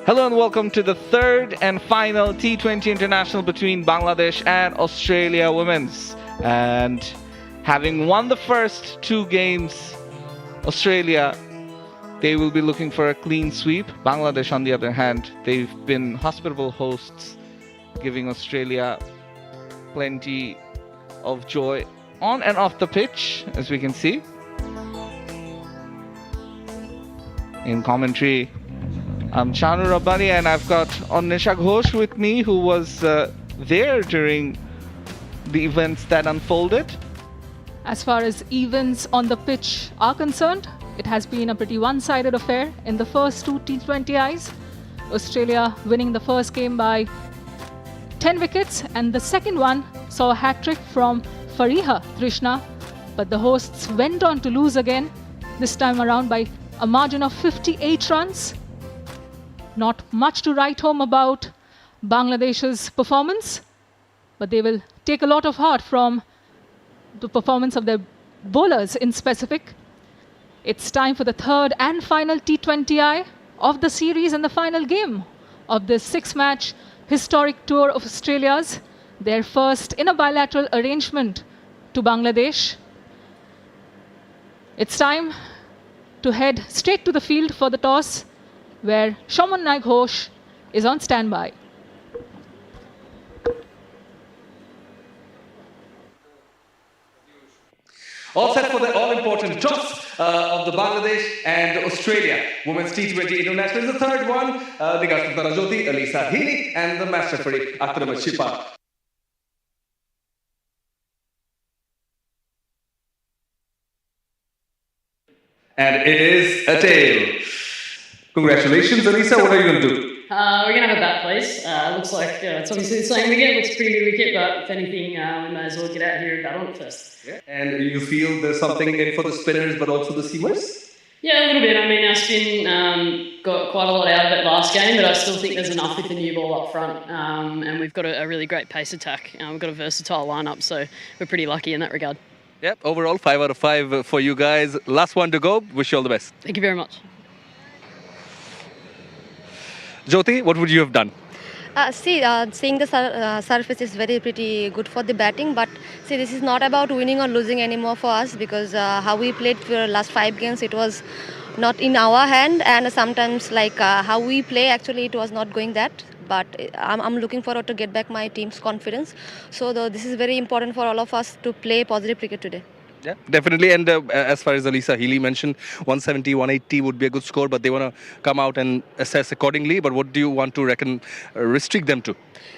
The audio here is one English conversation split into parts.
Hello and welcome to the third and final T20 international between Bangladesh and Australia women's. And having won the first two games, Australia, they will be looking for a clean sweep. Bangladesh, on the other hand, they've been hospitable hosts, giving Australia plenty of joy on and off the pitch, as we can see. In commentary, I'm Chanu Rabbani, and I've got Annisha Ghosh with me, who was there during the events that unfolded. As far as events on the pitch are concerned, it has been a pretty one-sided affair in the first two T20is. Australia winning the first game by 10 wickets, and the second one saw a hat-trick from Fariha Trishna, but the hosts went on to lose again, this time around by a margin of 58 runs. Not much to write home about Bangladesh's performance, but they will take a lot of heart from the performance of their bowlers in specific. It's time for the third and final T20i of the series and the final game of this six-match historic tour of Australia's, their first in a bilateral arrangement to Bangladesh. It's time to head straight to the field for the toss, where Shaman Ghosh is on standby. All set for the all-important toss of the Bangladesh and Australia Women's T20 International. Is the third one. Dhaka, Jyoti, Alisa Healy, and the master referee, Akram Shipa. And it is a tail. Congratulations, Alisa. What are you going to do? We're going to have a bat, please. Looks like it's obviously the same wicket. Looks a pretty good wicket, but if anything, we may as well get out here and bat on it first. Yeah. And you feel there's something in for the spinners, but also the seamers? Yeah, a little bit. I mean, our spin got quite a lot out of it last game, but I still think there's enough with the new ball up front. And we've got a really great pace attack. We've got a versatile lineup, so we're pretty lucky in that regard. Yep, overall 5 out of 5 for you guys. Last one to go. Wish you all the best. Thank you very much. Jyoti, what would you have done? Seeing the surface is very pretty good for the batting, but see, this is not about winning or losing anymore for us, because how we played for the last 5 games, it was not in our hand, and sometimes how we play, actually it was not going that. But I'm looking forward to get back my team's confidence. So this is very important for all of us to play positive cricket today. Yeah, definitely. And as far as Alisa Healy mentioned, 170, 180 would be a good score, but they want to come out and assess accordingly. But what do you want to restrict them to?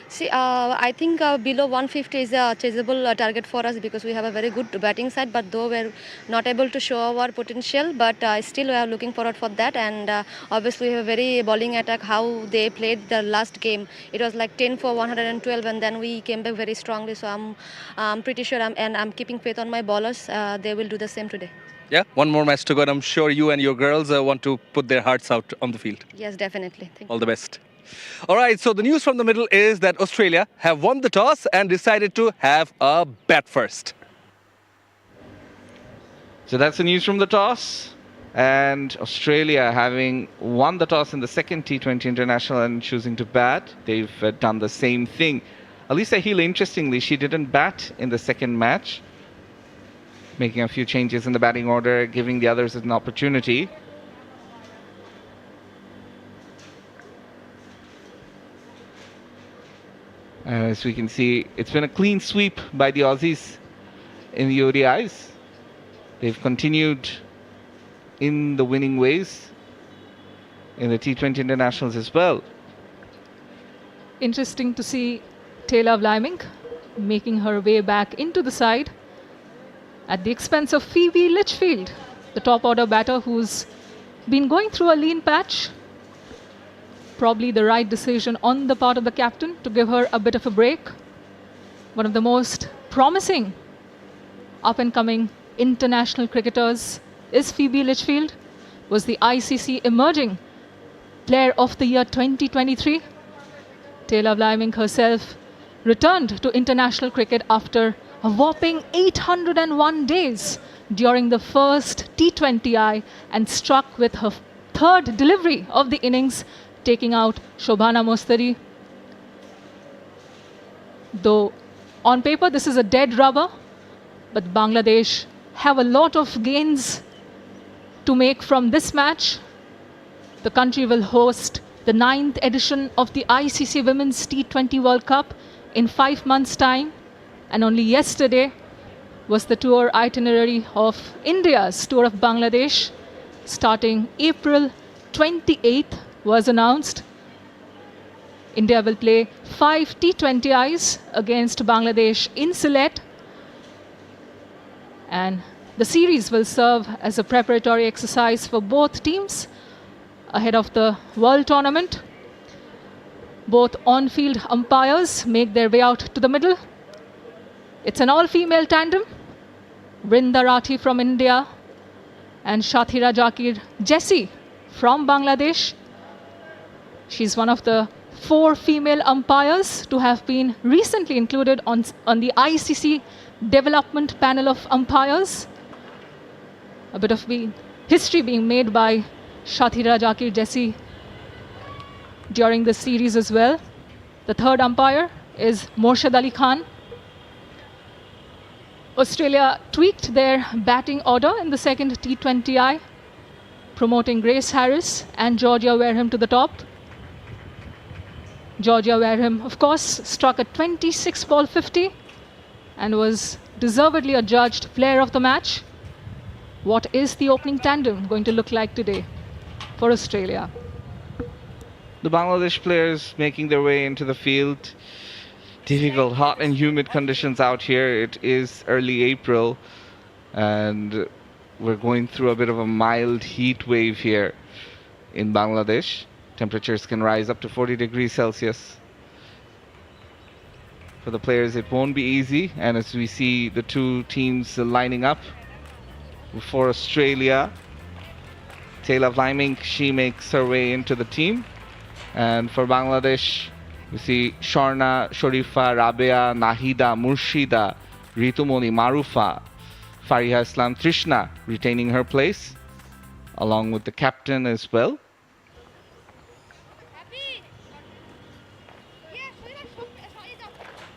See, I think below 150 is a chaseable target for us, because we have a very good batting side, but though we're not able to show our potential, but still we are looking forward for that. And obviously we have a very bowling attack, how they played the last game. It was like 10 for 112, and then we came back very strongly. So I'm pretty sure, I'm keeping faith on my bowlers. They will do the same today. Yeah, one more match to go, and I'm sure you and your girls want to put their hearts out on the field. Yes, definitely. Thank you. All the best. All right, so the news from the middle is that Australia have won the toss and decided to have a bat first. So that's the news from the toss. And Australia, having won the toss in the second T20 international and choosing to bat, they've done the same thing. Alisa Healy, interestingly, she didn't bat in the second match, making a few changes in the batting order, giving the others an opportunity. As we can see, it's been a clean sweep by the Aussies in the ODIs. They've continued in the winning ways in the T20 internationals as well. Interesting to see Taylor Vlaming making her way back into the side at the expense of Phoebe Litchfield, the top order batter who's been going through a lean patch. Probably the right decision on the part of the captain to give her a bit of a break. One of the most promising up-and-coming international cricketers is Phoebe Litchfield, was the ICC Emerging Player of the Year 2023. Taylor Vlaming herself returned to international cricket after a whopping 801 days during the first T20i and struck with her third delivery of the innings taking out Shobhana Mostari. Though on paper this is a dead rubber, but Bangladesh have a lot of gains to make from this match. The country will host the 9th edition of the ICC Women's T20 World Cup in 5 months' time. And only yesterday was the tour itinerary of India's tour of Bangladesh. Starting April 28th was announced. India will play 5 T20Is against Bangladesh in Sylhet. And the series will serve as a preparatory exercise for both teams ahead of the World Tournament. Both on-field umpires make their way out to the middle. It's an all-female tandem. Brinda Rathi from India and Shathira Jakir Jessie from Bangladesh. She's one of the 4 female umpires to have been recently included on the ICC development panel of umpires. A bit of history being made by Shathira Jakir Jessie during this series as well. The third umpire is Morshad Ali Khan. Australia tweaked their batting order in the second T20I, promoting Grace Harris and Georgia Wareham to the top. Georgia Wareham, of course, struck a 26 ball 50 and was deservedly adjudged player of the match. What is the opening tandem going to look like today for Australia? The Bangladesh players making their way into the field. Difficult, hot and humid conditions out here. It is early April and we're going through a bit of a mild heat wave here in Bangladesh. Temperatures can rise up to 40 degrees Celsius. For the players, it won't be easy. And as we see the two teams lining up for Australia, Taylor Vlimink, she makes her way into the team. And for Bangladesh, we see Sharna, Sharifa, Rabea, Nahida, Murshida, Ritumoni, Marufa, Fariha Islam, Trishna retaining her place, along with the captain as well.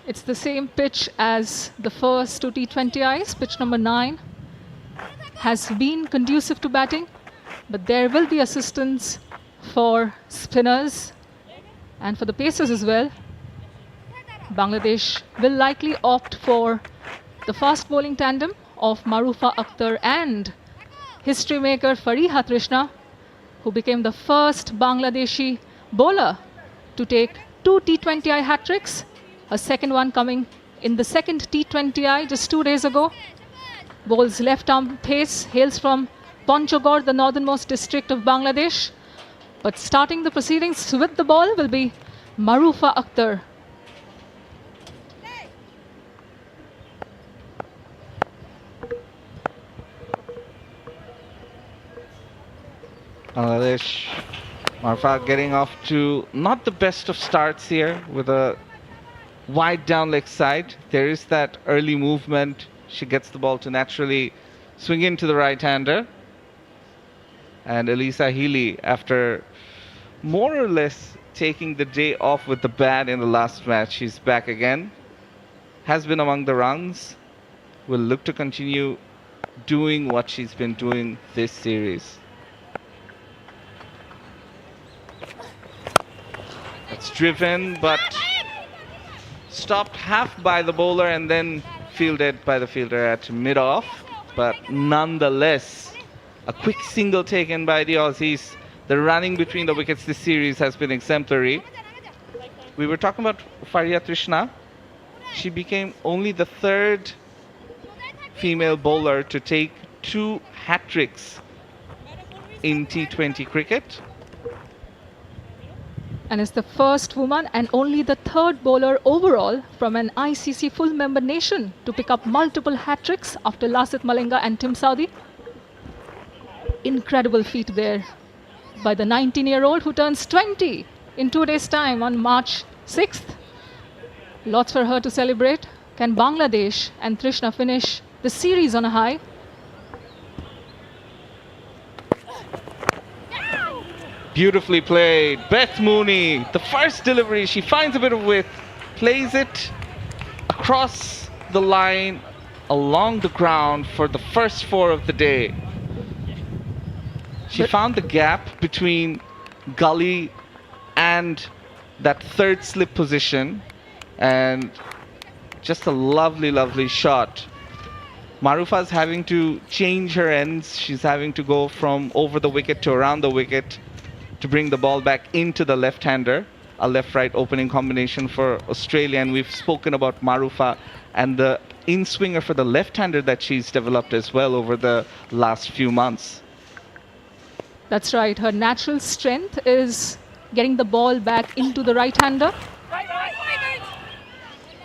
It's the same pitch as the first two T20Is. Pitch number 9 has been conducive to batting, but there will be assistance for spinners and for the pacers as well. Bangladesh will likely opt for the fast bowling tandem of Marufa Akhtar and history maker Fariha Trishna, who became the first Bangladeshi bowler to take 2 T20I hat-tricks, a second one coming in the second T20I just 2 days ago. Bowls left-arm pace, hails from Panchgor, the northernmost district of Bangladesh. But starting the proceedings with the ball will be Marufa Akhtar. Bangladesh, Marufa getting off to not the best of starts here with a wide down leg side. There is that early movement. She gets the ball to naturally swing into the right-hander. And Elisa Healy, after more or less taking the day off with the bat in the last match, she's back again. Has been among the runs. Will look to continue doing what she's been doing this series. It's driven, but stopped half by the bowler and then fielded by the fielder at mid-off. But nonetheless, a quick single taken by the Aussies. The running between the wickets this series has been exemplary. We were talking about Fariha Trishna. She became only the 3rd female bowler to take 2 hat-tricks in T20 cricket. And is the first woman and only the 3rd bowler overall from an ICC full member nation to pick up multiple hat-tricks after Lasith Malinga and Tim Southee. Incredible feat there by the 19-year-old who turns 20 in 2 days' time on March 6th. Lots for her to celebrate. Can Bangladesh and Trishna finish the series on a high? Beautifully played. Beth Mooney, the first delivery, she finds a bit of width, plays it across the line, along the ground for the first 4 of the day. She found the gap between gully and that third slip position, and just a lovely, lovely shot. Marufa's having to change her ends. She's having to go from over the wicket to around the wicket to bring the ball back into the left-hander, a left-right opening combination for Australia. And we've spoken about Marufa and the in-swinger for the left-hander that she's developed as well over the last few months. That's right. Her natural strength is getting the ball back into the right-hander.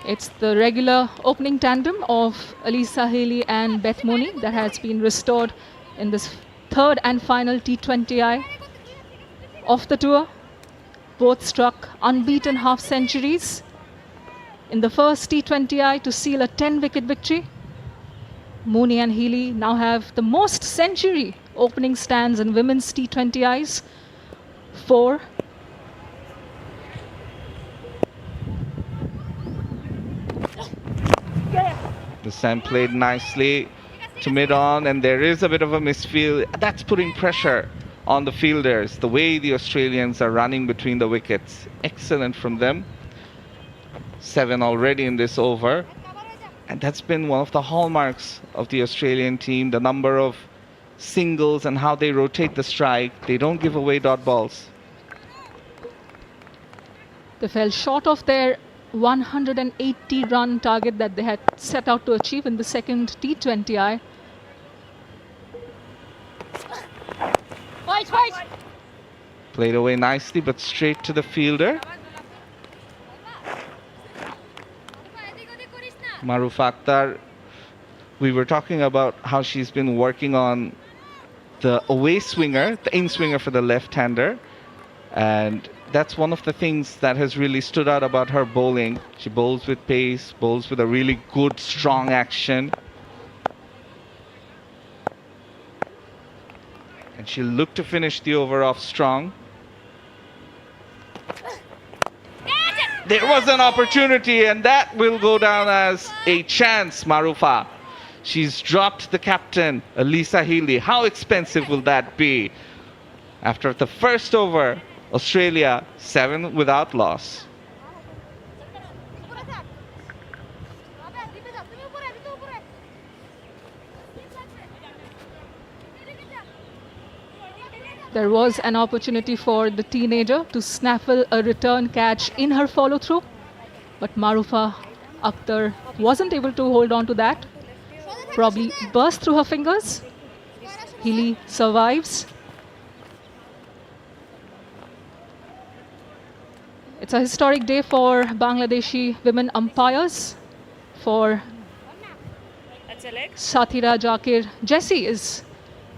It's the regular opening tandem of Alyssa Healy and Beth Mooney that has been restored in this third and final T20i of the tour. Both struck unbeaten half centuries in the first T20i to seal a 10-wicket victory. Mooney and Healy now have the most century opening stands in women's T20is, 4. This time played nicely to mid-on, and there is a bit of a misfield. That's putting pressure on the fielders. The way the Australians are running between the wickets, excellent from them. 7 already in this over. And that's been one of the hallmarks of the Australian team, the number of singles and how they rotate the strike. They don't give away dot balls. They fell short of their 180-run target that they had set out to achieve in the second T20i. Played away nicely, but straight to the fielder. Marufa Akhtar, we were talking about how she's been working on the away swinger, the in-swinger for the left-hander. And that's one of the things that has really stood out about her bowling. She bowls with pace, bowls with a really good, strong action. And she'll look to finish the over off strong. There was an opportunity, and that will go down as a chance, Marufa. She's dropped the captain, Alyssa Healy. How expensive will that be? After the first over, Australia 7 without loss. There was an opportunity for the teenager to snaffle a return catch in her follow-through, but Marufa Akhtar wasn't able to hold on to that. Probably burst through her fingers. Healy survives. It's a historic day for Bangladeshi women umpires. For Satira Jakir, Jessie is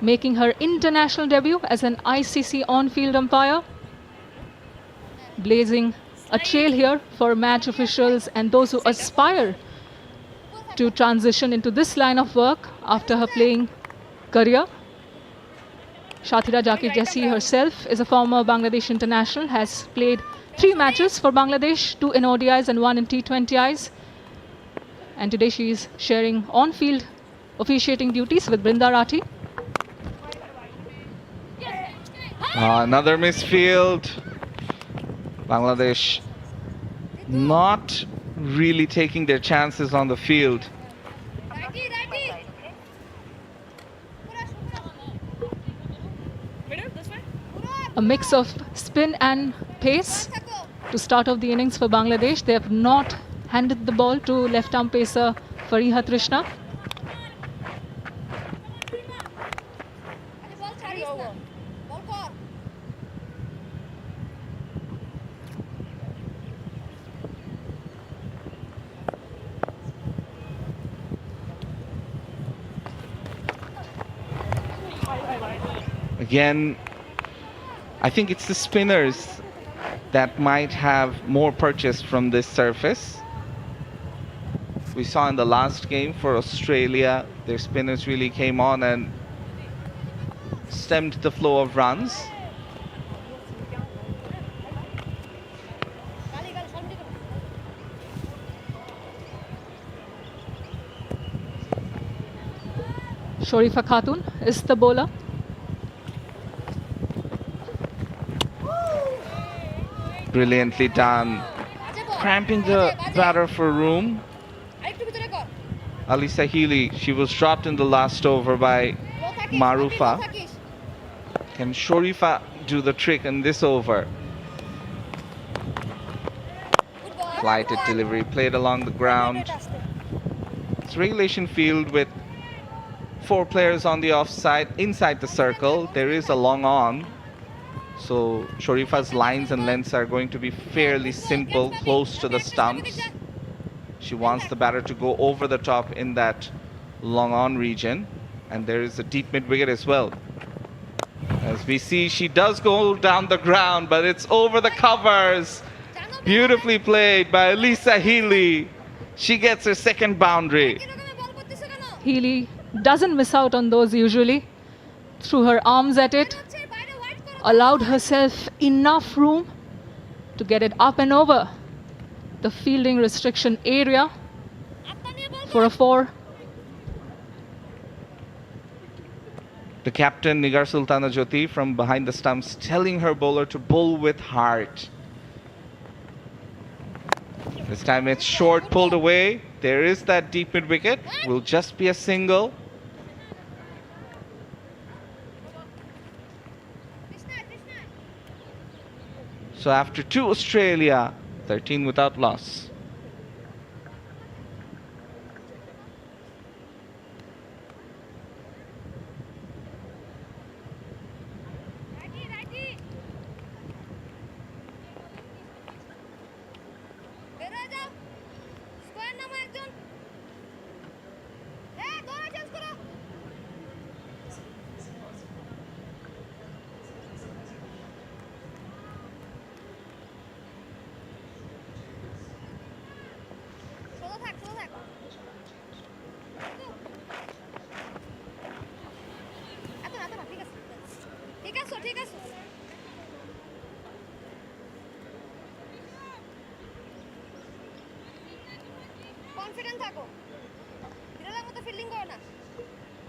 making her international debut as an ICC on-field umpire, blazing a trail here for match officials and those who aspire to transition into this line of work after her playing career. Satira Jakir Jessie herself is a former Bangladesh international, has played 3 matches for Bangladesh, 2 in ODIs and 1 in T20Is. And today she is sharing on-field officiating duties with Brinda Rathi. Another misfield. Bangladesh not really taking their chances on the field. A mix of spin and pace to start off the innings for Bangladesh. They have not handed the ball to left-arm pacer Fariha Trishna. Again, I think it's the spinners that might have more purchase from this surface. We saw in the last game for Australia, their spinners really came on and stemmed the flow of runs. Shorifa Khatun is the bowler. Brilliantly done. Cramping the batter for room. Alisa Healy, she was dropped in the last over by Marufa. Can Shorifa do the trick in this over? Flighted delivery played along the ground. It's regulation field with 4 players on the offside inside the circle. There is a long on. So Shorifa's lines and lengths are going to be fairly simple, close to the stumps. She wants the batter to go over the top in that long on region. And there is a deep mid wicket as well. As we see, she does go down the ground, but it's over the covers. Beautifully played by Alisa Healy. She gets her second boundary. Healy doesn't miss out on those usually. Threw her arms at it. Allowed herself enough room to get it up and over the fielding restriction area for a 4. The captain, Nigar Sultana Jyoti, from behind the stumps, telling her bowler to bowl with heart. This time it's short, pulled away. There is that deep mid wicket. Will just be a single. So after 2 Australia, 13 without loss.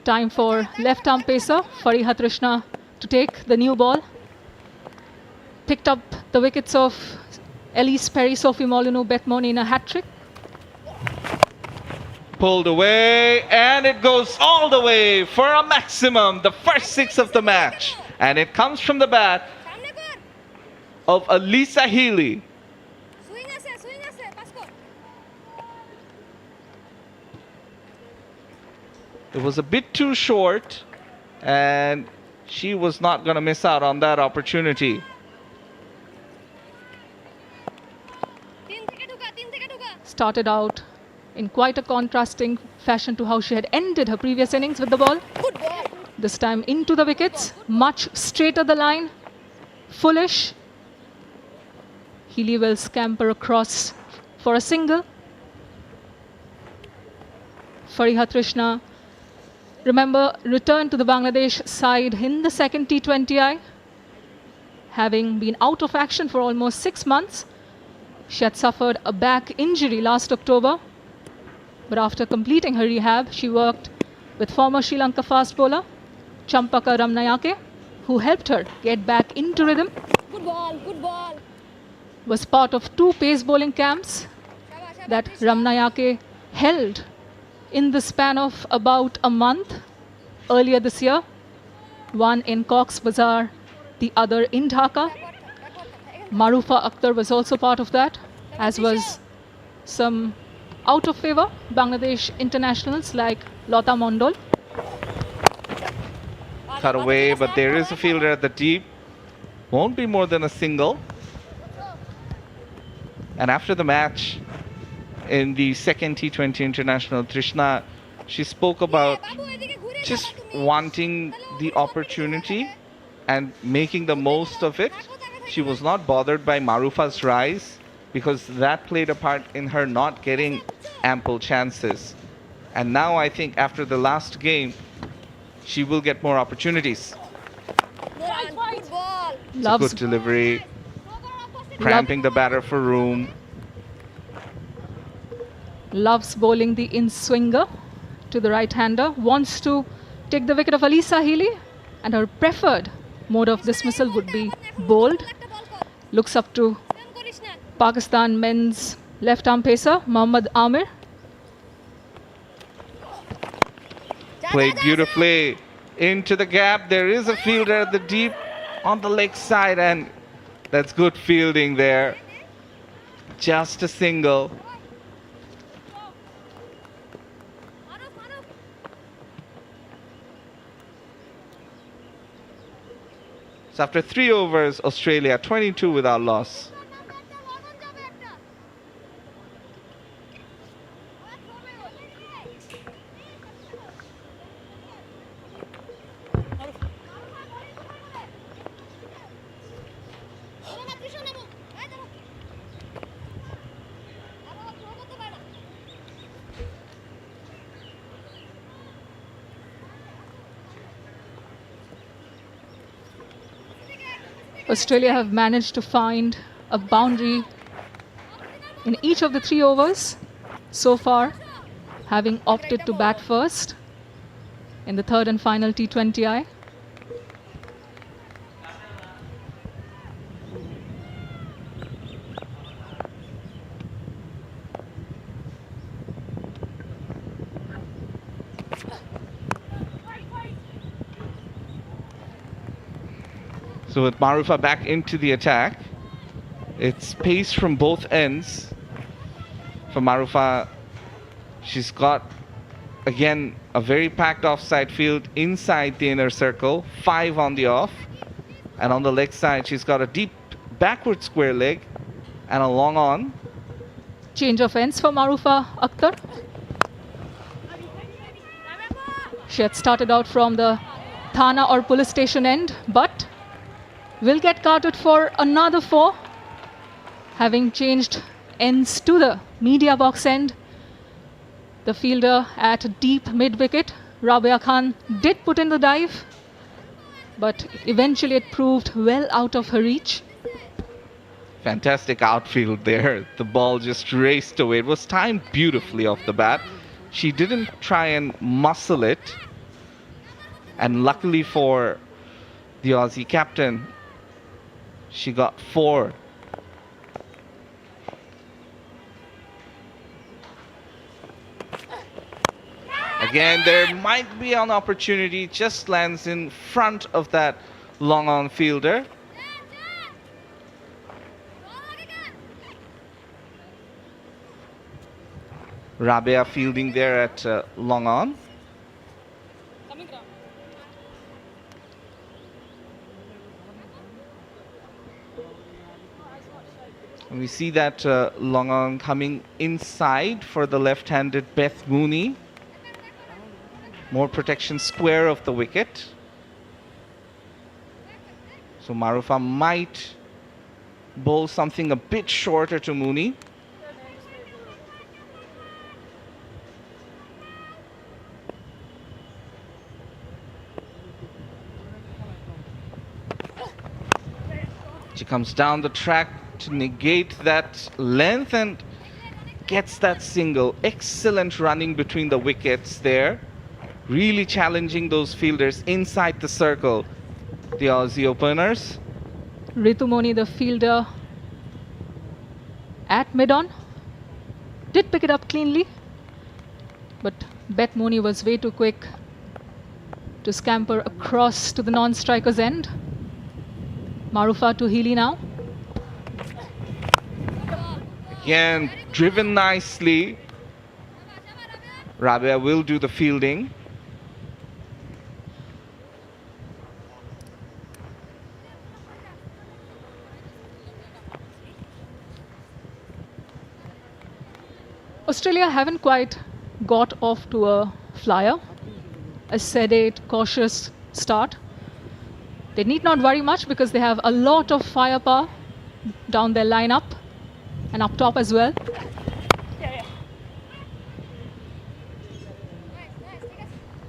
Time for left arm pacer Fariha Trishna to take the new ball. Picked up the wickets of Elise Perry, Sophie Molyneux, Beth Mooney in a hat-trick. Pulled away, and it goes all the way for a maximum, the first 6 of the match. And it comes from the bat of Alisa Healy. It was a bit too short, and she was not going to miss out on that opportunity. Started out in quite a contrasting fashion to how she had ended her previous innings with the ball. This time into the wickets, much straighter the line, fullish. Healy will scamper across for a single. Fariha Trishna, remember, returned to the Bangladesh side in the second T20i, having been out of action for almost 6 months. She had suffered a back injury last October, but after completing her rehab, she worked with former Sri Lanka fast bowler Champaka Ramnayake, who helped her get back into rhythm. Good ball, good ball. Was part of 2 pace bowling camps that Ramnayake held in the span of about a month earlier this year. One in Cox's Bazar, the other in Dhaka. Marufa Akhtar was also part of that, as was some out of favor Bangladesh internationals like Lota Mondol. Cut away, but there is a fielder at the deep. Won't be more than a single. And after the match, in the second T20 International, Trishna, she spoke about just wanting the opportunity and making the most of it. She was not bothered by Marufa's rise because that played a part in her not getting ample chances. And now I think after the last game, she will get more opportunities. Good ball. It's a good delivery, cramping the batter for room. Loves bowling the in-swinger to the right-hander. Wants to take the wicket of Alisa Healy, and her preferred mode of dismissal would be bowled. Looks up to Pakistan men's left arm pacer Mohammad Amir. Played beautifully into the gap. There is a fielder at the deep on the leg side, and that's good fielding there. Just a single. So after 3 overs, Australia 22 without loss. Australia have managed to find a boundary in each of the 3 overs so far, having opted to bat first in the third and final T20i. So with Marufa back into the attack, it's pace from both ends. For Marufa, she's got, again, a very packed offside field inside the inner circle, 5 on the off. And on the leg side, she's got a deep backward square leg and a long on. Change of ends for Marufa Akhtar. She had started out from the Thana or police station end, but will get carted for another 4, having changed ends to the media box end. The fielder at deep mid-wicket, Rabia Khan, did put in the dive, but eventually it proved well out of her reach. Fantastic outfield there. The ball just raced away. It was timed beautifully off the bat. She didn't try and muscle it. And luckily for the Aussie captain, she got 4. Again, there might be an opportunity. Just lands in front of that long on fielder. Rabia fielding there at long on. And we see that long on coming inside for the left-handed Beth Mooney. More protection square of the wicket. So Marufa might bowl something a bit shorter to Mooney. She comes down the track to negate that length and gets that single. Excellent running between the wickets there. Really challenging those fielders inside the circle, the Aussie openers. Ritu Moni, the fielder at mid-on, did pick it up cleanly, but Beth Mooney was way too quick to scamper across to the non-striker's end. Marufa to Healy now. Again, driven nicely. Rabia will do the fielding. Australia haven't quite got off to a flyer, a sedate, cautious start. They need not worry much because they have a lot of firepower down their lineup and up top as well.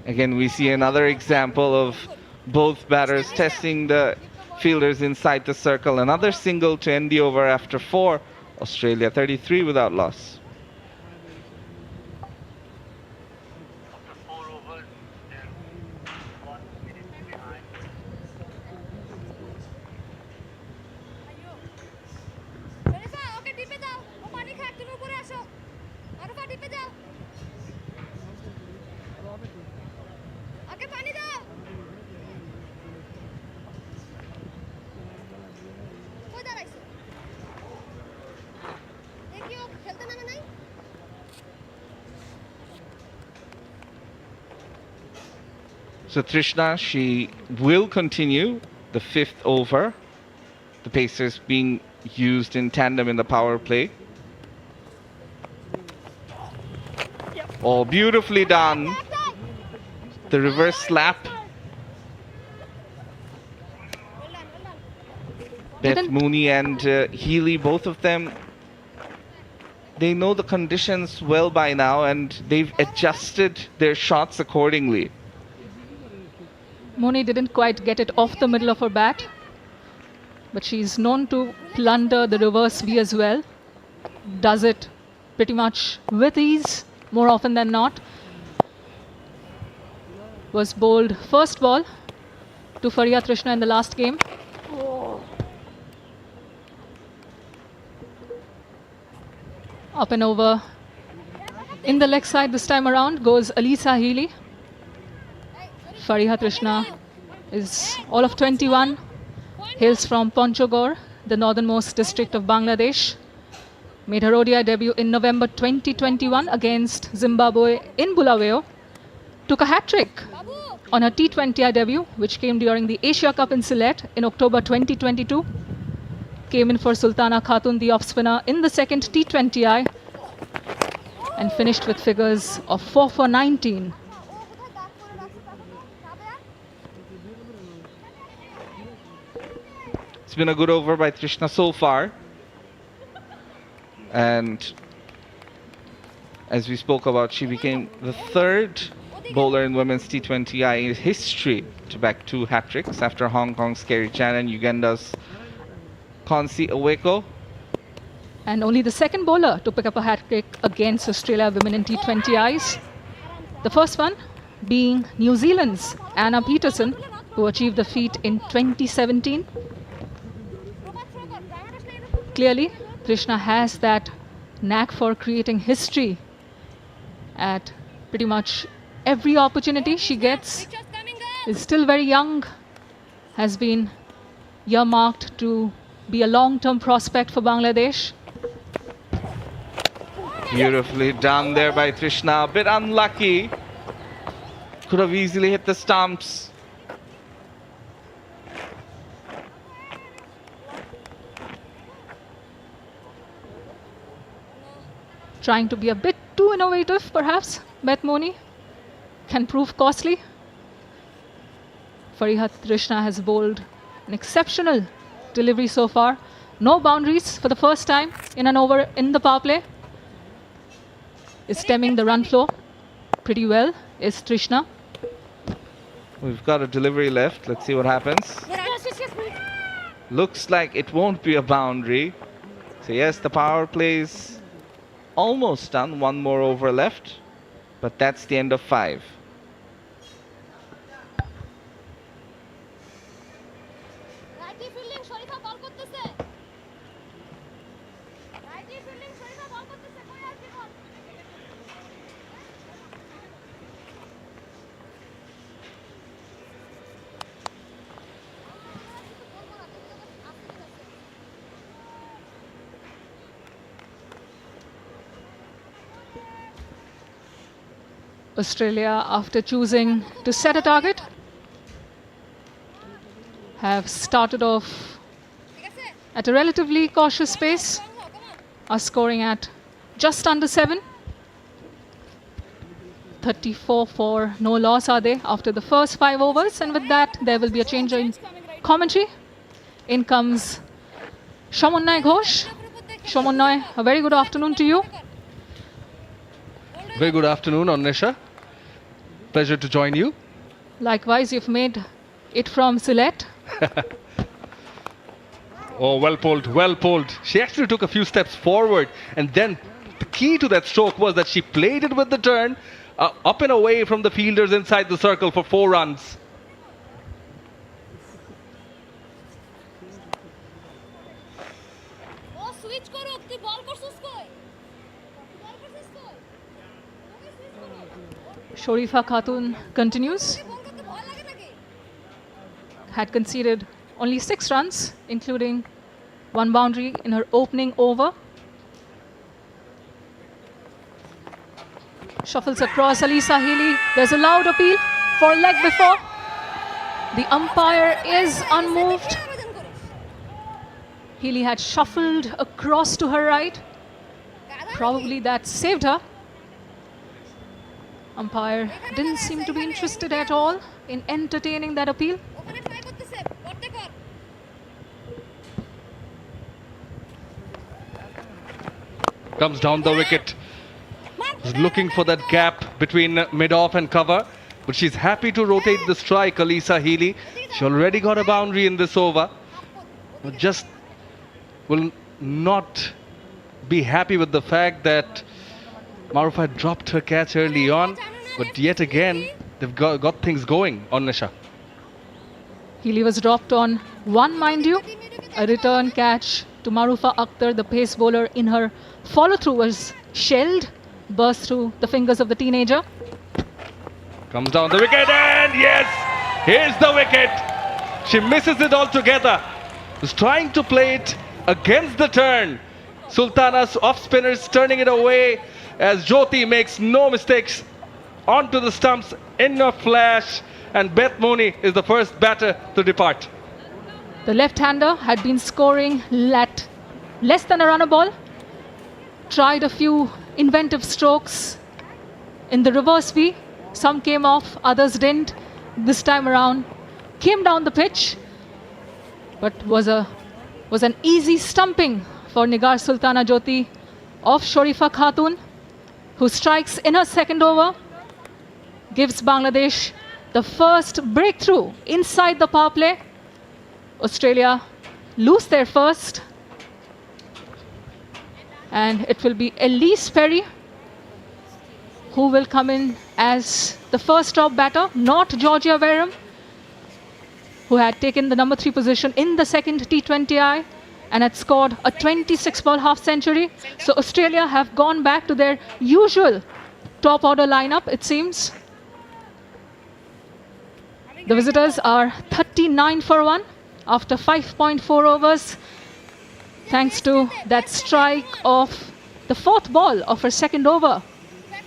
Again, we see another example of both batters testing the fielders inside the circle. Another single to end the over after 4. Australia 33 without loss. So Trishna, she will continue the fifth over. The Pacers being used in tandem in the power play. Oh, beautifully done. The reverse slap. Beth Mooney and Healy, both of them, they know the conditions well by now and they've adjusted their shots accordingly. Mooney didn't quite get it off the middle of her bat, but she's known to plunder the reverse V as well. Does it pretty much with ease, more often than not. Was bowled first ball to Fariha Trishna in the last game. Up and over. In the leg side this time around goes Alisa Healy. Fariha Trishna is all of 21, hails from Panchgore, the northernmost district of Bangladesh. Made her ODI debut in November 2021 against Zimbabwe in Bulawayo. Took a hat-trick on her T20i debut, which came during the Asia Cup in Sylhet in October 2022. Came in for Sultana Khatun, the off-spinner, in the second T20i and finished with figures of 4 for 19. It's been a good over by Trishna so far. And as we spoke about, she became the third bowler in women's T20I in history to back 2 hat-tricks after Hong Kong's Kerry Chan and Uganda's Konsi Oweko. And only the second bowler to pick up a hat-trick against Australia women in T20Is. The first one being New Zealand's Anna Peterson, who achieved the feat in 2017. Clearly, Trishna has that knack for creating history at pretty much every opportunity she gets. Is still very young, has been earmarked to be a long-term prospect for Bangladesh. Beautifully done there by Trishna. A bit unlucky. Could have easily hit the stumps. Trying to be a bit too innovative, perhaps. Beth Mooney can prove costly. Fariha Trishna has bowled an exceptional delivery so far. No boundaries for the first time in an over in the power play. Is stemming the run flow pretty well is Trishna. We've got a delivery left. Let's see what happens. Looks like it won't be a boundary. So yes, the power play's almost done. One more over left. But that's the end of 5. Australia, after choosing to set a target, have started off at a relatively cautious pace, are scoring at just under 7. 34 for no loss are they after the first 5 overs, and with that there will be a change in commentary. In comes Shamunay Ghosh. Shamunay, a very good afternoon to you. Very good afternoon, Annesha. Pleasure to join you. Likewise, you've made it from Sylhet. Oh, well pulled, well pulled. She actually took a few steps forward, and then the key to that stroke was that she played it with the turn, up and away from the fielders inside the circle for 4 runs. Shorifa Khatun continues. Had conceded only 6 runs, including 1 boundary in her opening over. Shuffles across Alisa Healy. There's a loud appeal for leg before. The umpire is unmoved. Healy had shuffled across to her right. Probably that saved her. Umpire didn't seem to be interested at all in entertaining that appeal. Comes down the wicket. Is looking for that gap between mid-off and cover. But she's happy to rotate the strike, Alisa Healy. She already got a boundary in this over. But just will not be happy with the fact that Marufa dropped her catch early on. But yet again, they've got things going on Nisha. Healy was dropped on one, mind you. A return catch to Marufa Akhtar, the pace bowler, in her follow-through was shelled, burst through the fingers of the teenager. Comes down the wicket and yes, here's the wicket. She misses it altogether. Was trying to play it against the turn. Sultana's off-spinners turning it away as Jyoti makes no mistakes onto the stumps in a flash, and Beth Mooney is the first batter to depart. The left-hander had been scoring at less than a run a ball. Tried a few inventive strokes in the reverse V. Some came off, others didn't. This time around, came down the pitch, but was an easy stumping for Nigar Sultana Jyoti of Sharifa Khatun, who strikes in her second over, gives Bangladesh the first breakthrough inside the power play. Australia lose their first, and it will be Elise Perry who will come in as the first stop batter, not Georgia Wareham, who had taken the number 3 position in the second T20i and had scored a 26-ball half-century. So Australia have gone back to their usual top-order lineup, it seems. The visitors are 39 for 1 after 5.4 overs, thanks to that strike of the 4th ball of her second over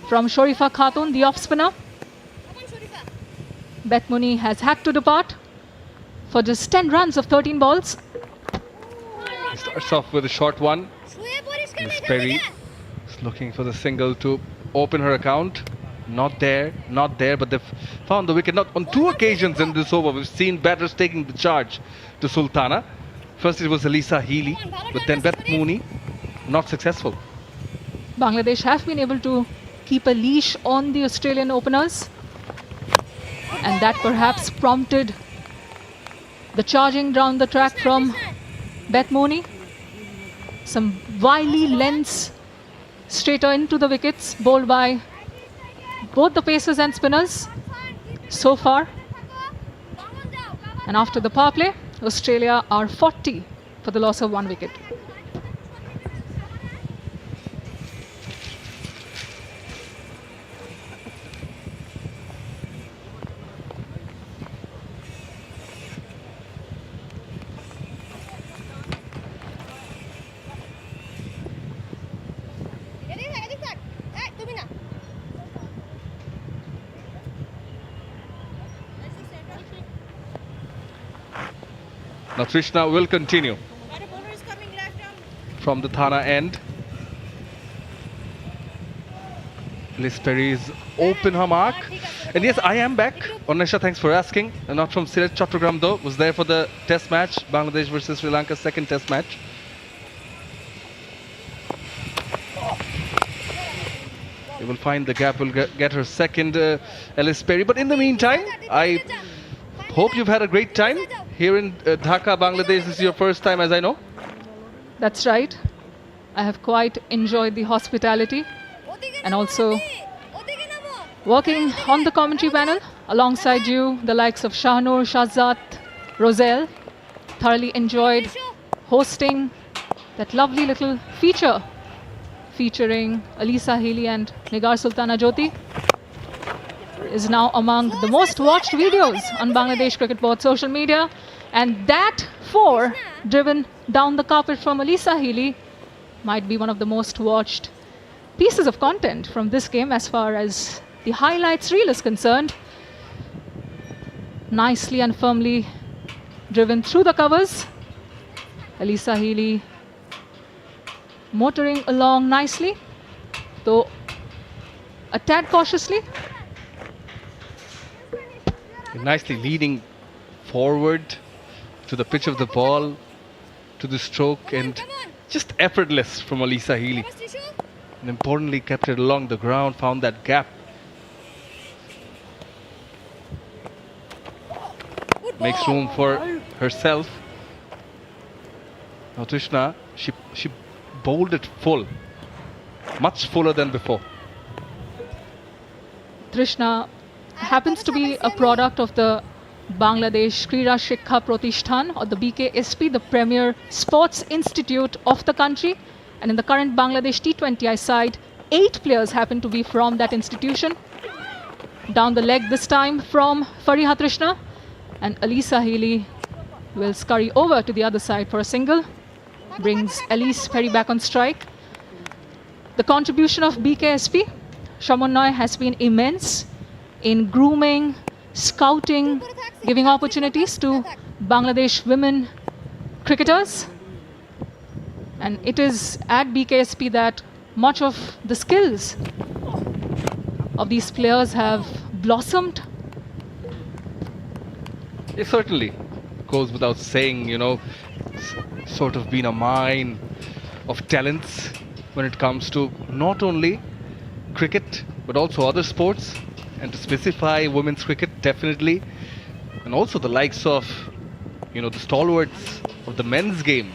from Sharifa Khatun, the off-spinner. Beth Mooney has had to depart for just 10 runs of 13 balls. He starts off with a short one. Miss Perry is looking for the single to open her account. Not there, but they've found the wicket. Not on 2 occasions in this over, we've seen batters taking the charge to Sultana. First it was Alisa Healy, but then Beth Mooney, not successful. Bangladesh have been able to keep a leash on the Australian openers, and that perhaps prompted the charging down the track from Beth Mooney. Some wily lengths straighter into the wickets, bowled by both the pacers and spinners so far. And after the power play, Australia are 40 for the loss of 1 wicket. Now Trishna will continue from the Thana end. Liz Perry is open her mark. And yes, I am back. Onesha, thanks for asking. Not from Sirat Chattogram though. Was there for the test match, Bangladesh versus Sri Lanka, second test match. You will find the gap will get her second, Liz Perry. But in the meantime, I hope you've had a great time. Here in Dhaka, Bangladesh, this is your first time, as I know. That's right. I have quite enjoyed the hospitality, and also working on the commentary panel alongside you, the likes of Shahnur, Shahzad, Roselle. Thoroughly enjoyed hosting that lovely little feature featuring Alisa Healy and Nigar Sultana Jyoti. Is now among the most watched videos on Bangladesh Cricket Board social media, and that 4 driven down the carpet from Alisa Healy might be one of the most watched pieces of content from this game as far as the highlights reel is concerned. Nicely and firmly driven through the covers. Alyssa Healy motoring along nicely, though a tad cautiously. Nicely leading forward to the pitch of the ball, to the stroke, and just effortless from Alyssa Healy. And importantly, kept it along the ground, found that gap. Makes room for herself. Now Trishna, she bowled it full, much fuller than before. Trishna happens to be a product of the Bangladesh Krida Shikha Pratishthan, or the BKSP, the premier sports institute of the country. And in the current Bangladesh T20i side, 8 players happen to be from that institution. Down the leg this time from Fariha Trishna. And Alyssa Healy will scurry over to the other side for a single. Brings Elise Perry back on strike. The contribution of BKSP, Shamonnoy, has been immense in grooming, scouting, giving opportunities to Bangladesh women cricketers. And it is at BKSP that much of the skills of these players have blossomed. It certainly goes without saying, you know, sort of been a mine of talents when it comes to not only cricket but also other sports, and to specify women's cricket, definitely, and also the likes of, you know, the stalwarts of the men's game.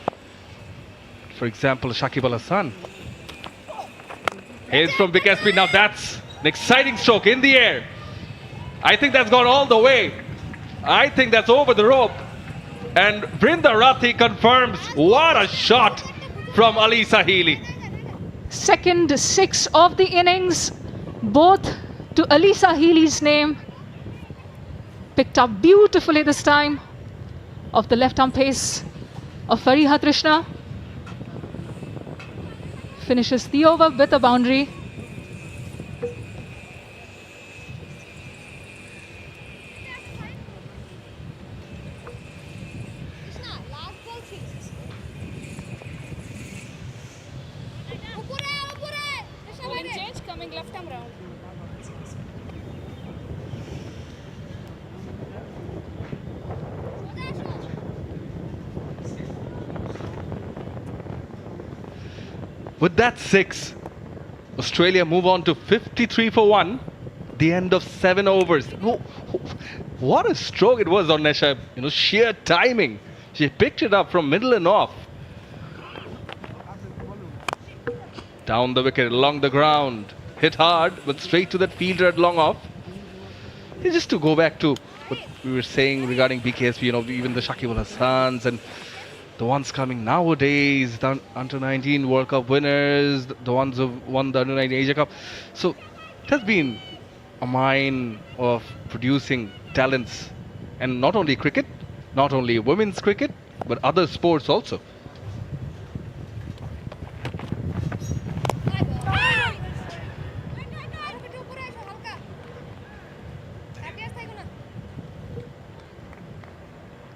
For example, Shakib Al Hasan. Hails from BKSP. Now that's an exciting stroke in the air. I think that's gone all the way. I think that's over the rope. And Brinda Rathi confirms, what a shot from Alyssa Healy. Second 6 of the innings, both to Alyssa Healy's name. Picked up beautifully this time off the left arm pace of Fariha Trishna. Finishes the over with a boundary. With that 6, Australia move on to 53 for 1. The end of 7 overs. Oh, what a stroke it was on Nesha. You know, sheer timing. She picked it up from middle and off. Down the wicket, along the ground. Hit hard, but straight to that fielder at long off. Just to go back to what we were saying regarding BKSP, you know, even the Shakib Al Hassans and the ones coming nowadays, the under-19 World Cup winners, the ones who won the under-19 Asia Cup. So it has been a mine of producing talents, and not only cricket, not only women's cricket, but other sports also.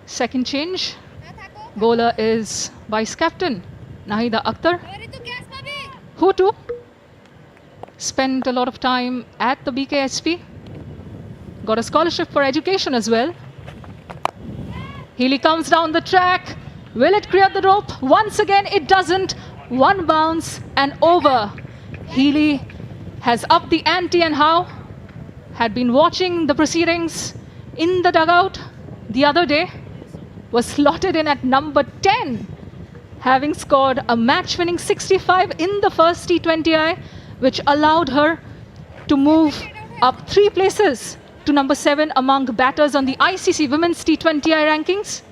Second change. Bowler is vice captain Nahida Akhtar, who too spent a lot of time at the BKSP, got a scholarship for education as well. Healy comes down the track. Will it clear the rope? Once again it doesn't. One bounce and over. Healy has upped the ante, and how? Had been watching the proceedings in the dugout the other day. Was slotted in at number 10, having scored a match-winning 65 in the first T20i, which allowed her to move up 3 places to number 7 among batters on the ICC Women's T20i rankings.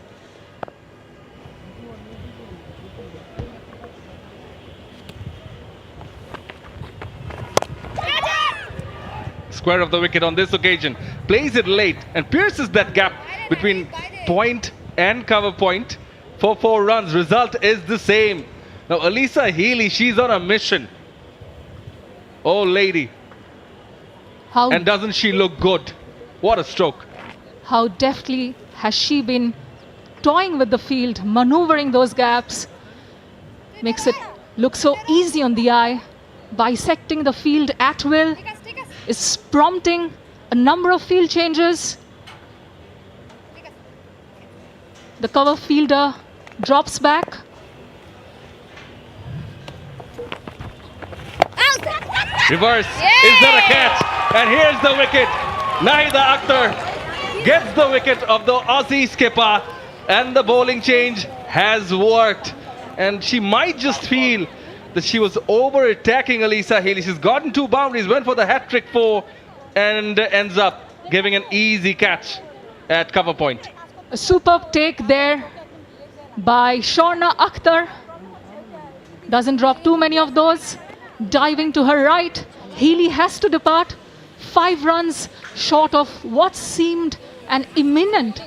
Square of the wicket on this occasion. Plays it late and pierces that gap between point and cover point for 4 runs. Result is the same. Now Alyssa Healy, she's on a mission. Oh, lady. How, And doesn't she look good? What a stroke. how deftly has she been toying with the field, maneuvering those gaps. Makes it look so easy on the eye. Bisecting the field at will is prompting a number of field changes. The cover fielder drops back. Reverse. Is that a catch? And here's the wicket. Nahida Akhtar gets the wicket of the Aussie skipper. And the bowling change has worked. And she might just feel that she was over-attacking Alyssa Healy. She's gotten 2 boundaries, went for the hat-trick 4, and ends up giving an easy catch at cover point. A superb take there by Sher-e Akhtar. Doesn't drop too many of those. Diving to her right, Healy has to depart. 5 runs short of what seemed an imminent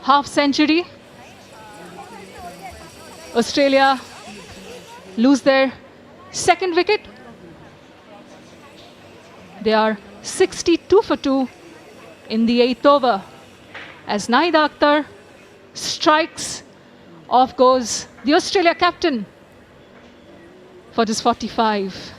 half-century. Australia lose their second wicket. They are 62 for 2 in the 8th over. As Nahida Akhtar strikes, off goes the Australia captain for just 45.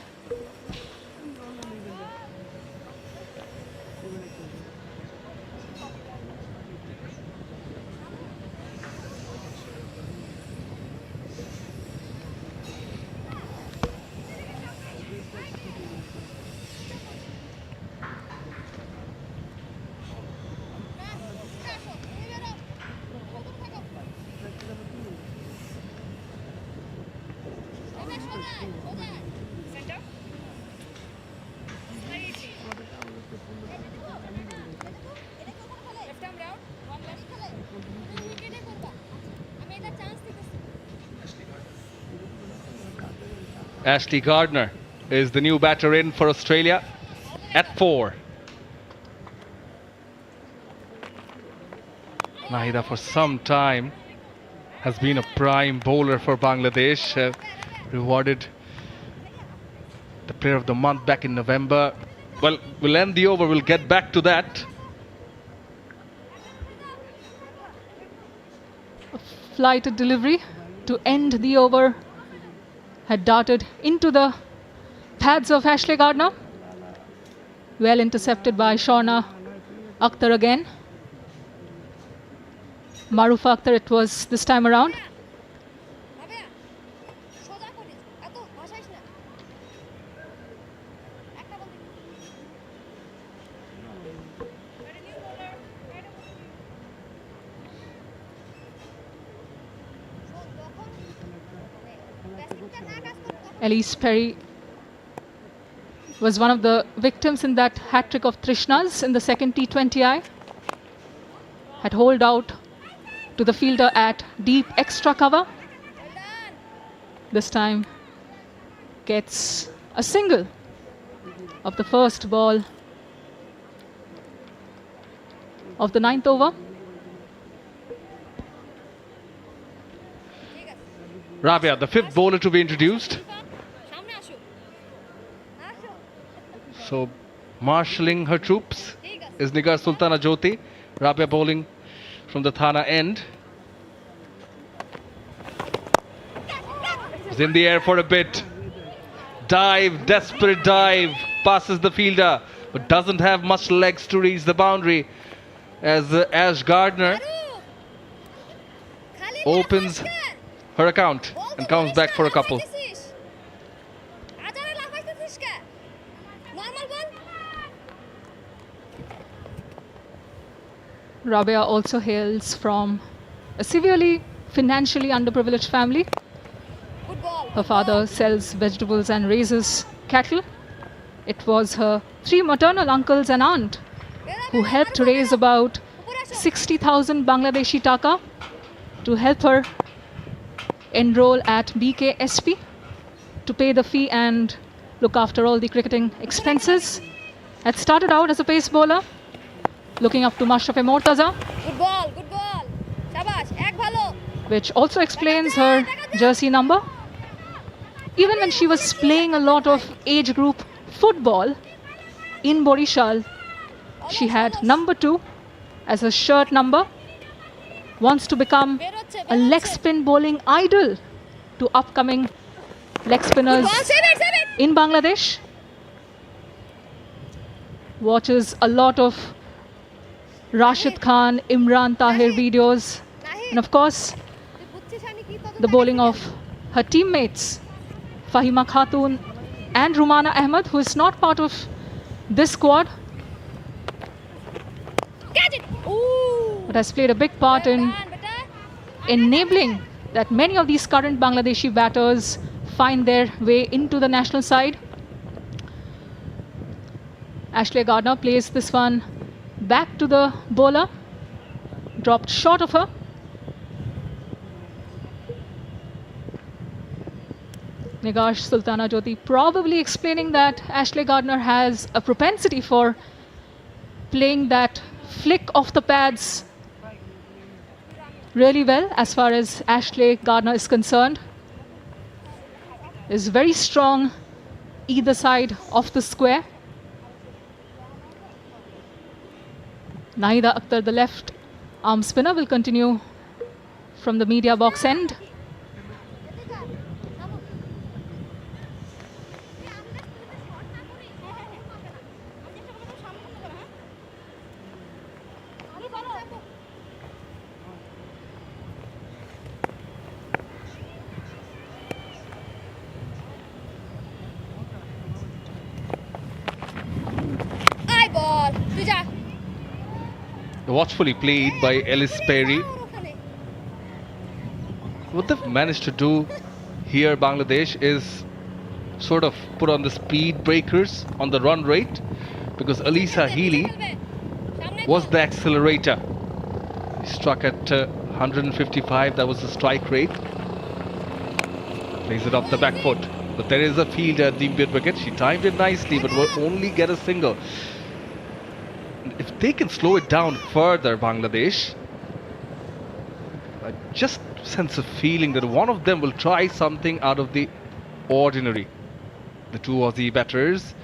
Ashley Gardner is the new batter in for Australia at 4. Nahida for some time has been a prime bowler for Bangladesh. Rewarded the player of the month back in November. Well, we'll end the over, we'll get back to that. Flighted delivery to end the over had darted into the pads of Ashley Gardner. Well intercepted by Sher-e Akhtar again. Marufa Akhtar it was this time around. Elise Perry was one of the victims in that hat-trick of Trishna's in the second T20i. Had holed out to the fielder at deep extra cover. This time gets a single of the first ball of the 9th over. Rabia, the 5th bowler to be introduced. So, marshalling her troops is Nigar Sultana Jyoti. Rabia bowling from the Thana end. Is in the air for a bit. Dive, desperate dive. Passes the fielder, but doesn't have much legs to reach the boundary. As Ash Gardner opens her account and comes back for a couple. Rabia also hails from a severely financially underprivileged family. Her father sells vegetables and raises cattle. It was her 3 maternal uncles and aunt who helped raise about 60,000 Bangladeshi taka to help her enroll at BKSP to pay the fee and look after all the cricketing expenses. Had started out as a pace bowler, looking up to Mashrafe Mortaza. Good ball, good ball. Shabash, ek bhalo. Which also explains her jersey number. Even when she was playing a lot of age group football in Borishal. She had number 2 as a shirt number. Wants to become a leg spin bowling idol to upcoming leg spinners in Bangladesh. Watches a lot of Rashid Khan, Imran Tahir videos, and of course the bowling of her teammates Fahima Khatun and Rumana Ahmed, who is not part of this squad but has played a big part in enabling that many of these current Bangladeshi batters find their way into the national side. Ashley Gardner plays this one back to the bowler, dropped short of her. Nigash Sultana Jyoti probably explaining that Ashley Gardner has a propensity for playing that flick off the pads really well as far as Ashley Gardner is concerned. Is very strong either side of the square. Nahida Akhtar, the left arm spinner, will continue from the media box end. Watchfully played by Ellis Perry. What they've managed to do here, Bangladesh, is sort of put on the speed breakers on the run rate, because Alisa Healy was the accelerator. He struck at 155, that was the strike rate. Plays it off the back foot. But there is a fielder at the mid wicket. She timed it nicely, but will only get a single. If they can slow it down further, Bangladesh, I just sense a feeling that one of them will try something out of the ordinary. The two Aussie batters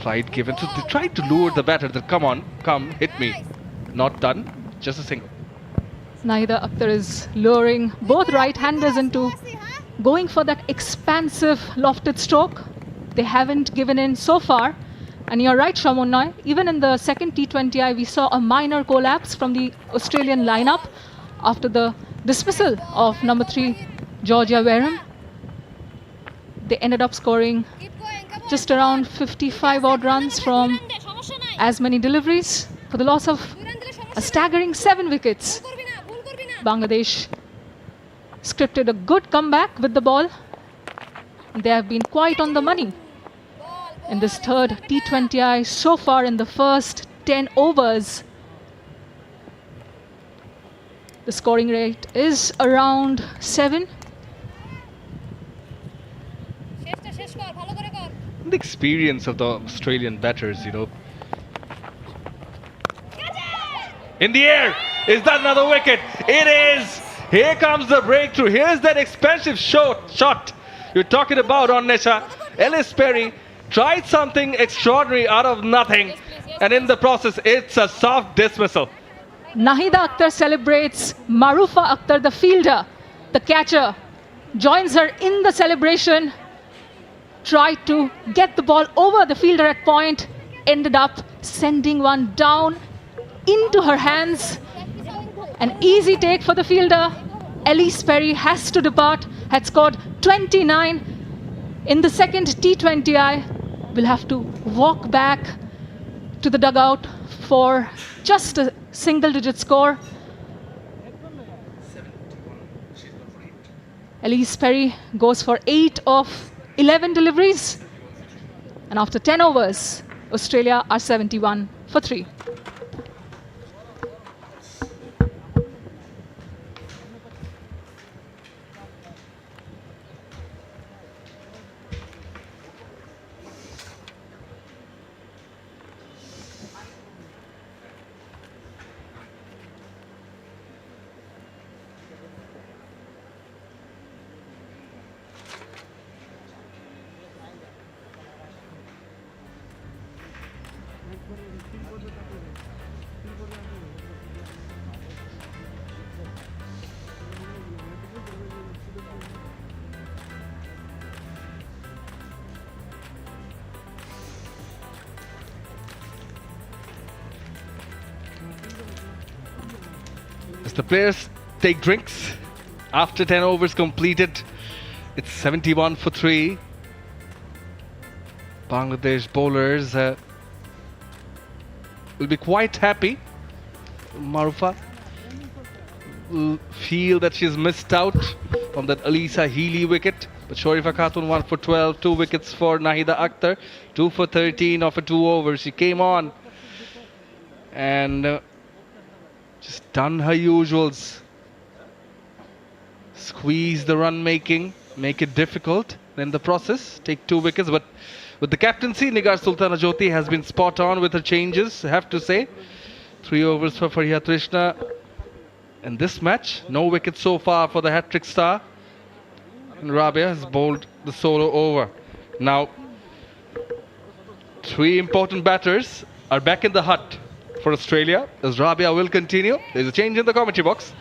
tried given, so they tried to lure the batter that come on, come, hit me. Not done, just a single. Nahida Akhtar is luring both right-handers into going for that expansive lofted stroke. They haven't given in so far. And you're right, Shamunnoy, even in the second T20i, we saw a minor collapse from the Australian lineup after the dismissal of number 3, Georgia Wareham. They ended up scoring just around 55 odd runs from as many deliveries for the loss of a staggering 7 wickets. Bangladesh scripted a good comeback with the ball. They have been quite on the money in this third T20i so far in the first 10 overs. The scoring rate is around 7. The experience of the Australian batters, you know. In the air! Is that another wicket? It is! Here comes the breakthrough. Here's that expensive shot you're talking about on Nesha. Ellis Perry tried something extraordinary out of nothing, and in the process, it's a soft dismissal. Nahida Akhtar celebrates. Marufa Akhtar, the fielder, the catcher, joins her in the celebration. Tried to get the ball over the fielder at point, ended up sending one down into her hands. An easy take for the fielder. Ellis Perry has to depart, had scored 29 in the second T20i. Will have to walk back to the dugout for just a single-digit score. Ellis Perry goes for 8 of 11 deliveries. And after 10 overs, Australia are 71 for 3. As the players take drinks after 10 overs completed, it's 71 for 3. Bangladesh bowlers will be quite happy. Marufa will feel that she's missed out on that Alisa Healy wicket. But Sharifa Khatun 1 for 12, 2 wickets for Nahida Akhtar, 2 for 13 after 2 overs. She came on and just done her usuals. Squeeze the run making, make it difficult. In the process, take 2 wickets. But with the captaincy, Nigar Sultana Jyoti has been spot on with her changes, I have to say. 3 overs for Fariha Trishna. In this match, no wickets so far for the hat-trick star. And Rabia has bowled the solo over. Now, 3 important batters are back in the hut for Australia, as Rabia will continue. There's a change in the commentary box.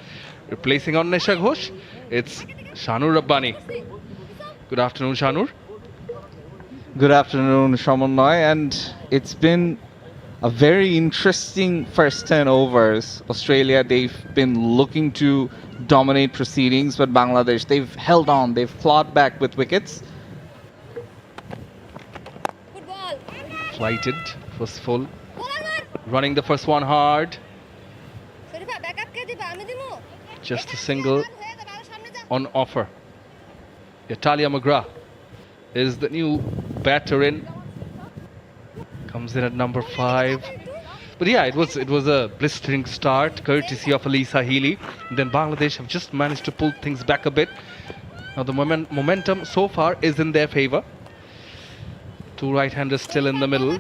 Replacing on Nesha Ghosh, it's Shanur Rabbani. Good afternoon, Shanur. Good afternoon, Shamannoy, and it's been a very interesting first 10 overs. Australia, they've been looking to dominate proceedings, but Bangladesh, they've held on, they've clawed back with wickets. Good ball. Flighted, was full. Running the first one hard. Just a single on offer. Talia McGrath is the new batter in. Comes in at number 5. But yeah, it was a blistering start, courtesy of Alisa Healy. And then Bangladesh have just managed to pull things back a bit. Now the momentum so far is in their favour. 2 right-handers still in the middle.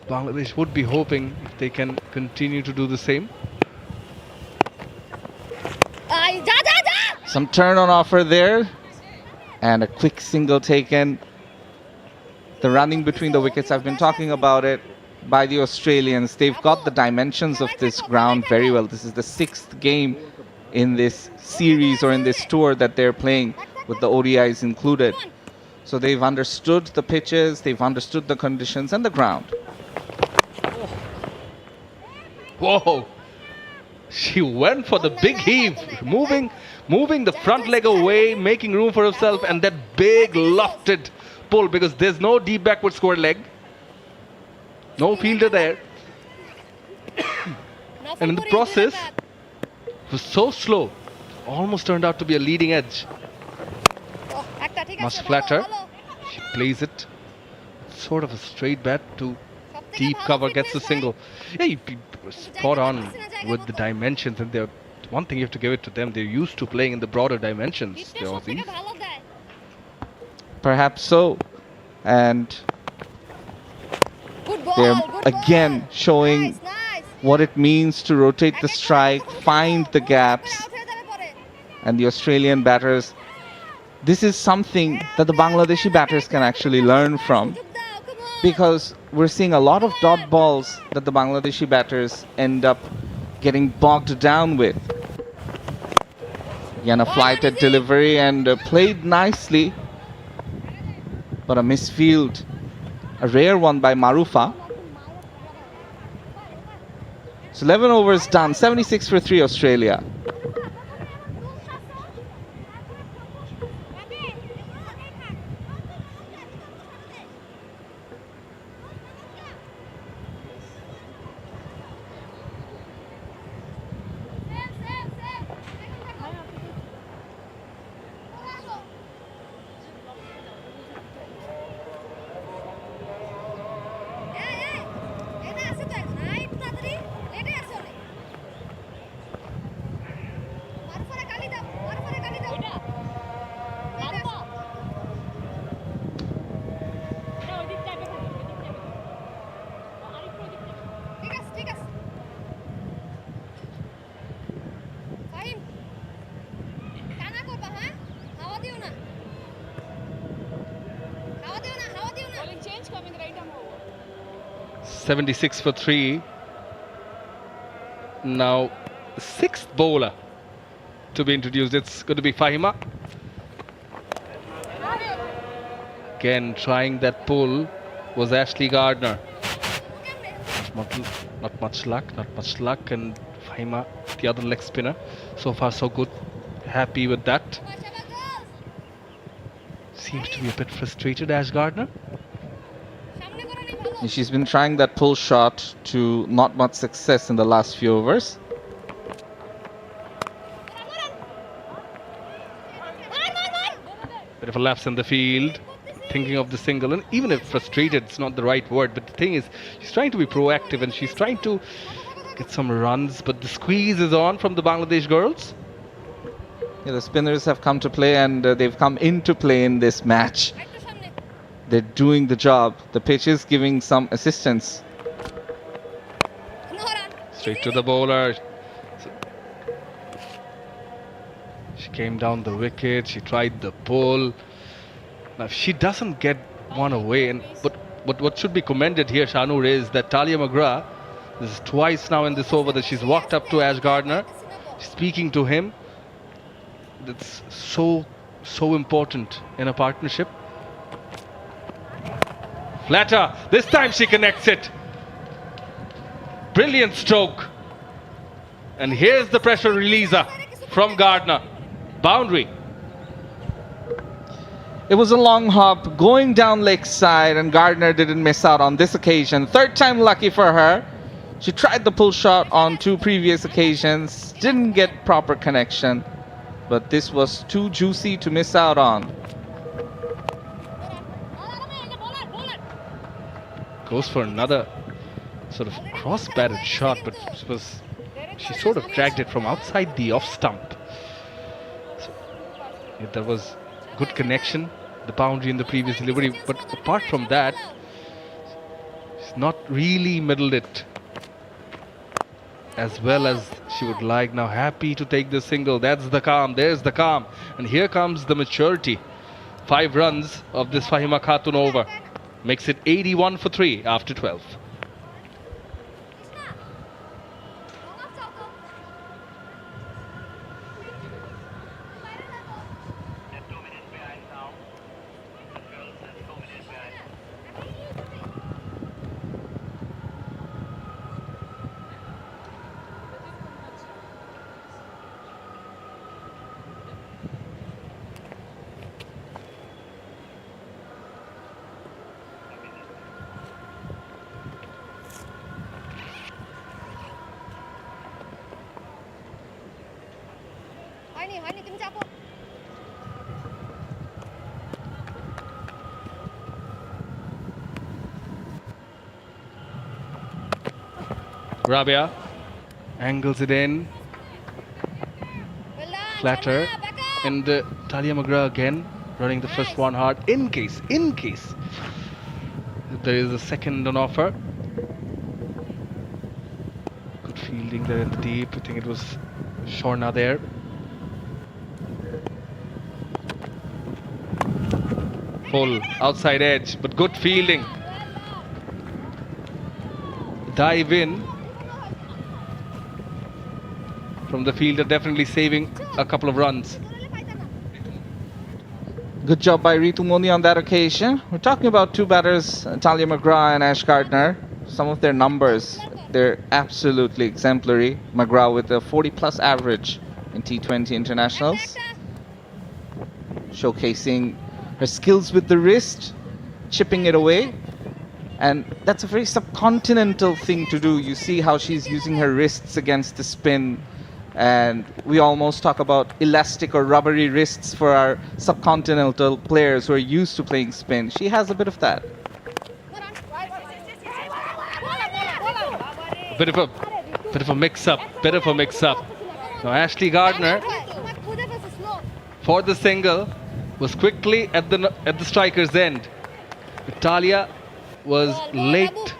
Bangladesh would be hoping if they can continue to do the same. Some turn on offer there, and a quick single taken. The running between the wickets, I've been talking about it, by the Australians. They've got the dimensions of this ground very well. This is the 6th game in this series or in this tour that they're playing, with the ODIs included. So they've understood the pitches, they've understood the conditions and the ground. Whoa! She went for the big heave, moving the front leg away, making room for herself, and that big lofted pull, because there's no deep backward square leg. No fielder there. And in the process, it was so slow, almost turned out to be a leading edge. Much flatter. She plays it. Sort of a straight bat to deep cover, gets a single. Yeah, you spot on with the dimensions, and they're, one thing you have to give it to them, they're used to playing in the broader dimensions, the Aussies. Perhaps so. And they're again showing what it means to rotate the strike, find the gaps. And the Australian batters, this is something that the Bangladeshi batters can actually learn from, because we're seeing a lot of dot balls that the Bangladeshi batters end up getting bogged down with. Again, a flighted delivery and played nicely, but a misfield, a rare one by Marufa. So 11 overs done, 76 for 3 Australia. Fahim কানা করবা হ্যাঁ হাওয়া দিও না হাওয়া দিও না হাওয়া দিও না bowling change coming right arm over 76 for 3. Now the 6th bowler to be introduced, it's going to be Fahima. Again trying that pull was Ashley Gardner. Not much luck, and Fahima the other leg spinner. So far, so good. Happy with that. Seems to be a bit frustrated, Ash Gardner. She's been trying that pull shot to not much success in the last few overs. Bit of a lapse in the field, thinking of the single, and even if frustrated, it's not the right word, but the thing is, she's trying to be proactive and she's trying to get some runs, but the squeeze is on from the Bangladesh girls. Yeah, the spinners have come to play, and they've come into play in this match. They're doing the job. The pitch is giving some assistance. Straight to the bowler. She came down the wicket. She tried the pull. Now, if she doesn't get one away, but what should be commended here, Shanur, is that Talia McGrath, this is twice now in this over that she's walked up to Ash Gardner, speaking to him. That's so important in a partnership. Flatter. This time she connects it. Brilliant stroke. And here's the pressure releaser from Gardner. Boundary. It was a long hop going down leg side, and Gardner didn't miss out on this occasion. Third time lucky for her. She tried the pull shot on 2 previous occasions, didn't get proper connection, but this was too juicy to miss out on. Goes for another sort of cross-batted shot, but she sort of dragged it from outside the off stump. So, yeah, there was good connection, the boundary in the previous delivery, but apart from that, she's not really middled it as well as she would like. Now happy to take the single. That's the calm. There's the calm. And here comes the maturity. 5 runs of this Fahima Khatun over. Makes it 81 for 3 after 12. Rabia angles it in. Flatter. And Talia McGrath again running the first one hard in case there is a second on offer. Good fielding there in the deep. I think it was Shorna there. Full outside edge, but good fielding. Dive in from the fielder, definitely saving a couple of runs. Good job by Ritu Moni on that occasion. We're talking about 2 batters, Talia McGrath and Ash Gardner. Some of their numbers, they're absolutely exemplary. McGrath with a 40+ average in T20 internationals, showcasing her skills with the wrist, chipping it away. And that's a very subcontinental thing to do. You see how she's using her wrists against the spin. And we almost talk about elastic or rubbery wrists for our subcontinental players who are used to playing spin. She has a bit of that. A bit of a mix-up. Now Ashley Gardner for the single was quickly at the striker's end. Talia was late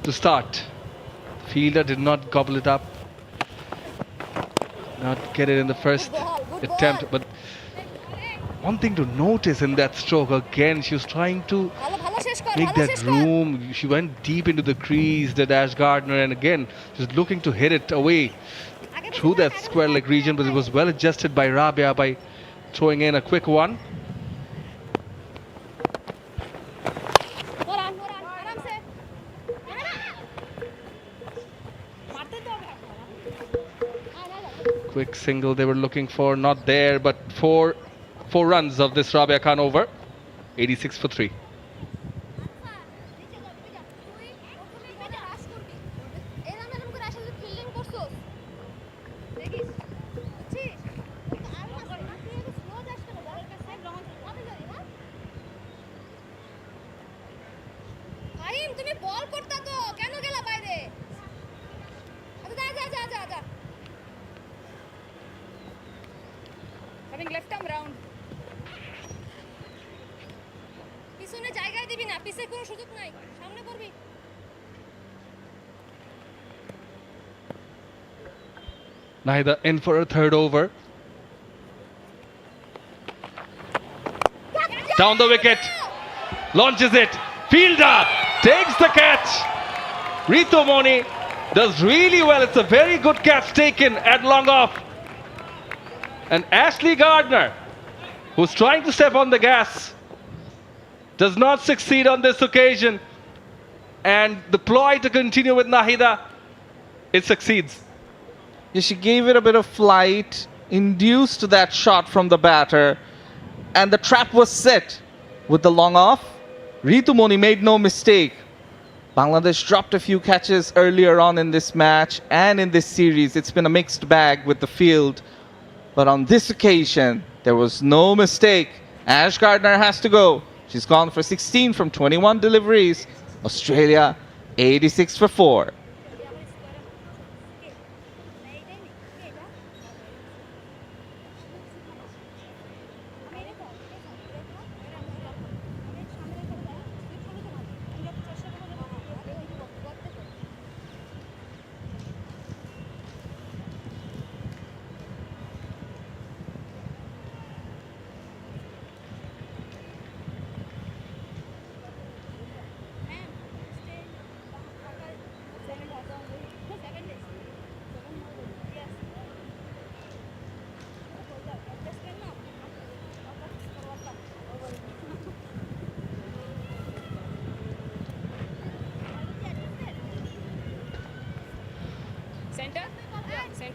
to start. The fielder did not gobble it up, not get it in the first attempt. But one thing to notice in that stroke, again, she was trying to make that room. She went deep into the crease, the Ash Gardner, and again, she was looking to hit it away through that square leg region, but it was well adjusted by Rabia by throwing in a quick one. quick single they were looking for, not there, but four runs of this Rabia Khan over. 86 for 3. left arm round পিছনে জায়গায় দিবি না পিছে কোনো সুযোগ নাই সামনে করবি Nahida in for a third over. Down the wicket. Launches it. Fielder takes the catch. Ritu Moni does really well. It's a very good catch taken at long off. And Ashley Gardner, who's trying to step on the gas, does not succeed on this occasion. And the ploy to continue with Nahida, it succeeds. Yeah, she gave it a bit of flight, induced that shot from the batter, and the trap was set with the long off. Ritu Moni made no mistake. Bangladesh dropped a few catches earlier on in this match and in this series. It's been a mixed bag with the field. But on this occasion, there was no mistake. Ash Gardner has to go. She's gone for 16 from 21 deliveries. Australia, 86 for 4.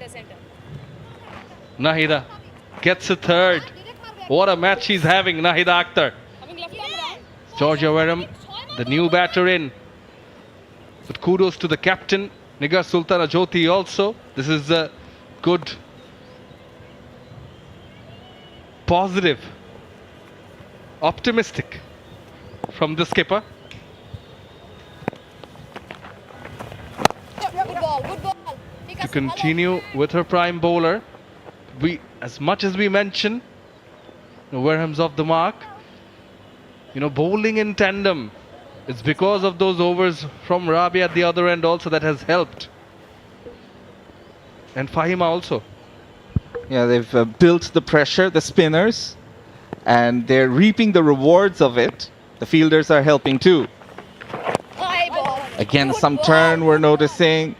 Center. Nahida gets a third. What a match she's having, Nahida Akhtar. Georgia Wareham, the new batter in. But kudos to the captain, Nigar Sultana Jyoti also. This is a good, positive, optimistic from the skipper. Good ball. To continue with her prime bowler, as much as we mention, Wareham's off the mark. Bowling in tandem. It's because of those overs from Rabia at the other end also that has helped. And Fahima also. Yeah, they've built the pressure, the spinners, and they're reaping the rewards of it. The fielders are helping too. Again, some turn we're noticing,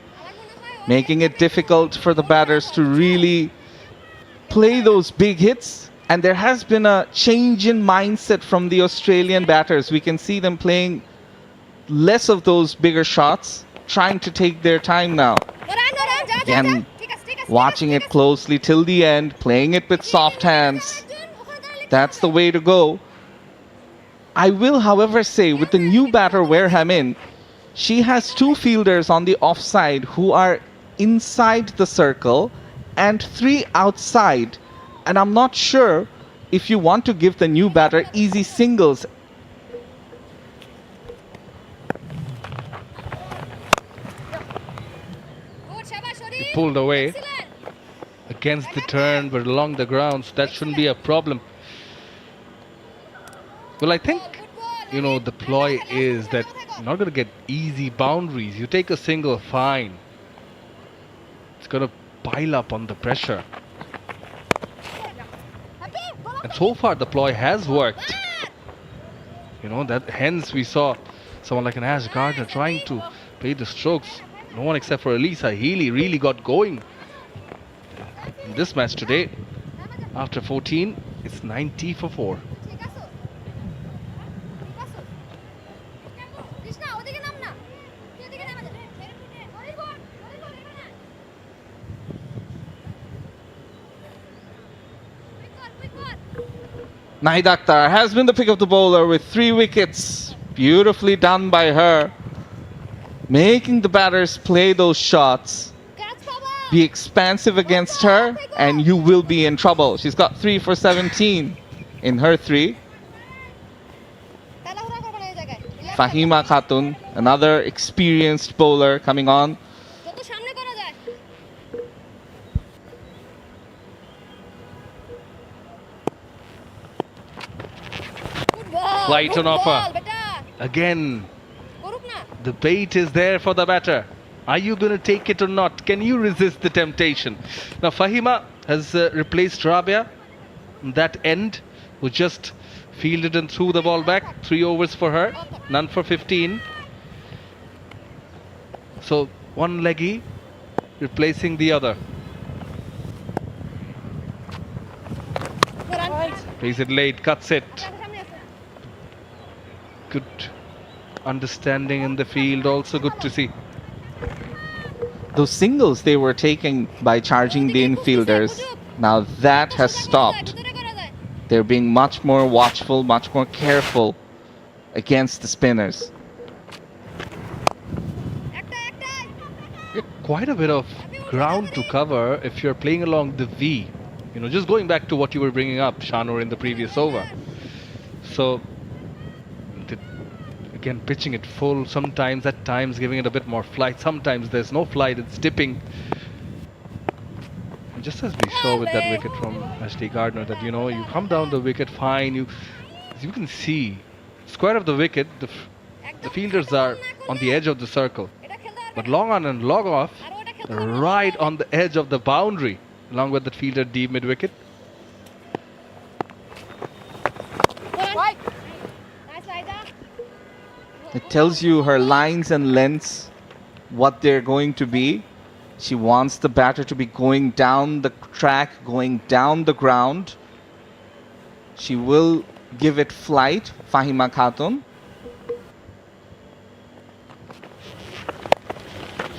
making it difficult for the batters to really play those big hits. And there has been a change in mindset from the Australian batters. We can see them playing less of those bigger shots, trying to take their time now. Again, watching it closely till the end, playing it with soft hands. That's the way to go. I will, however, say with the new batter Wareham in, she has two fielders on the offside who are inside the circle and 3 outside. And I'm not sure if you want to give the new batter easy singles. He pulled away against the turn, but along the grounds, that shouldn't be a problem. Well, I think, the ploy is that you're not going to get easy boundaries. You take a single, fine. It's going to pile up on the pressure. And so far, the ploy has worked. Hence we saw someone like an Ash Gardner trying to play the strokes. No one except for Elisa Healy really got going. In this match today, after 14, it's 90 for 4. Nahid Akhtar has been the pick of the bowler with 3 wickets. Beautifully done by her. Making the batters play those shots. Be expansive against her and you will be in trouble. She's got 3 for 17 in her 3. Fahima Khatun, another experienced bowler coming on. Flight on offer. Again, the bait is there for the batter. Are you going to take it or not? Can you resist the temptation? Now, Fahima has replaced Rabia on that end, who just fielded and threw the ball back. 3 overs for her, none for 15. So, one leggy replacing the other. Plays it late, cuts it. Good understanding in the field, also good to see. Those singles they were taking by charging the infielders, now that has stopped. They're being much more watchful, much more careful against the spinners. Quite a bit of ground to cover if you're playing along the V. You know, just going back to what you were bringing up, Shanur, in the previous over. So, again, pitching it full, sometimes at times giving it a bit more flight, sometimes there's no flight, it's dipping. And just as we saw with that wicket from Ashley Gardner, that, you know, you come down the wicket fine, you can see square of the wicket, the fielders are on the edge of the circle, but long on and long off, right on the edge of the boundary, along with that fielder deep mid wicket. It tells you her lines and lengths, what they're going to be. She wants the batter to be going down the track, going down the ground. She will give it flight, Fahima Khatun.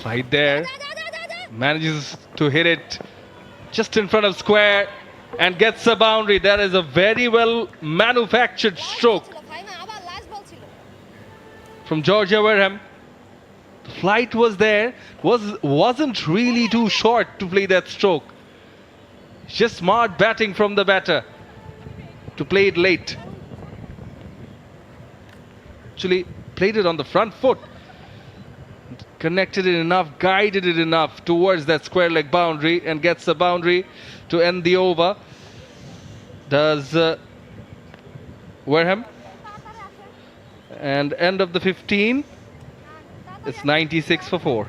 Right there, manages to hit it just in front of square and gets a boundary. That is a very well manufactured stroke from Georgia Wareham. The flight was there, wasn't really too short to play that stroke. Just smart batting from the batter to play it late. Actually played it on the front foot, connected it enough, guided it enough towards that square leg boundary and gets the boundary to end the over. Does Wareham. And end of the 15, it's 96 for 4.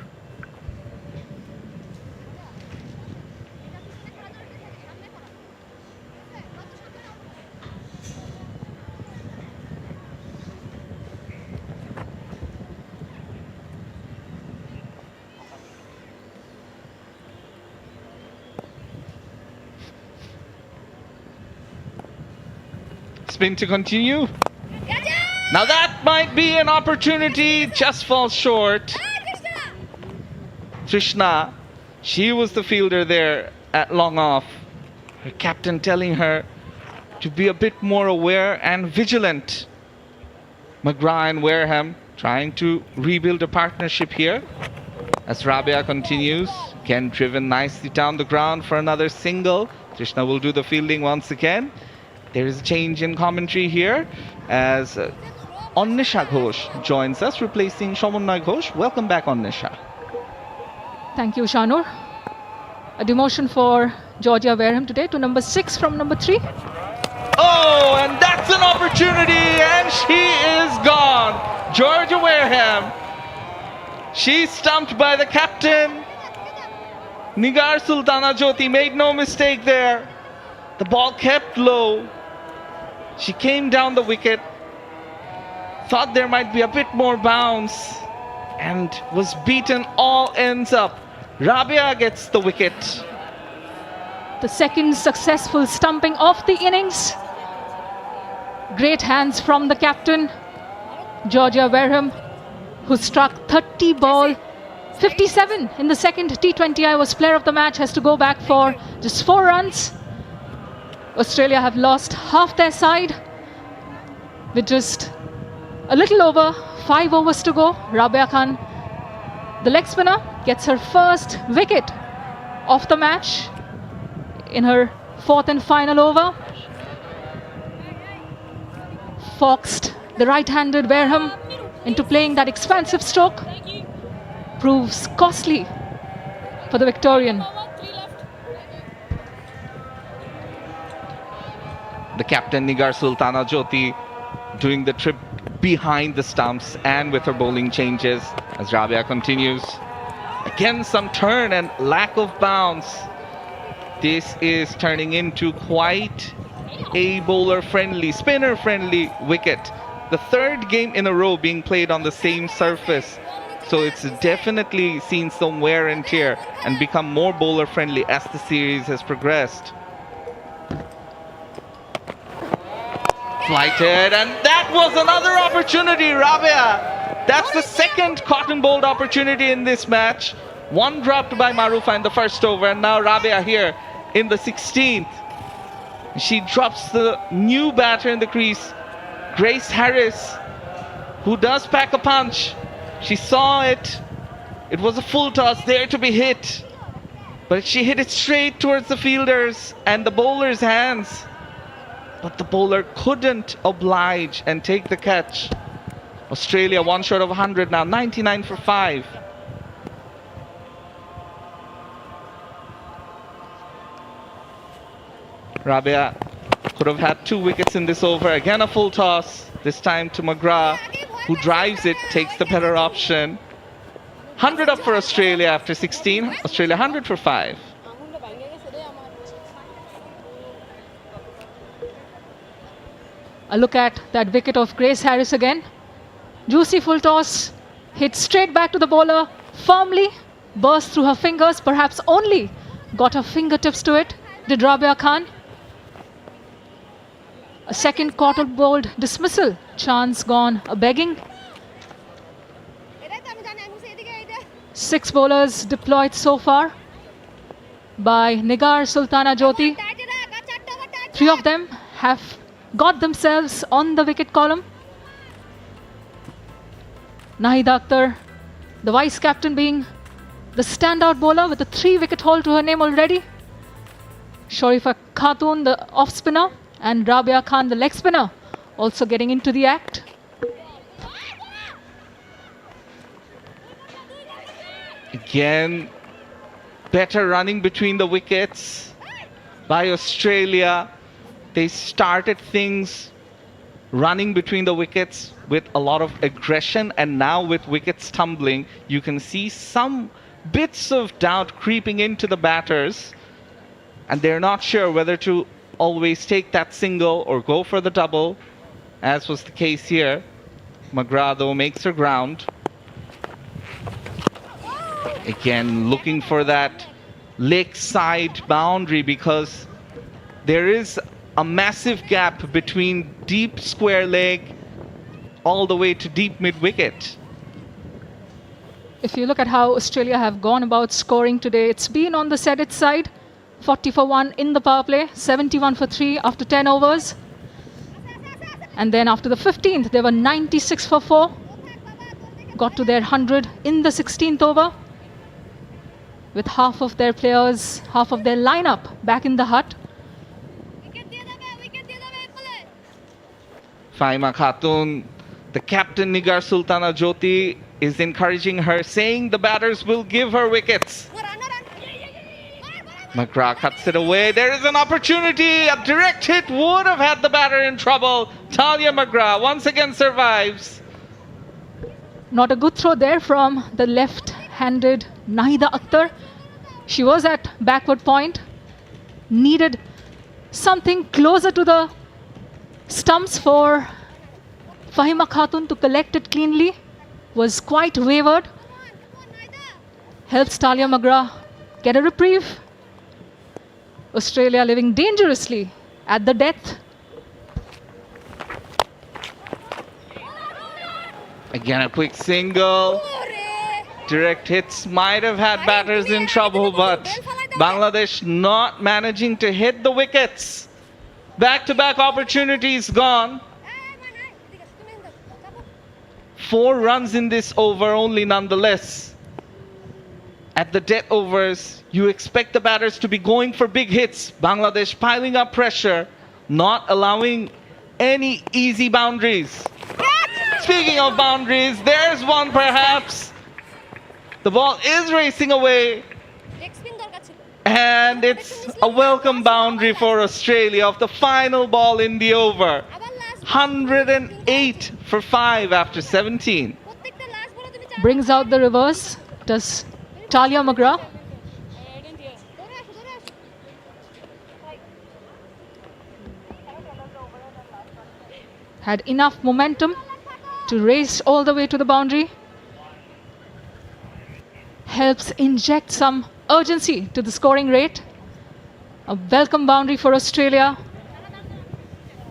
Spin to continue. Now that might be an opportunity, just falls short. Trishna, she was the fielder there at long off. Her captain telling her to be a bit more aware and vigilant. McGrath and Wareham trying to rebuild a partnership here. As Rabia continues, again driven nicely down the ground for another single. Trishna will do the fielding once again. There is a change in commentary here as Annisha Ghosh joins us, replacing Shamunna Ghosh. Welcome back, Annisha. Thank you, Shanur. A demotion for Georgia Wareham today to number 6 from number 3. Oh, and that's an opportunity, and she is gone. Georgia Wareham. She's stumped by the captain. Nigar Sultana Jyoti made no mistake there. The ball kept low. She came down the wicket. Thought there might be a bit more bounce and was beaten all ends up. Rabia gets the wicket. The second successful stumping of the innings. Great hands from the captain, Georgia Wareham, who struck 30 ball 57 in the second T20i, was player of the match, has to go back for just 4 runs. Australia have lost half their side with just a little over 5 overs to go. Rabia Khan, the leg spinner, gets her first wicket of the match in her 4th and final over. Foxed the right-handed Wareham into playing that expansive stroke. Proves costly for the Victorian. The captain Nigar Sultana Jyoti doing the trip behind the stumps and with her bowling changes as Rabia continues. Again, some turn and lack of bounce. This is turning into quite a bowler-friendly, spinner-friendly wicket. The 3rd game in a row being played on the same surface. So it's definitely seen some wear and tear and become more bowler-friendly as the series has progressed. Flighted, and that was another opportunity, Rabia. That's the 2nd cotton bowled opportunity in this match. One dropped by Marufa in the 1st over, and now Rabia here in the 16th. She drops the new batter in the crease, Grace Harris, who does pack a punch. She saw it. It was a full toss there to be hit, but she hit it straight towards the fielders and the bowler's hands. But the bowler couldn't oblige and take the catch. Australia one short of 100 now, 99 for 5. Rabia could have had 2 wickets in this over. Again a full toss, this time to McGrath, who drives it, takes the better option. 100 up for Australia after 16. Australia 100 for 5. A look at that wicket of Grace Harris again. Juicy full toss, hit straight back to the bowler, firmly burst through her fingers, perhaps only got her fingertips to it, did Rabia Khan. A 2nd cotton bowled dismissal, chance gone a-begging. 6 bowlers deployed so far by Nigar Sultana Jyoti. 3 of them have got themselves on the wicket column. Nahida Akhtar, the vice captain, being the standout bowler with a 3-wicket haul to her name already. Sharifa Khatun, the off spinner, and Rabia Khan, the leg spinner, also getting into the act. Again, better running between the wickets by Australia. They started things running between the wickets with a lot of aggression, and now with wickets tumbling, you can see some bits of doubt creeping into the batters, and they're not sure whether to always take that single or go for the double, as was the case here. McGrath, though, makes her ground. Again, looking for that lakeside boundary, because there is a massive gap between deep square leg all the way to deep mid-wicket. If you look at how Australia have gone about scoring today, it's been on the Sher-e side. 40 for 1 in the power play, 71 for 3 after 10 overs. And then after the 15th, they were 96 for 4. Got to their 100 in the 16th over, with half of their players, half of their lineup back in the hut. Faima Khatun, the captain Nigar Sultana Jyoti, is encouraging her, saying the batters will give her wickets. McGrath cuts it away. There is an opportunity. A direct hit would have had the batter in trouble. Talia McGrath once again survives. Not a good throw there from the left-handed Nahida Akhtar. She was at backward point. Needed something closer to the stumps for Fahima Khatun to collect it cleanly. Was quite wavered. Helps Talia McGrath get a reprieve. Australia living dangerously at the death. Again, a quick single. Direct hits might have had batters in trouble, but Bangladesh not managing to hit the wickets. Back-to-back opportunities gone. 4 runs in this over only nonetheless. At the dead overs, you expect the batters to be going for big hits. Bangladesh piling up pressure, not allowing any easy boundaries. Speaking of boundaries, there's one perhaps. The ball is racing away. And it's a welcome boundary for Australia of the final ball in the over. 108 for 5 after 17. Brings out the reverse. Does Talia McGrath. Had enough momentum to race all the way to the boundary. Helps inject some urgency to the scoring rate. A welcome boundary for Australia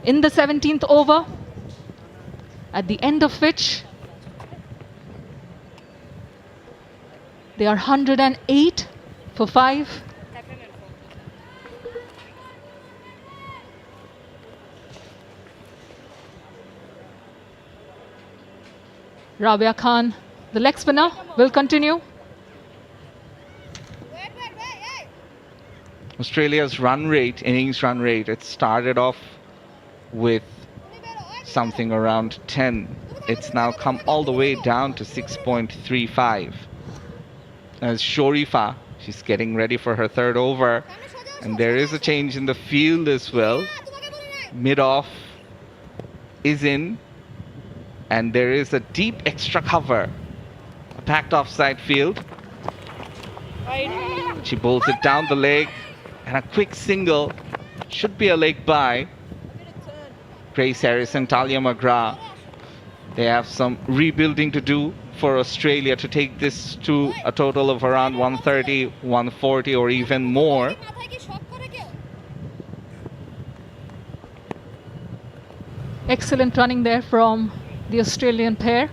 in the 17th over, at the end of which they are 108 for 5. Rabia Khan, the leg spinner, will continue. Australia's run rate, innings run rate, it started off with something around 10. It's now come all the way down to 6.35. As Shorifa, she's getting ready for her third over. And there is a change in the field as well. Mid-off is in. And there is a deep extra cover. A packed offside field. She bowls it down the leg. And a quick single. Should be a leg by. Grace Harris and Talia McGrath. They have some rebuilding to do for Australia to take this to a total of around 130, 140 or even more. Excellent running there from the Australian pair.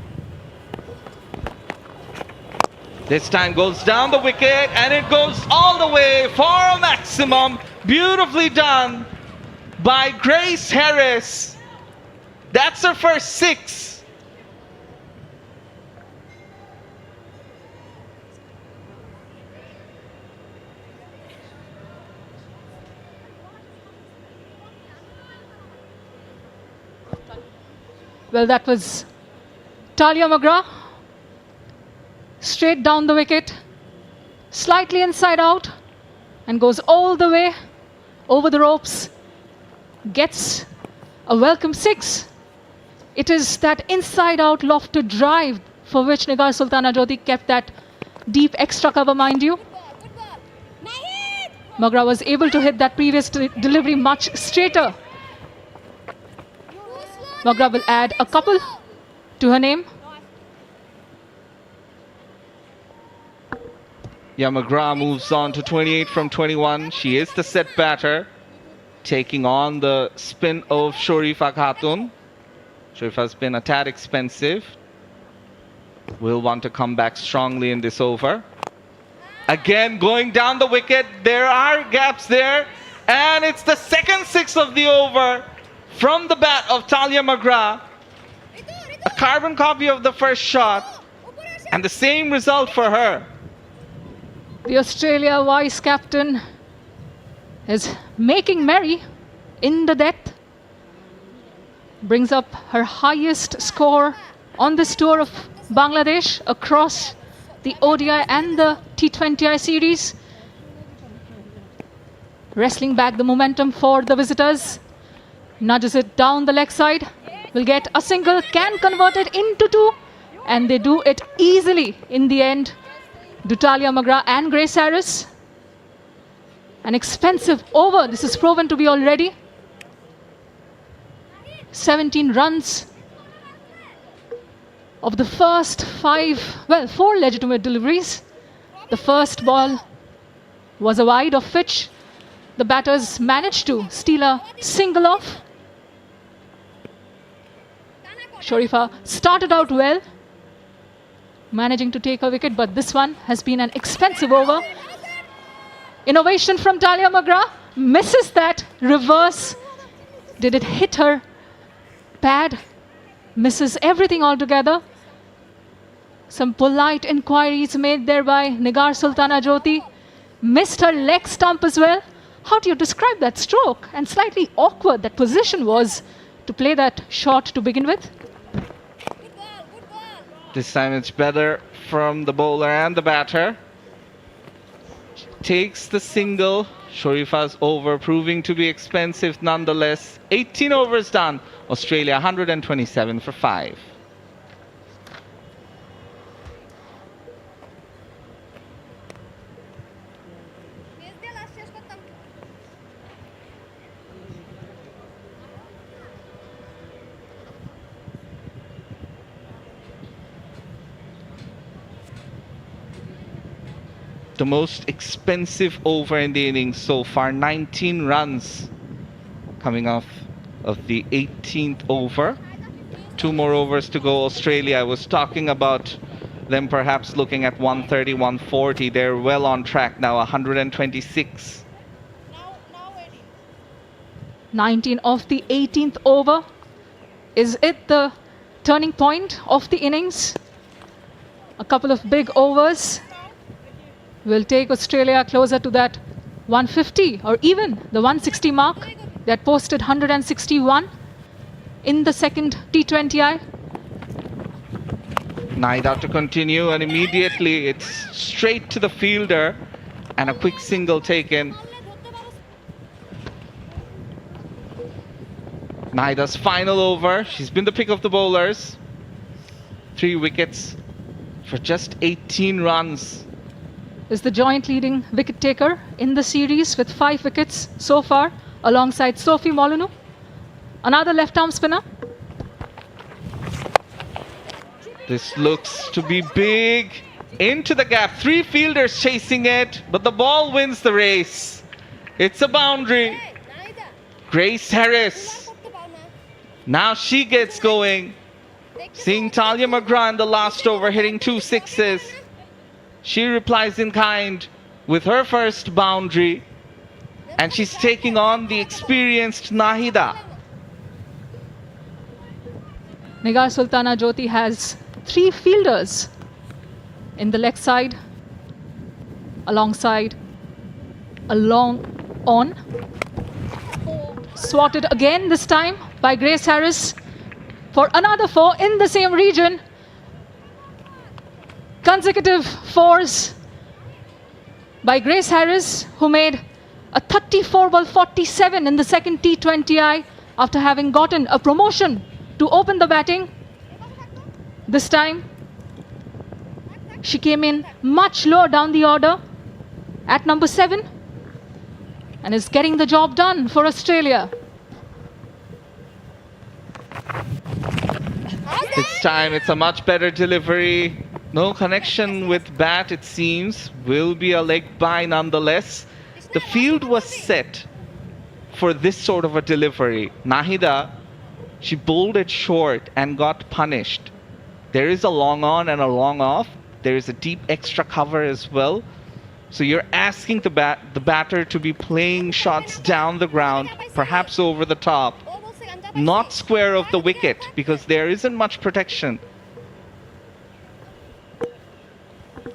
This time goes down the wicket and it goes all the way for a maximum. Beautifully done by Grace Harris. That's her first 6. Well, that was Talia McGrath. Straight down the wicket, slightly inside out, and goes all the way over the ropes. Gets a welcome 6. It is that inside-out lofted drive for which Nigar Sultana Jyoti kept that deep extra cover, mind you. McGrath was able to hit that previous delivery much straighter. McGrath will add a couple to her name. Yeah, McGrath moves on to 28 from 21. She is the set batter, taking on the spin of Shorifa Khatun. Shorifa's been a tad expensive. Will want to come back strongly in this over. Again, going down the wicket. There are gaps there. And it's the second 6 of the over from the bat of Talia McGrath. A carbon copy of the first shot. And the same result for her. The Australia vice captain is making merry in the death. Brings up her highest score on this tour of Bangladesh across the ODI and the T20i series. Wrestling back the momentum for the visitors. Nudges it down the leg side. Will get a single, can convert it into 2. And they do it easily in the end. Talia McGrath and Grace Harris. An expensive over. This is proven to be already. 17 runs of the first 4 legitimate deliveries. The first ball was a wide, of which the batters managed to steal a single off. Shorifa started out well, managing to take a wicket, but this one has been an expensive over. Innovation from Talia McGrath, misses that reverse Did it hit her pad? Misses everything altogether. Some polite inquiries made there by Nigar Sultana Jyoti. Missed her leg stump as well. How do you describe that stroke? And slightly awkward that position was to play that shot to begin with. This time it's better from the bowler and the batter. Takes the single. Sharifa's over proving to be expensive nonetheless. 18 overs done. Australia 127 for 5. The most expensive over in the innings so far, 19 runs coming off of the 18th over. 2 more overs to go. Australia, I was talking about them perhaps looking at 130, 140. They're well on track now, 126. 19 of the 18th over. Is it the turning point of the innings? A couple of big overs will take Australia closer to that 150 or even the 160 mark. That posted 161 in the second T20i. Naida to continue, and immediately it's straight to the fielder and a quick single taken. Naida's final over. She's been the pick of the bowlers. 3 wickets for just 18 runs. Is the joint leading wicket taker in the series with 5 wickets so far, alongside Sophie Molyneux. Another left-arm spinner. This looks to be big. Into the gap. 3 fielders chasing it, but the ball wins the race. It's a boundary. Grace Harris. Now she gets going. Seeing Talia McGrath in the last over hitting 2 sixes. She replies in kind with her first boundary, and she's taking on the experienced Nahida. Nigar Sultana Jyoti has 3 fielders in the leg side, alongside a long on. Swatted again this time by Grace Harris for another 4 in the same region. Consecutive 4s by Grace Harris, who made a 34 ball 47 in the second T20i after having gotten a promotion to open the batting. This time, she came in much lower down the order at number 7 and is getting the job done for Australia. This time it's a much better delivery. No connection with bat, it seems. Will be a leg bye nonetheless. The field was set for this sort of a delivery. Nahida, she bowled it short and got punished. There is a long on and a long off. There is a deep extra cover as well. So you're asking the batter to be playing shots down the ground, perhaps over the top, not square of the wicket, because there isn't much protection.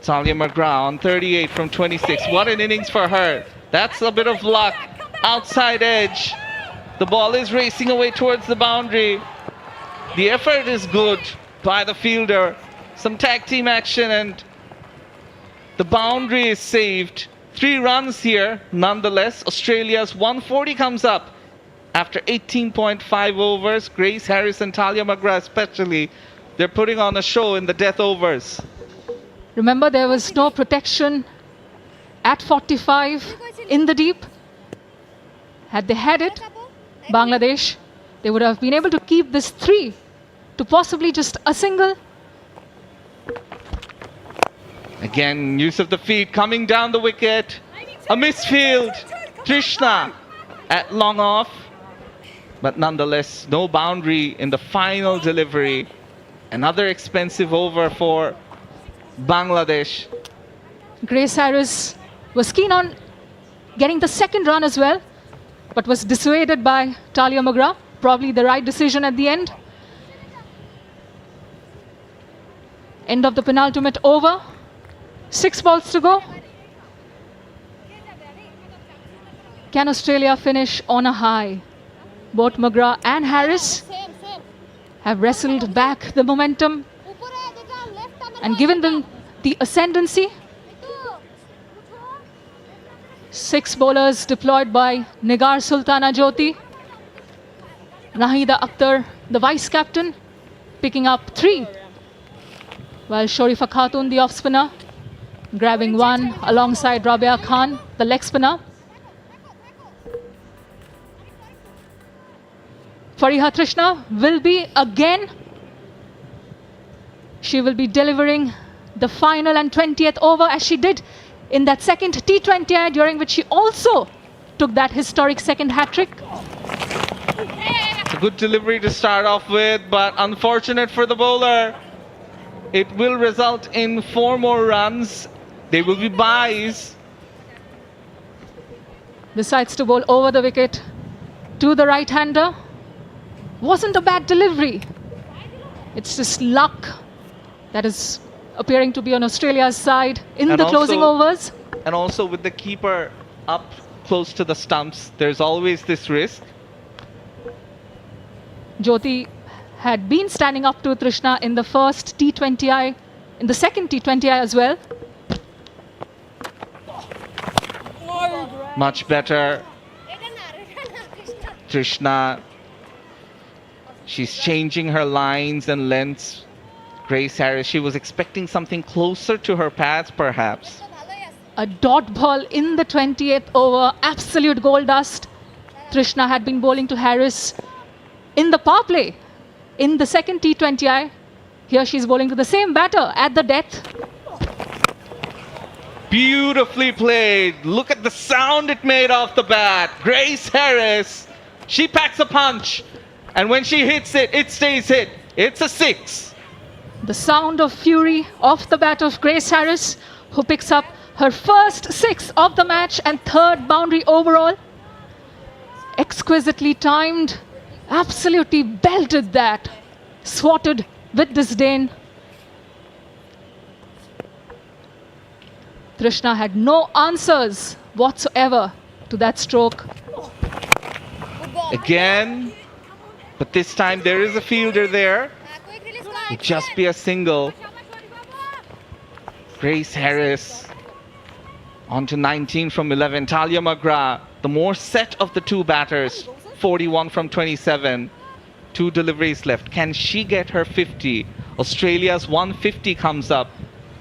Talia McGrath on 38 from 26. What an innings for her. That's a bit of luck. Outside edge. The ball is racing away towards the boundary. The effort is good by the fielder. Some tag team action and the boundary is saved. 3 runs here nonetheless. Australia's 140 comes up after 18.5 overs. Grace Harris and Talia McGrath especially, they're putting on a show in the death overs. Remember, there was no protection at 45 in the deep. Had they had it, Bangladesh, they would have been able to keep this 3 to possibly just a single. Again, use of the feet coming down the wicket. A misfield. Trishna at long off. But nonetheless, no boundary in the final delivery. Another expensive over for Bangladesh. Grace Harris was keen on getting the second run as well. but was dissuaded by Talia Magra. Probably the right decision at the end. End of the penultimate over. 6 balls to go. Can Australia finish on a high? Both Magra and Harris have wrestled back the momentum and given them the ascendancy. 6 bowlers deployed by Nigar Sultana Jyoti. Nahida Akhtar, the vice captain, picking up 3. While Sharifa Khatun, the off spinner, grabbing 1 alongside Rabia Khan, the leg spinner. Fariha Trishna will be again. She will be delivering the final and 20th over as she did in that second T20i, during which she also took that historic second hat-trick. It's a good delivery to start off with, but unfortunate for the bowler. It will result in 4 more runs. They will be byes. Decides to bowl over the wicket to the right-hander. Wasn't a bad delivery. It's just luck that is appearing to be on Australia's side in the closing overs. And also with the keeper up close to the stumps, there's always this risk. Jyoti had been standing up to Trishna in the first T20i, in the second T20i as well. Much better. Trishna, she's changing her lines and lengths. Grace Harris, she was expecting something closer to her pads perhaps. A dot ball in the 20th over, absolute gold dust. Trishna had been bowling to Harris in the power play in the second T20i. Here she's bowling to the same batter at the death. Beautifully played. Look at the sound it made off the bat. Grace Harris, she packs a punch. And when she hits it, it stays hit. It's a 6. The sound of fury off the bat of Grace Harris, who picks up her first 6 of the match and 3rd boundary overall. Exquisitely timed. Absolutely belted that. Swatted with disdain. Trishna had no answers whatsoever to that stroke. Again, but this time there is a fielder there. It'd just be a single. Grace Harris on to 19 from 11. Talia Magra, the more set of the 2 batters, 41 from 27. 2 deliveries left. Can she get her 50? Australia's 150 comes up.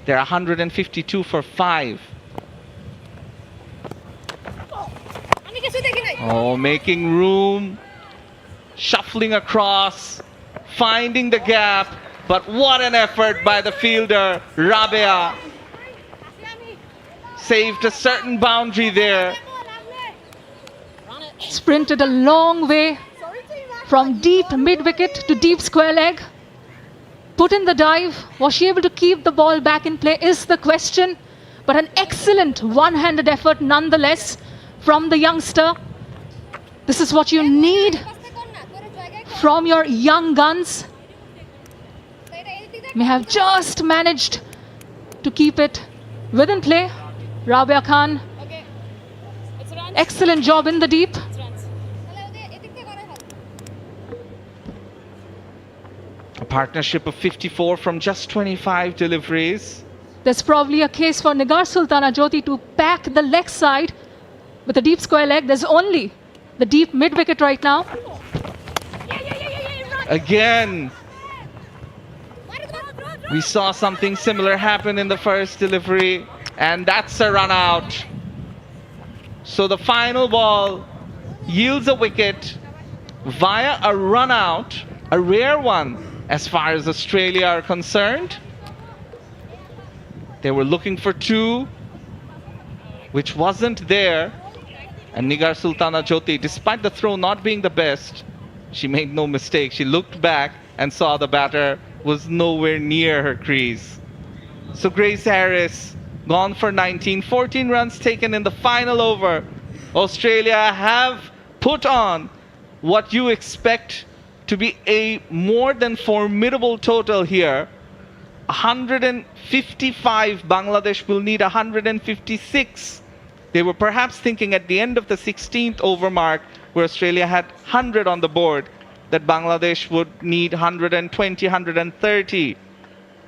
They're 152 for 5. Oh, making room. Shuffling across. Finding the gap. But what an effort by the fielder, Rabia. Saved a certain boundary there. Sprinted a long way from deep mid-wicket to deep square leg. Put in the dive. Was she able to keep the ball back in play is the question. But an excellent one-handed effort nonetheless from the youngster. This is what you need from your young guns. May have just managed to keep it within play. Rabia Khan, excellent job in the deep. A partnership of 54 from just 25 deliveries. There's probably a case for Nigar Sultana Jyoti to pack the leg side with a deep square leg. There's only the deep mid-wicket right now. Again, we saw something similar happen in the first delivery, and that's a run out. So the final ball yields a wicket via a run out, a rare one as far as Australia are concerned. They were looking for 2, which wasn't there. And Nigar Sultana Jyoti, despite the throw not being the best, she made no mistake. She looked back and saw the batter was nowhere near her crease. So Grace Harris gone for 19, 14 runs taken in the final over. Australia have put on what you expect to be a more than formidable total here. 155. Bangladesh will need 156. They were perhaps thinking at the end of the 16th over mark, where Australia had 100 on the board, that Bangladesh would need 120, 130.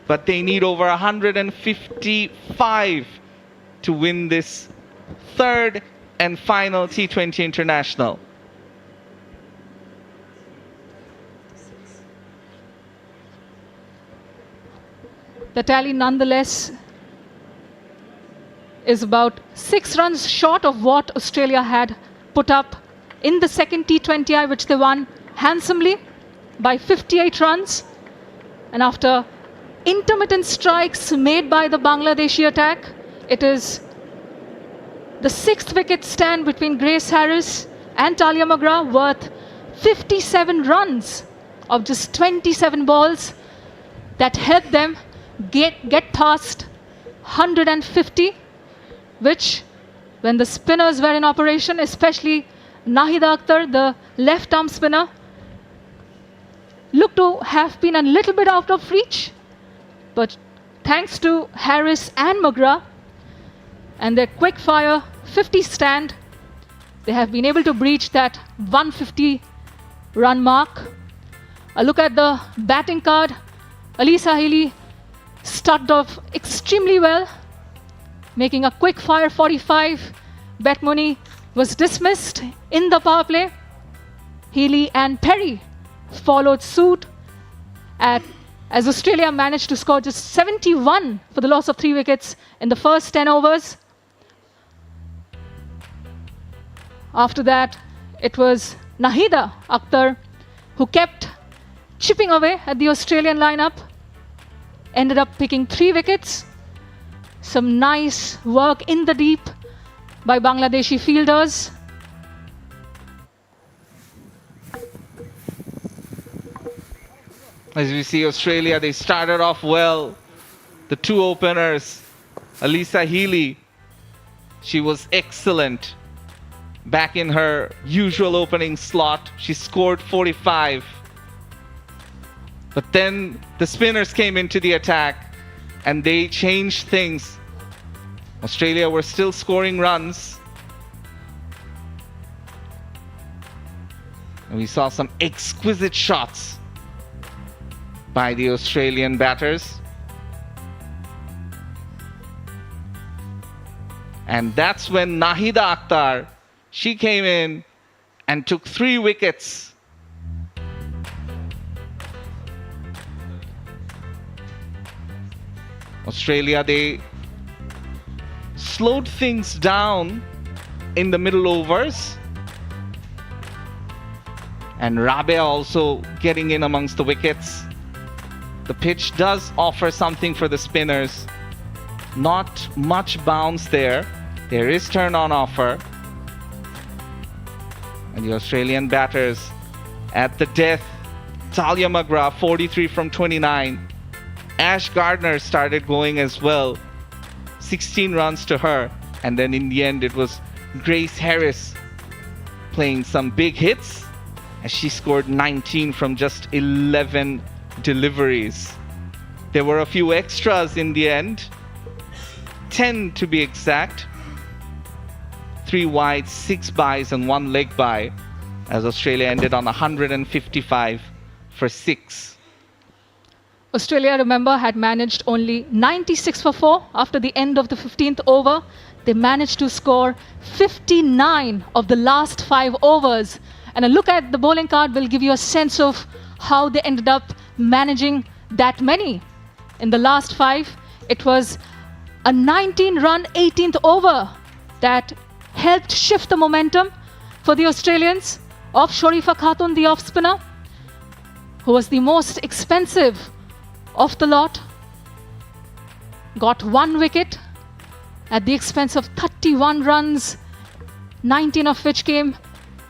But they need over 155 to win this third and final T20 international. The tally, nonetheless, is about 6 runs short of what Australia had put up in the second T20i, which they won handsomely by 58 runs. And after intermittent strikes made by the Bangladeshi attack, it is the 6th wicket stand between Grace Harris and Talia Magra, worth 57 runs of just 27 balls, that helped them get past 150, which, when the spinners were in operation, especially Nahida Akhtar, the left-arm spinner, looked to have been a little bit out of reach. But thanks to Harris and Magra and their quick-fire 50 stand, they have been able to breach that 150-run mark. A look at the batting card. Alisa Healy started off extremely well, making a quick-fire 45. Betmoni was dismissed in the power play. Healy and Perry followed suit as Australia managed to score just 71 for the loss of 3 wickets in the first 10 overs. After that, it was Nahida Akhtar who kept chipping away at the Australian lineup, ended up picking 3 wickets. Some nice work in the deep by Bangladeshi fielders. As we see Australia, they started off well. The 2 openers, Alisa Healy, she was excellent. Back in her usual opening slot, she scored 45. But then the spinners came into the attack and they changed things. Australia were still scoring runs. And we saw some exquisite shots by the Australian batters. And that's when Nahida Akhtar, she came in and took 3 wickets. Australia, they slowed things down in the middle overs. And Rabia also getting in amongst the wickets. The pitch does offer something for the spinners. Not much bounce there. There is turn on offer. And the Australian batters at the death. Talia Magra, 43 from 29. Ash Gardner started going as well. 16 runs to her. And then in the end, it was Grace Harris playing some big hits, as she scored 19 from just 11 deliveries. There were a few extras in the end, 10 to be exact. 3 wides, 6 byes and 1 leg bye, as Australia ended on 155 for 6. Australia, remember, had managed only 96 for 4 after the end of the 15th over. They managed to score 59 of the last 5 overs. And a look at the bowling card will give you a sense of how they ended up managing that many. In the last 5, it was a 19-run 18th over that helped shift the momentum for the Australians of Sharifa Khatun, the off-spinner, who was the most expensive of the lot. Got 1 wicket at the expense of 31 runs, 19 of which came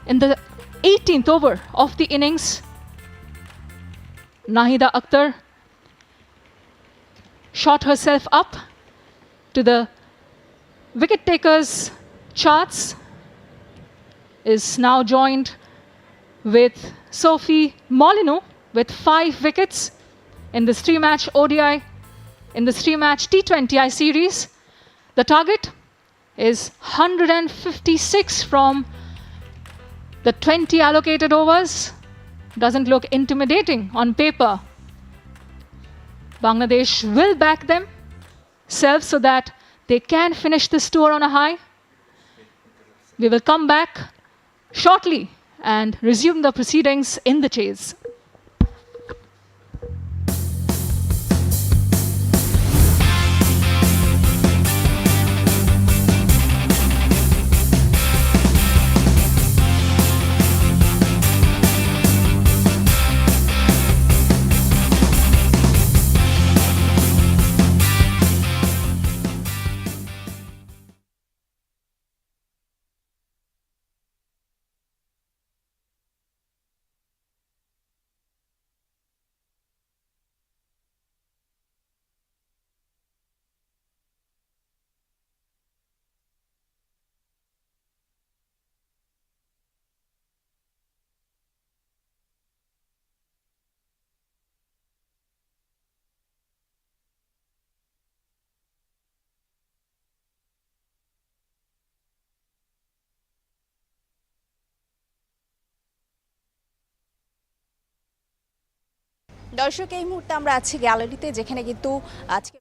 in the 18th over of the innings. Nahida Akhtar shot herself up to the wicket takers charts. is now joined with Sophie Molyneux with 5 wickets in this 3-match ODI, in this 3-match T20i series. The target is 156 from the 20 allocated overs. Doesn't look intimidating on paper. Bangladesh will back themselves so that they can finish this tour on a high. We will come back shortly and resume the proceedings in the chase. দর্শক এই মুহূর্তে আমরা আছি গ্যালারিতে, যেখানে কিন্তু আজকে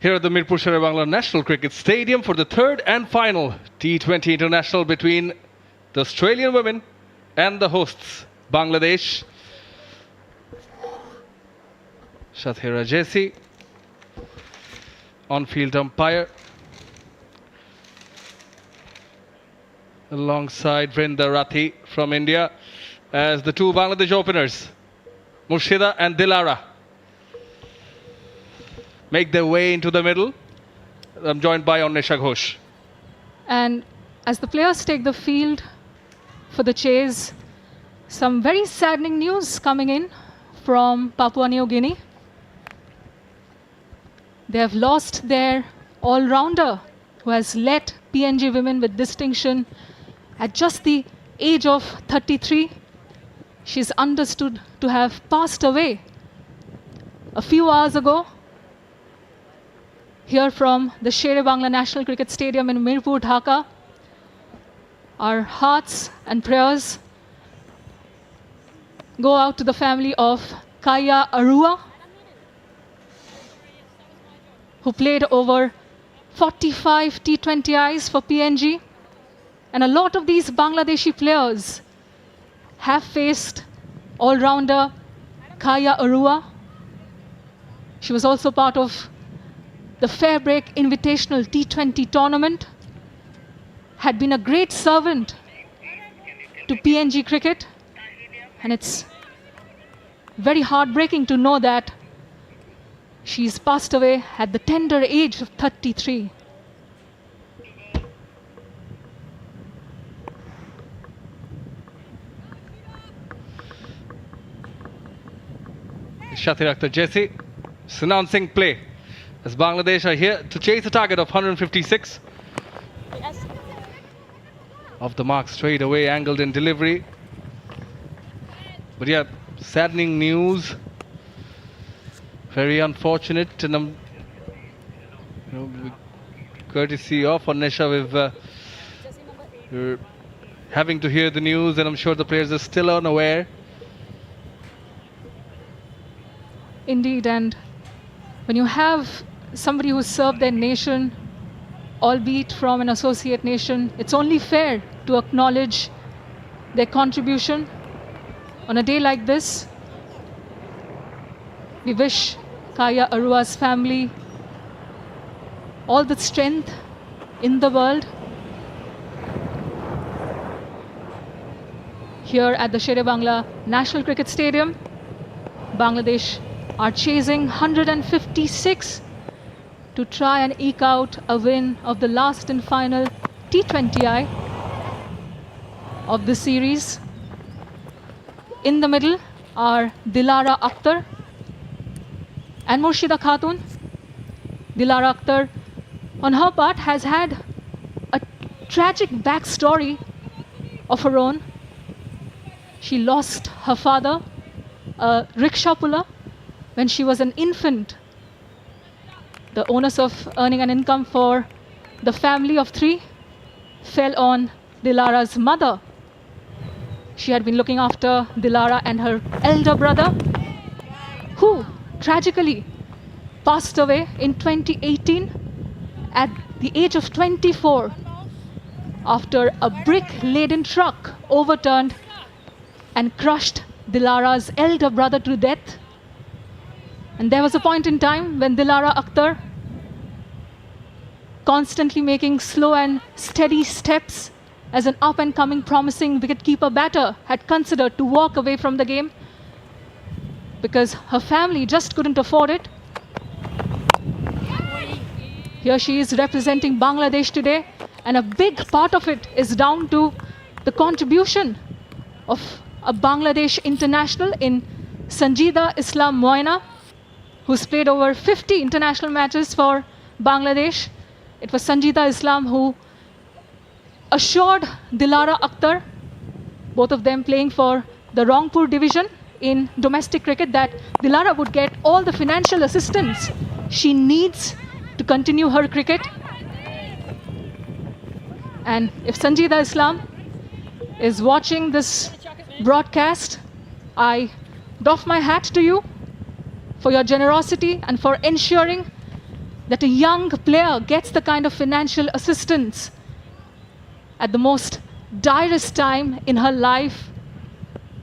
Here at the Mirpur Sher-e Bangla National Cricket Stadium for the third and final T20 International between the Australian women and the hosts, Bangladesh. Shathira Jesse, on-field umpire, alongside Vrinda Rathi from India as the two Bangladesh openers, Murshida and Dilara, make their way into the middle. I'm joined by Annesha Ghosh. And as the players take the field for the chase, some very saddening news coming in from Papua New Guinea. They have lost their all-rounder who has led PNG women with distinction at just the age of 33. She's understood to have passed away a few hours ago. Here from the Sher-e Bangla National Cricket Stadium in Mirpur, Dhaka, our hearts and prayers go out to the family of Kaya Arua, who played over 45 T20Is for PNG. And a lot of these Bangladeshi players have faced all-rounder Kaya Arua. She was also part of the Fair Break Invitational T20 tournament, had been a great servant to PNG cricket, and it's very heartbreaking to know that she's passed away at the tender age of 33. Shathira Jesse is announcing play as Bangladesh are here to chase a target of 156. Off the mark straight away, angled in delivery. But yeah, saddening news. Very unfortunate, and courtesy of Annesha, we're having to hear the news, and I'm sure the players are still unaware. Indeed, and when you have somebody who served their nation, albeit from an associate nation, it's only fair to acknowledge their contribution. On a day like this, we wish Kaya Arua's family all the strength in the world. Here at the Sher-e Bangla National Cricket Stadium, Bangladesh are chasing 156 to try and eke out a win of the last and final T20I of the series. In the middle are Dilara Akhtar and Murshida Khatun. Dilara Akhtar, on her part, has had a tragic backstory of her own. She lost her father, a rickshaw puller, when she was an infant. The onus of earning an income for the family of three fell on Dilara's mother. She had been looking after Dilara and her elder brother, who tragically passed away in 2018 at the age of 24 after a brick-laden truck overturned and crushed Dilara's elder brother to death. And there was a point in time when Dilara Akhtar, constantly making slow and steady steps as an up-and-coming promising wicketkeeper batter, had considered to walk away from the game because her family just couldn't afford it. Here she is representing Bangladesh today, and a big part of it is down to the contribution of a Bangladesh international in Sanjida Islam Moina, who's played over 50 international matches for Bangladesh. It was Sanjida Islam who assured Dilara Akhtar, both of them playing for the Rangpur division in domestic cricket, that Dilara would get all the financial assistance she needs to continue her cricket. And if Sanjida Islam is watching this broadcast, I doff my hat to you for your generosity and for ensuring that a young player gets the kind of financial assistance at the most direst time in her life,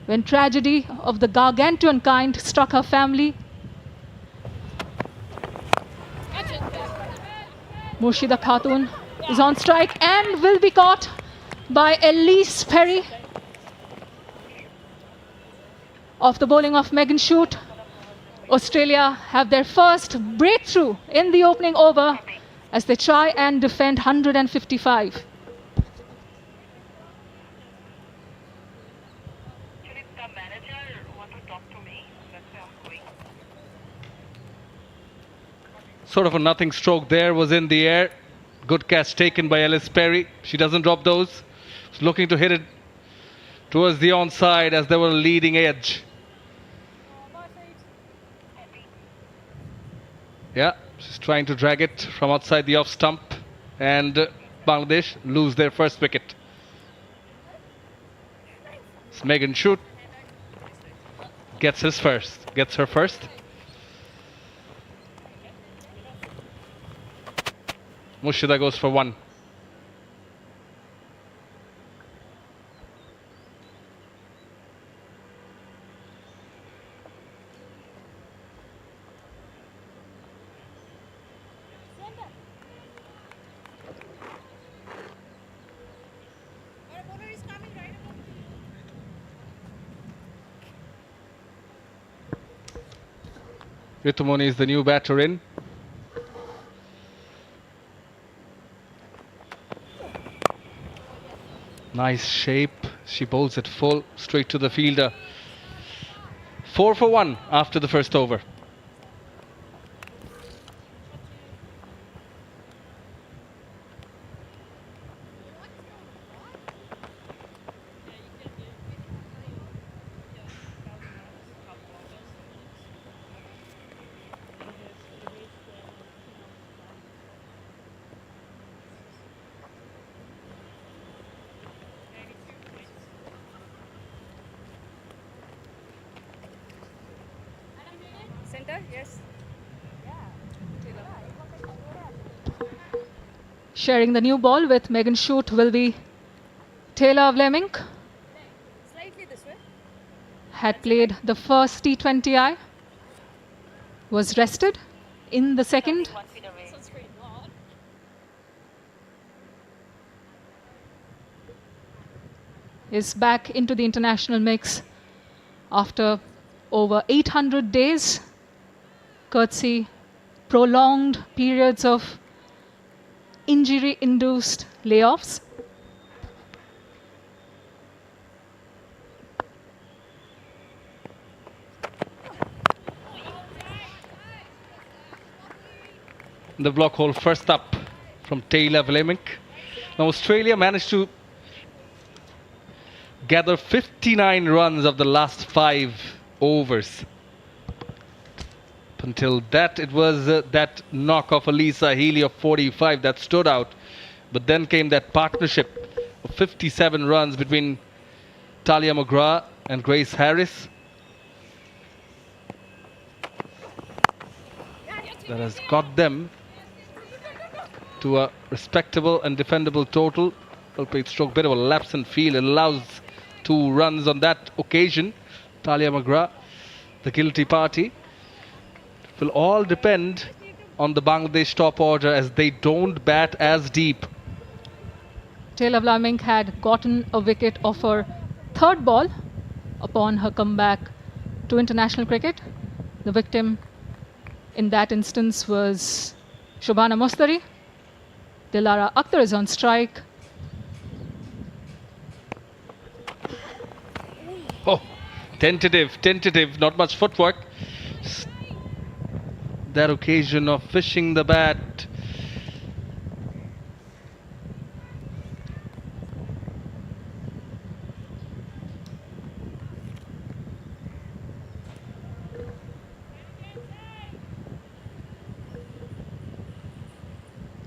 when tragedy of the gargantuan kind struck her family. Murshida Khatun is on strike and will be caught by Elise Perry off the bowling of Megan Shute. Australia have their first breakthrough in the opening over as they try and defend 155. Sort of a nothing stroke there, was in the air. Good catch taken by Ellis Perry. She doesn't drop those. She's looking to hit it towards the onside as they were leading edge. Yeah, she's trying to drag it from outside the off stump, and Bangladesh lose their first wicket. It's Megan Shute gets her first. Murshida goes for one. Ritumoni is the new batter in. Nice shape. She bowls it full, straight to the fielder. 4 for 1 after the first over. Sharing the new ball with Megan Shute will be Taylor Fleming. Had played the first T20i, was rested in the second. Is back into the international mix after over 800 days, courtesy prolonged periods of injury-induced layoffs. The block hole first up from Taylor Fleming. Now Australia managed to gather 59 runs of the last 5 overs. Until that, it was that knock of Alyssa Healy of 45 that stood out. But then came that partnership of 57 runs between Talia McGrath and Grace Harris. That has got them to a respectable and defendable total. Well played stroke, bit of a lapse in field. It allows 2 runs on that occasion. Talia McGrath, the guilty party. Will all depend on the Bangladesh top order as they don't bat as deep. Taylor Fleming had gotten a wicket of her third ball upon her comeback to international cricket. The victim in that instance was Shobhana Mostari. Dilara Akhtar is on strike. Oh, tentative, not much footwork. That occasion of fishing the bat.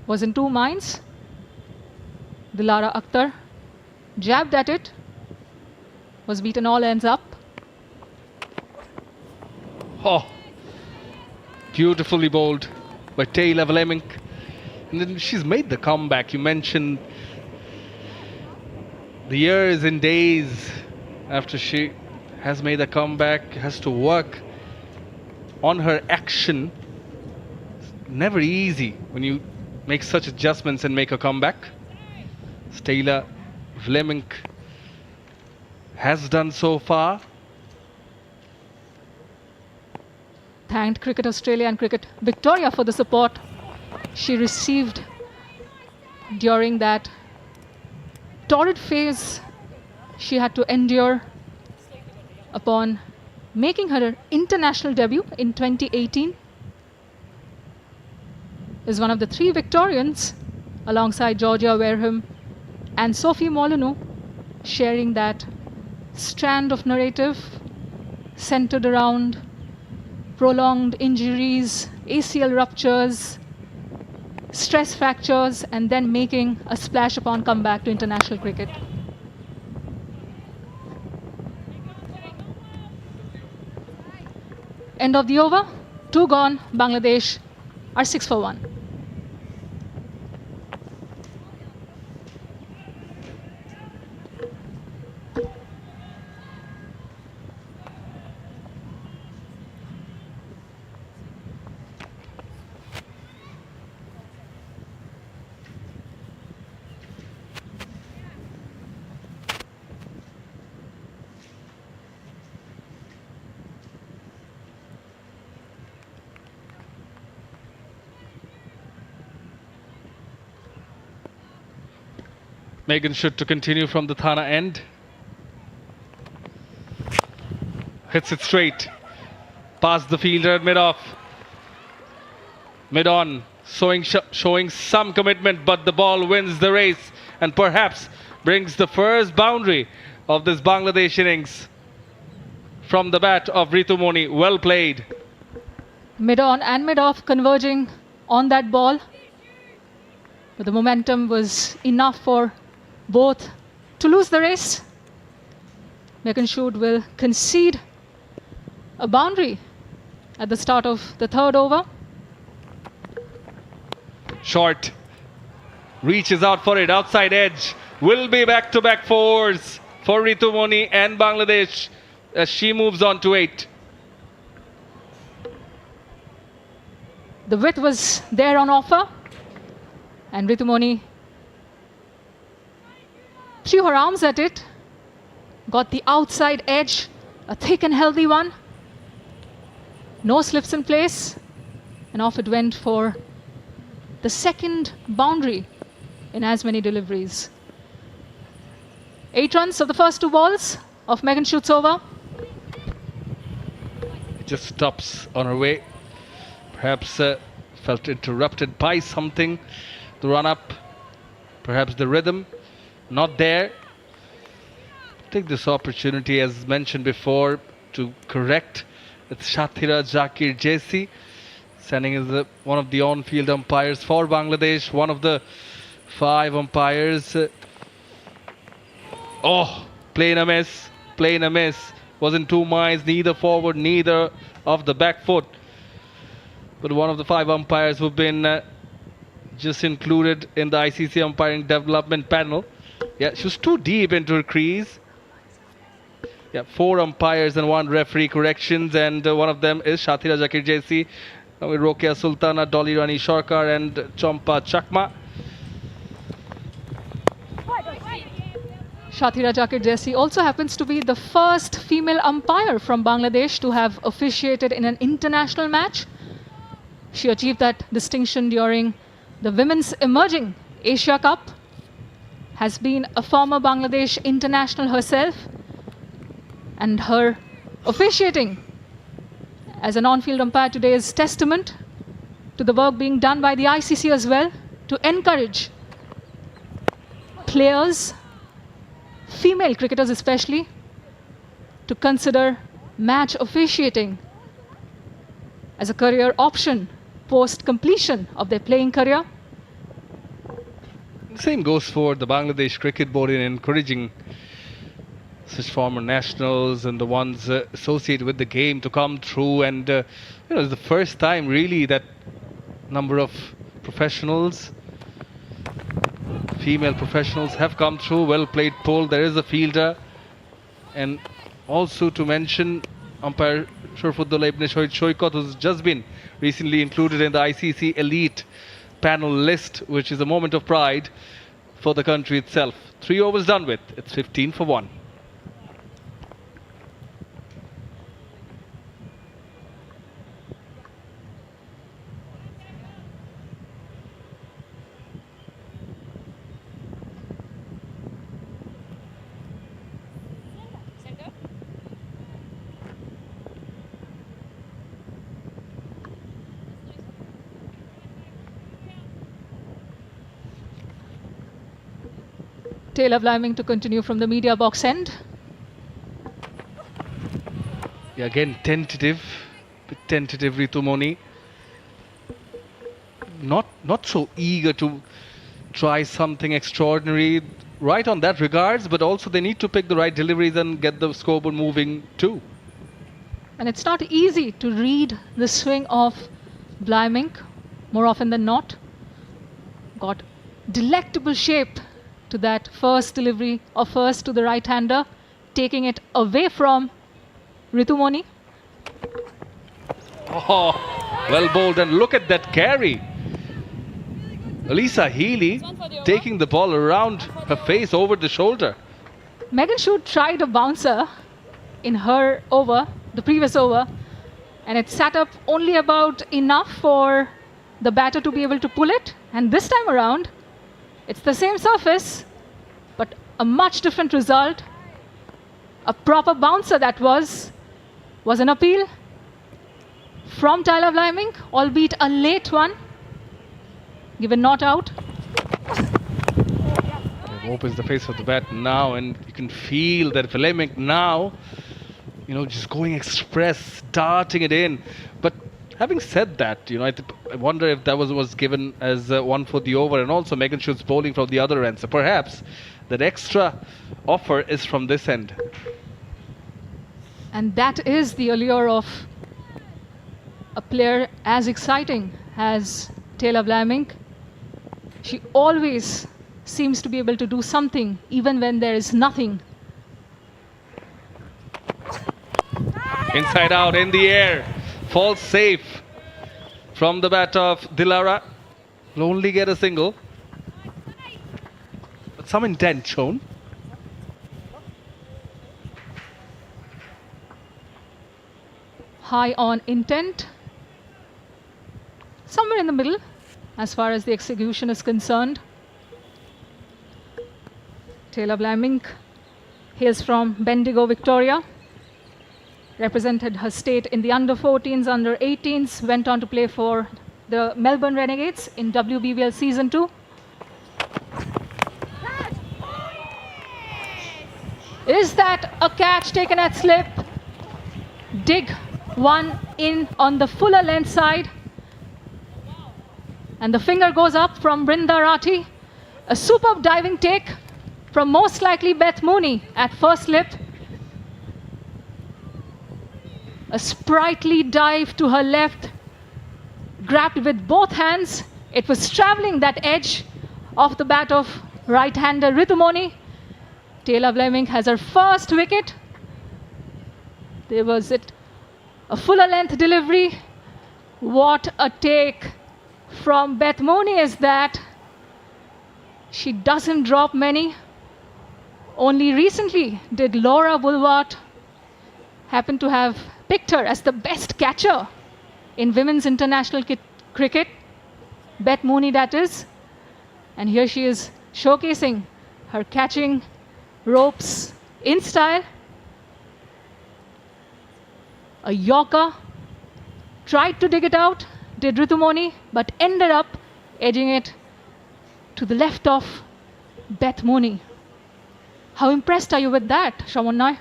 Was in 2 minds. Dilara Akhtar jabbed at it, was beaten all ends up. Oh, beautifully bowled by Taylor Fleming. And then she's made the comeback. You mentioned the years and days after she has made a comeback, has to work on her action. It's never easy when you make such adjustments and make a comeback. Taylor Fleming has done so far. Thanked Cricket Australia and Cricket Victoria for the support she received during that torrid phase she had to endure upon making her international debut in 2018. Is one of the 3 Victorians alongside Georgia Wareham and Sophie Molyneux sharing that strand of narrative centered around prolonged injuries, ACL ruptures, stress fractures, and then making a splash upon comeback to international cricket. End of the over, 2 gone. Bangladesh are 6 for 1. Megan should to continue from the Thana end. Hits it straight. Past the fielder mid-off. Mid-on. Showing some commitment, but the ball wins the race and perhaps brings the first boundary of this Bangladesh innings. From the bat of Ritu Moni. Well played. Mid-on and mid-off converging on that ball. But the momentum was enough for both to lose the race. Megan Shood will concede a boundary at the start of the 3rd over. Short. Reaches out for it. Outside edge. Will be back-to-back 4s for Ritu Moni and Bangladesh as she moves on to 8. The width was there on offer. And Ritu Moni threw her arms at it, got the outside edge, a thick and healthy one. No slips in place, and off it went for the 2nd boundary in as many deliveries. 8 runs of the first 2 balls of Megan Shoot's over. Just stops on her way. Perhaps felt interrupted by something. The run-up, perhaps the rhythm. Not there. Take this opportunity, as mentioned before, to correct. It's Shathira Zakir Jesi, standing as one of the on-field umpires for Bangladesh, one of the 5 umpires. Playing a miss. Wasn't 2 miles, neither forward, neither of the back foot. But one of the 5 umpires who've been just included in the ICC umpiring development panel. Yeah, she was too deep into her crease. Yeah, 4 umpires and 1 referee corrections, and one of them is Shathira Zakir Jesi, with Rokia Sultana, Dolly Rani Sharkar, and Champa Chakma. Shathira Zakir Jesi also happens to be the first female umpire from Bangladesh to have officiated in an international match. She achieved that distinction during the Women's Emerging Asia Cup. Has been a former Bangladesh international herself, and her officiating as an on-field umpire today is testament to the work being done by the ICC as well to encourage players, female cricketers especially, to consider match officiating as a career option post completion of their playing career. Same goes for the Bangladesh Cricket Board in encouraging such former nationals and the ones associated with the game to come through. And it's the first time really that number of professionals, female professionals have come through. Well played pole. There is a fielder. And also to mention umpire Shorfuddullah Ibn Shoykot, who's just been recently included in the ICC elite panel list, which is a moment of pride for the country itself. 3 overs done with. It's 15 for 1. Taylor Bliming to continue from the media box end. Yeah, again, tentative Ritumoni. Not so eager to try something extraordinary right on that regards, but also they need to pick the right deliveries and get the scoreboard moving too. And it's not easy to read the swing of Bliming, more often than not. Got delectable shape to that first delivery of first to the right-hander, taking it away from Ritumoni. Oh, well bowled, and look at that carry. Alyssa Healy taking the ball around her face over the shoulder. Megan Schutt tried a bouncer in her over, the previous over, and it sat up only about enough for the batter to be able to pull it. And this time around, it's the same surface, but a much different result. A proper bouncer that was an appeal from Tyler Bliming, albeit a late one, given not out. It opens the face of the bat now, and you can feel that Bliming now, just going express, darting it in. But having said that, I wonder if that was given as one for the over, and also Megan Schutt's bowling from the other end. So perhaps that extra offer is from this end. And that is the allure of a player as exciting as Taylor Bliming. She always seems to be able to do something, even when there is nothing. Inside out, in the air, falls safe from the bat of Dilara. Will only get a single, but some intent shown. High on intent, somewhere in the middle as far as the execution is concerned. Taylor Bliming hails from Bendigo, Victoria. Represented her state in the under-14s, under-18s, went on to play for the Melbourne Renegades in WBBL Season 2. Is that a catch taken at slip? Dig one in on the fuller length side. And the finger goes up from Brinda Rathi. A superb diving take from most likely Beth Mooney at first slip. A sprightly dive to her left, grabbed with both hands. It was traveling that edge of the bat of right-hander Ritumoni. Taylor Bliming has her first wicket. There was it, a fuller length delivery. What a take from Beth Mooney is that. She doesn't drop many. Only recently did Laura Bulwart happen to have picked her as the best catcher in women's international cricket. Beth Mooney, that is. And here she is showcasing her catching ropes in style. A Yorker. Tried to dig it out, did Ritumoni, but ended up edging it to the left of Beth Mooney. How impressed are you with that, Shamunai?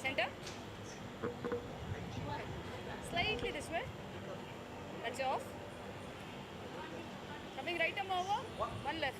Center. Slightly this way. That's off. item over. One left.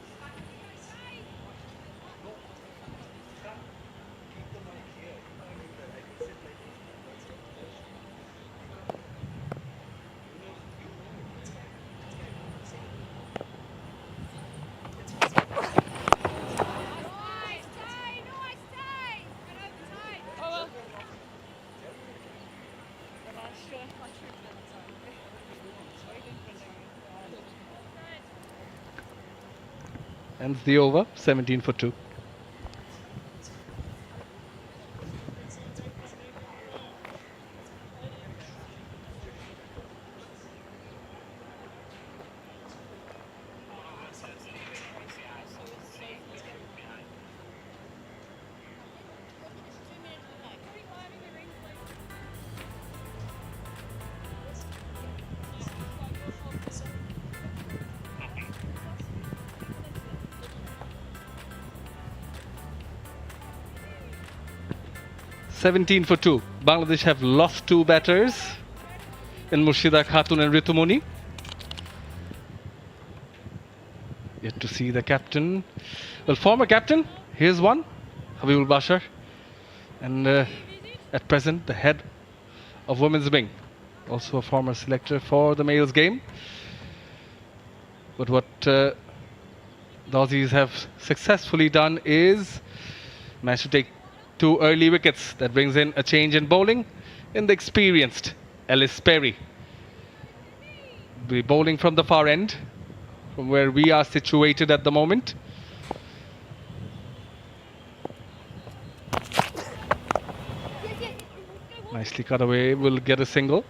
Ends the over, 17 for 2. (17 for 2). Bangladesh have lost 2 batters in Murshida Khatun and Ritumuni. Yet to see the captain. Well, former captain, here's one, Habibul Bashar. And at present, the head of women's wing. Also a former selector for the males game. But what the Aussies have successfully done is managed to take 2 early wickets. That brings in a change in bowling in the experienced Ellis Perry. The bowling from the far end, from where we are situated at the moment. Nicely cut away, will get a single.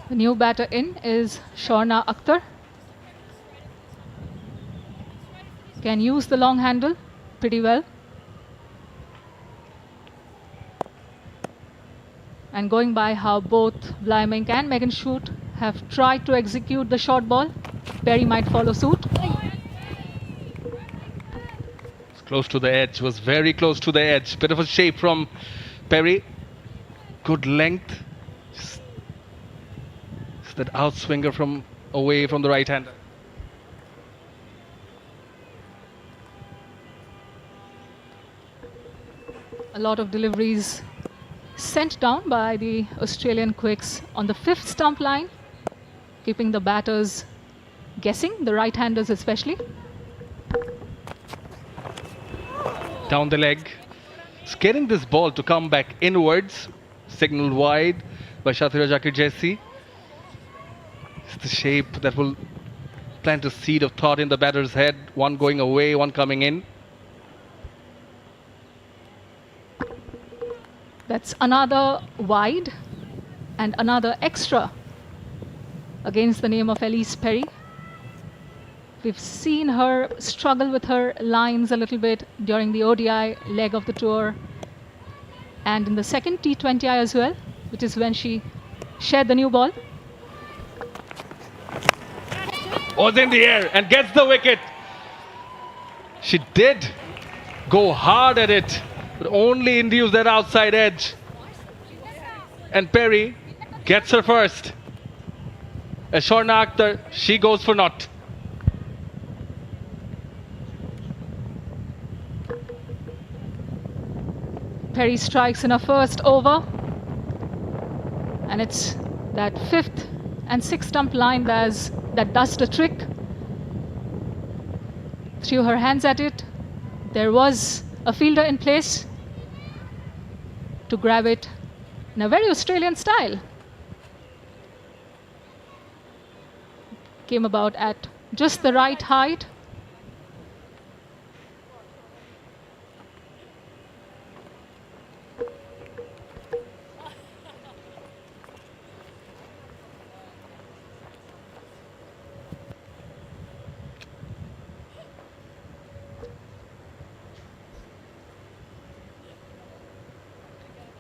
The new batter in is Sher-e Akhtar. Can use the long handle pretty well. And going by how both Vlaimink and Megan Shute have tried to execute the short ball, Perry might follow suit. It's close to the edge, was very close to the edge. Bit of a shape from Perry. Good length. Just that outswinger from away from the right hander. A lot of deliveries sent down by the Australian quicks on the 5th stump line, keeping the batters guessing, the right-handers especially. Down the leg. It's getting this ball to come back inwards. Signaled wide by Shatira Jakir Jesse. It's the shape that will plant a seed of thought in the batter's head. One going away, one coming in. That's another wide and another extra against the name of Elise Perry. We've seen her struggle with her lines a little bit during the ODI leg of the tour and in the second T20i as well, which is when she shared the new ball. Was in the air and gets the wicket. She did go hard at it, but only induced that outside edge. And Perry gets her first. As Sher-e Akhtar, she goes for naught. Perry strikes in her first over. And it's that 5th and 6th stump line that does the trick. Threw her hands at it. There was a fielder in place to grab it in a very Australian style. Came about at just the right height.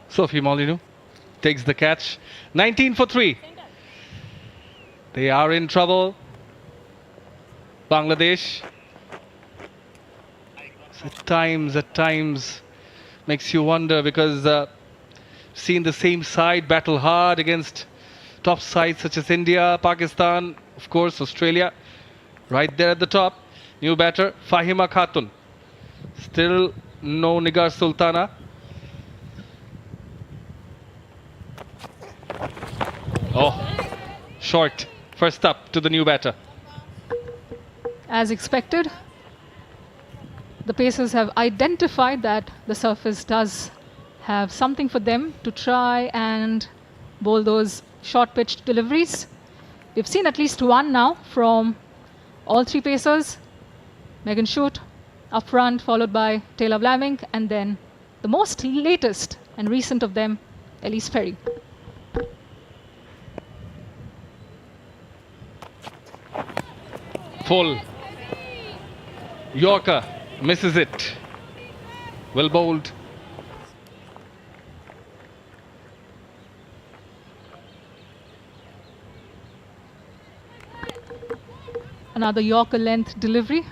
Sophie Molyneux takes the catch. 19 for 3. They are in trouble. Bangladesh. At times, makes you wonder because seen the same side battle hard against top sides such as India, Pakistan, of course, Australia. Right there at the top, new batter, Fahima Khatun. Still no Nigar Sultana. Oh, short. First up to the new batter. As expected, the Pacers have identified that the surface does have something for them to try and bowl those short pitched deliveries. We've seen at least one now from all three Pacers. Megan Shute up front, followed by Taylor Vlaming, and then the most latest and recent of them, Elise Perry. Full. Yorker misses it. Well bowled. Another Yorker length delivery.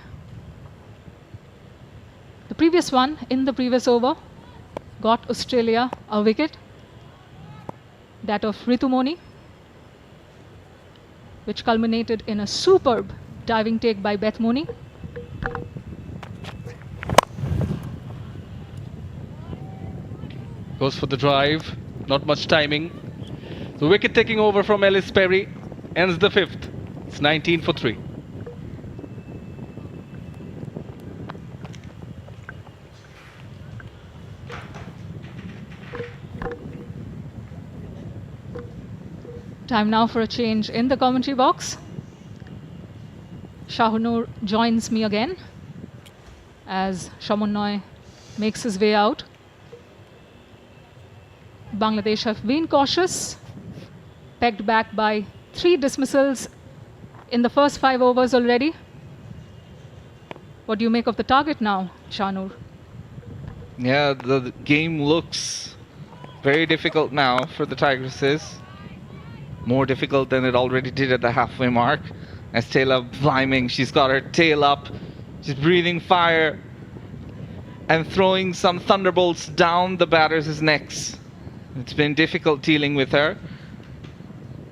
The previous one in the previous over got Australia a wicket, that of Ritu Moni, which culminated in a superb diving take by Beth Mooney. Goes for the drive, not much timing. The wicket taking over from Ellis Perry ends the fifth. It's 19 for 3. Time now for a change in the commentary box. Shahunur joins me again as Shamun Noy makes his way out. Bangladesh have been cautious, pegged back by 3 dismissals in the first 5 overs already. What do you make of the target now, Shahnur? Yeah, the game looks very difficult now for the Tigresses. More difficult than it already did at the halfway mark. As Taylor Vlaming, she's got her tail up, she's breathing fire and throwing some thunderbolts down the batters' necks. It's been difficult dealing with her.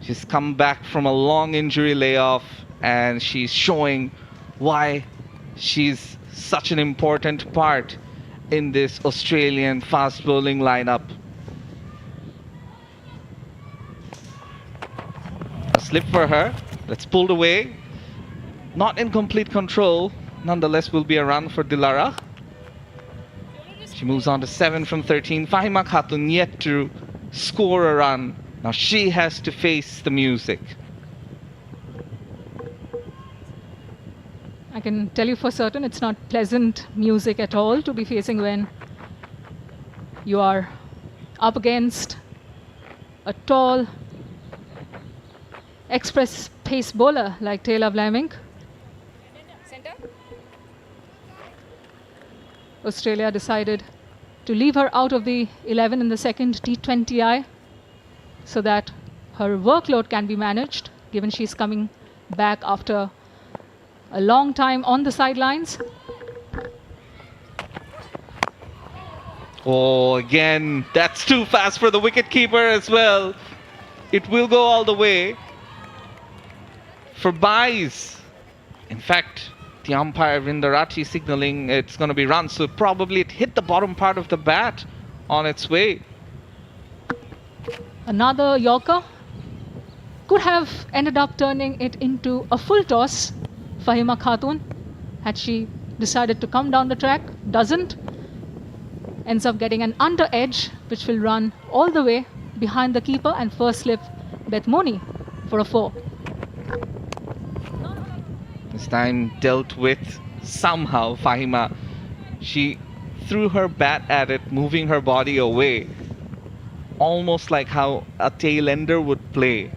She's come back from a long injury layoff and she's showing why she's such an important part in this Australian fast bowling lineup. A slip for her, that's pulled away. Not in complete control, nonetheless will be a run for Dilara. She moves on to 7 from 13. Fahima Khatun yet to score a run. Now she has to face the music. I can tell you for certain it's not pleasant music at all to be facing when you are up against a tall express pace bowler like Taylor Vlaming. Australia decided to leave her out of the 11 in the second T20i so that her workload can be managed, given she's coming back after a long time on the sidelines. Oh, again, that's too fast for the wicketkeeper as well. It will go all the way for byes. In fact, the umpire Vindarati signaling it's going to be run, so probably it hit the bottom part of the bat on its way. Another Yorker could have ended up turning it into a full toss. Fahima Khatun, had she decided to come down the track, doesn't. Ends up getting an under edge, which will run all the way behind the keeper and first slip Beth Mooney for a 4. This time dealt with somehow Fahima. She threw her bat at it, moving her body away, almost like how a tail ender would play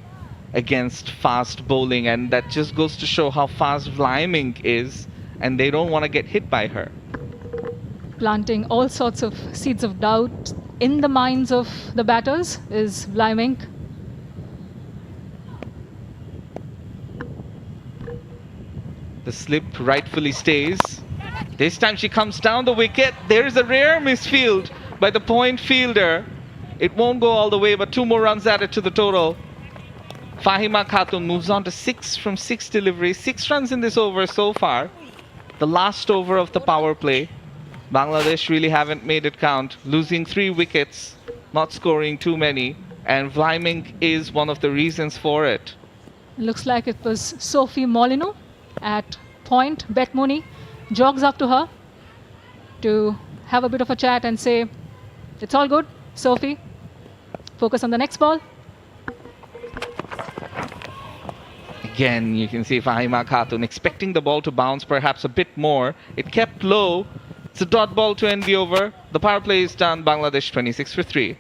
against fast bowling, and that just goes to show how fast Vlaming is, and they don't want to get hit by her. Planting all sorts of seeds of doubt in the minds of the batters is Vlaming. The slip rightfully stays. This time she comes down the wicket. There is a rare misfield by the point fielder. It won't go all the way, but 2 more runs added to the total. Fahima Khatun moves on to 6 from 6 deliveries. 6 runs in this over so far. The last over of the power play. Bangladesh really haven't made it count. Losing 3 wickets, not scoring too many. And Vlaiming is one of the reasons for it. Looks like it was Sophie Molyneux at point. Bet Mooney jogs up to her to have a bit of a chat and say, it's all good, Sophie. Focus on the next ball. Again, you can see Fahima Khatun expecting the ball to bounce perhaps a bit more. It kept low. It's a dot ball to end the over. The power play is done. Bangladesh 26 for 3.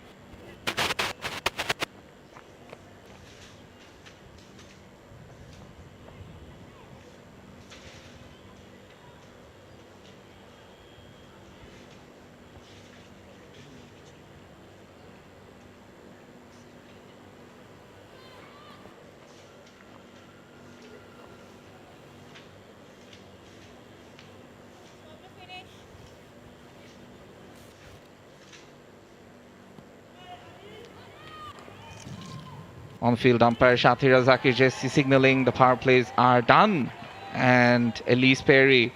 On-field umpire Shathira Zakir Jesse signaling the power plays are done. And Elise Perry,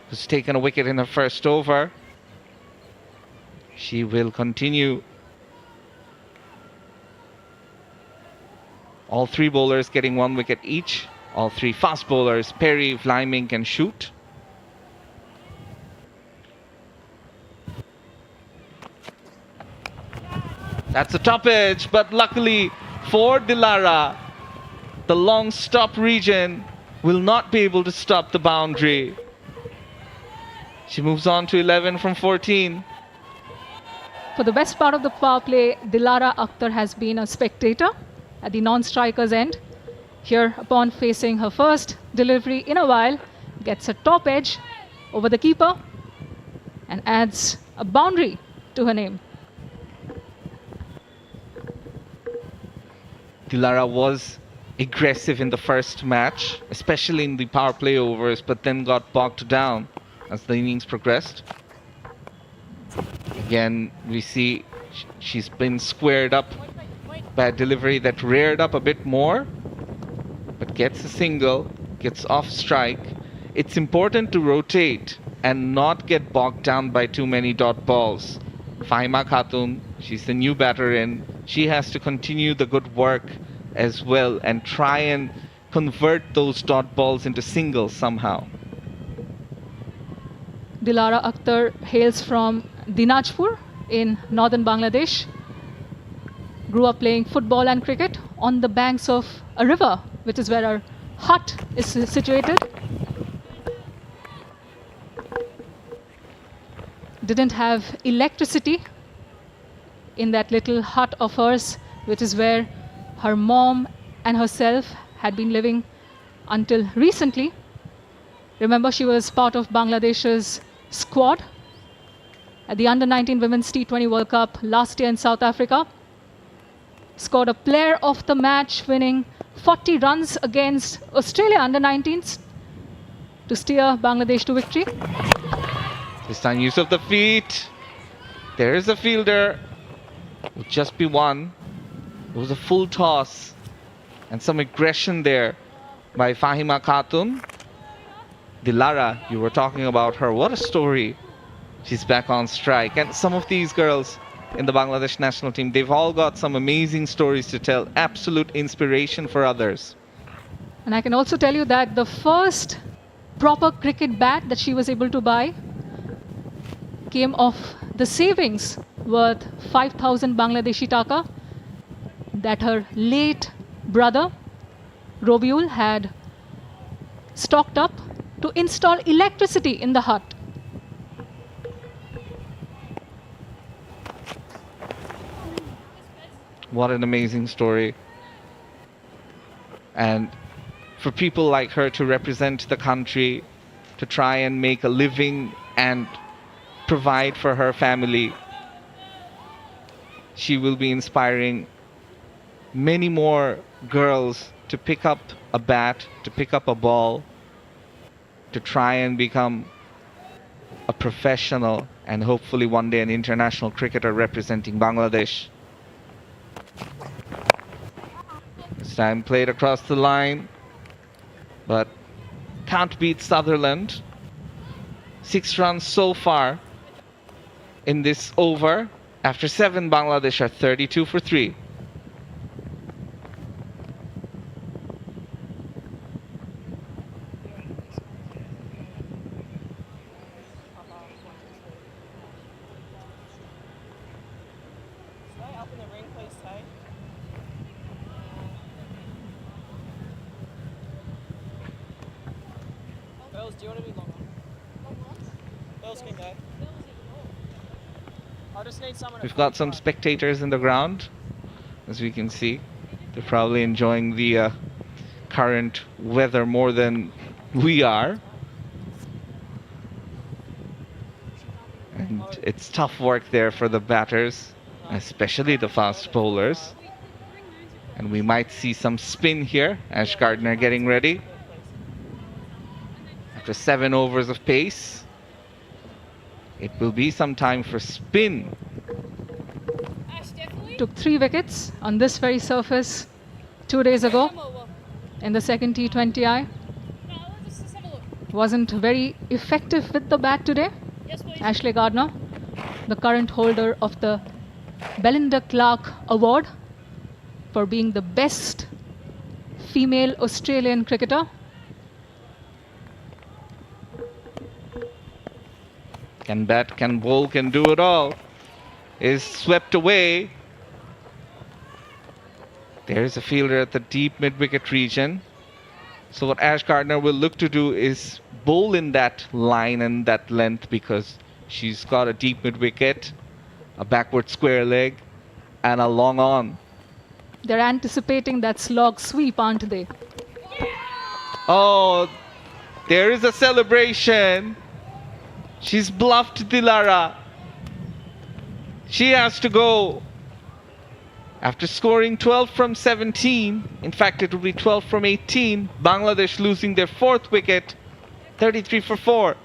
who's taken a wicket in her first over, she will continue. All 3 bowlers getting 1 wicket each. All 3 fast bowlers, Perry, Vlaiming and Shoot. That's a top edge, but luckily for Dilara, the long stop region will not be able to stop the boundary. She moves on to 11 from 14. For the best part of the power play, Dilara Akhtar has been a spectator at the non-striker's end. Here, upon facing her first delivery in a while, gets a top edge over the keeper and adds a boundary to her name. Dilara was aggressive in the first match, especially in the power play overs, but then got bogged down as the innings progressed. Again, we see she's been squared up by a delivery that reared up a bit more, but gets a single, gets off strike. It's important to rotate and not get bogged down by too many dot balls. Fahima Khatun, she's the new batter in. She has to continue the good work as well and try and convert those dot balls into singles somehow. Dilara Akhtar hails from Dinajpur in northern Bangladesh. Grew up playing football and cricket on the banks of a river, which is where her hut is situated. Didn't have electricity in that little hut of hers, which is where her mom and herself had been living until recently. Remember, she was part of Bangladesh's squad at the Under-19 Women's T20 World Cup last year in South Africa. Scored a player of the match, winning 40 runs against Australia Under-19s to steer Bangladesh to victory. This time use of the feet. There is a fielder. Will just be one. It was a full toss and some aggression there by Fahima Khatun. Dilara, you were talking about her. What a story. She's back on strike. And some of these girls in the Bangladesh national team, they've all got some amazing stories to tell. Absolute inspiration for others. And I can also tell you that the first proper cricket bat that she was able to buy came off the savings worth 5,000 Bangladeshi taka that her late brother Robiul had stocked up to install electricity in the hut. What an amazing story. And for people like her to represent the country, to try and make a living and provide for her family, she will be inspiring many more girls to pick up a bat, to pick up a ball, to try and become a professional and hopefully one day an international cricketer representing Bangladesh. This time played across the line, but can't beat Sutherland. 6 runs so far in this over. After 7, Bangladesh are 32 for 3. Bells, do you want to do long ones? Bells can go. I just need someone. We've got some spectators in the ground, as we can see. They're probably enjoying the current weather more than we are. And it's tough work there for the batters, especially the fast bowlers. And we might see some spin here. Ash Gardner getting ready. After 7 overs of pace, it will be some time for spin. Took 3 wickets on this very surface 2 days ago in the second T20i. Wasn't very effective with the bat today. Ashley Gardner, the current holder of the Belinda Clark Award for being the best female Australian cricketer. Can bat, can bowl, can do it all. Is swept away. There's a fielder at the deep mid-wicket region. So what Ash Gardner will look to do is bowl in that line and that length, because she's got a deep mid-wicket, a backward square leg, and a long on. They're anticipating that slog sweep, aren't they? Oh, there is a celebration. She's bluffed Dilara. She has to go. After scoring 12 from 17, in fact it will be 12 from 18, Bangladesh losing their 4th wicket, 33 for 4.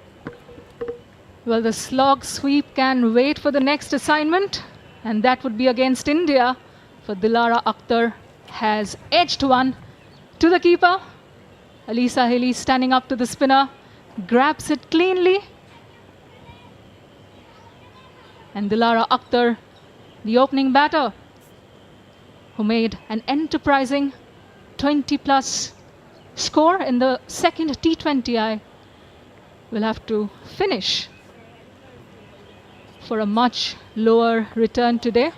Well, the slog sweep can wait for the next assignment, and that would be against India. For Dilara Akhtar has edged one to the keeper. Alisa Haley standing up to the spinner, grabs it cleanly. And Dilara Akhtar, the opening batter, who made an enterprising 20-plus score in the second T20i, will have to finish for a much lower return today.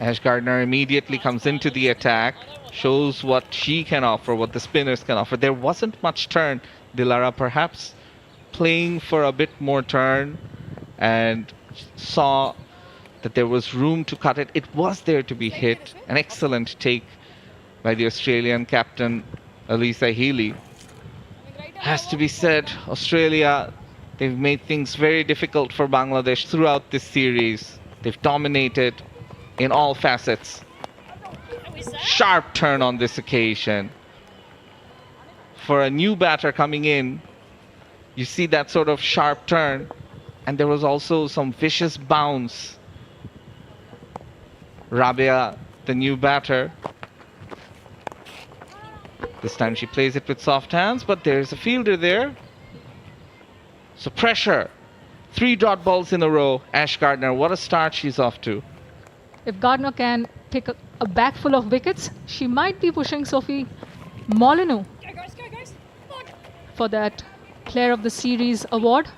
Ash Gardner immediately comes into the attack, shows what she can offer, what the spinners can offer. There wasn't much turn. Dilara perhaps playing for a bit more turn and saw that there was room to cut it. It was there to be hit. An excellent take by the Australian captain, Alisa Healy. Has to be said, Australia, they've made things very difficult for Bangladesh throughout this series. They've dominated in all facets. Sharp turn on this occasion. For a new batter coming in, you see that sort of sharp turn, and there was also some vicious bounce. Rabia, the new batter, this time she plays it with soft hands, but there's a fielder there. So pressure. 3 dot balls in a row. Ash Gardner, what a start she's off to. If Gardner can take a bag full of wickets, she might be pushing Sophie Molyneux for that Player of the Series award.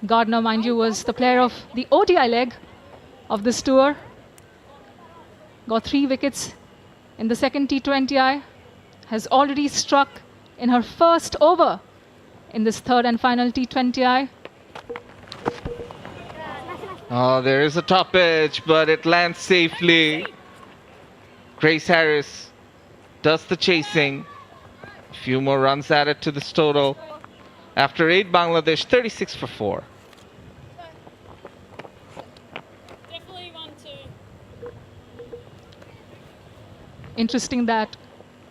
Gardner, mind you, was the player of the ODI leg of this tour. Got 3 wickets in the second T20i. Has already struck in her first over in this third and final T20i. Oh, there is a top edge, but it lands safely. Grace Harris does the chasing. A few more runs added to this total. After 8, Bangladesh 36 for 4. Definitely 1-2. Interesting that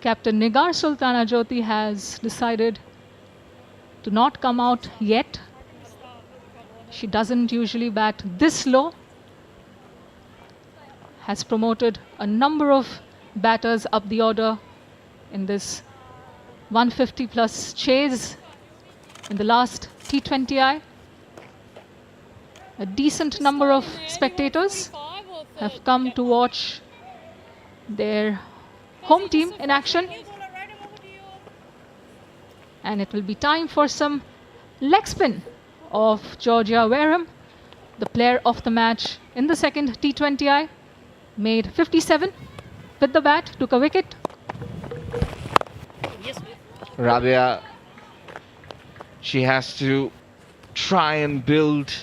Captain Nigar Sultana Jyoti has decided to not come out yet. She doesn't usually bat this low. Has promoted a number of batters up the order in this 150 plus chase in the last T20i. A decent number of spectators have come to watch their home team in action. And it will be time for some leg spin of Georgia Wareham, the player of the match in the second T20i. Made 57 with the bat, took a wicket. Rabia, she has to try and build.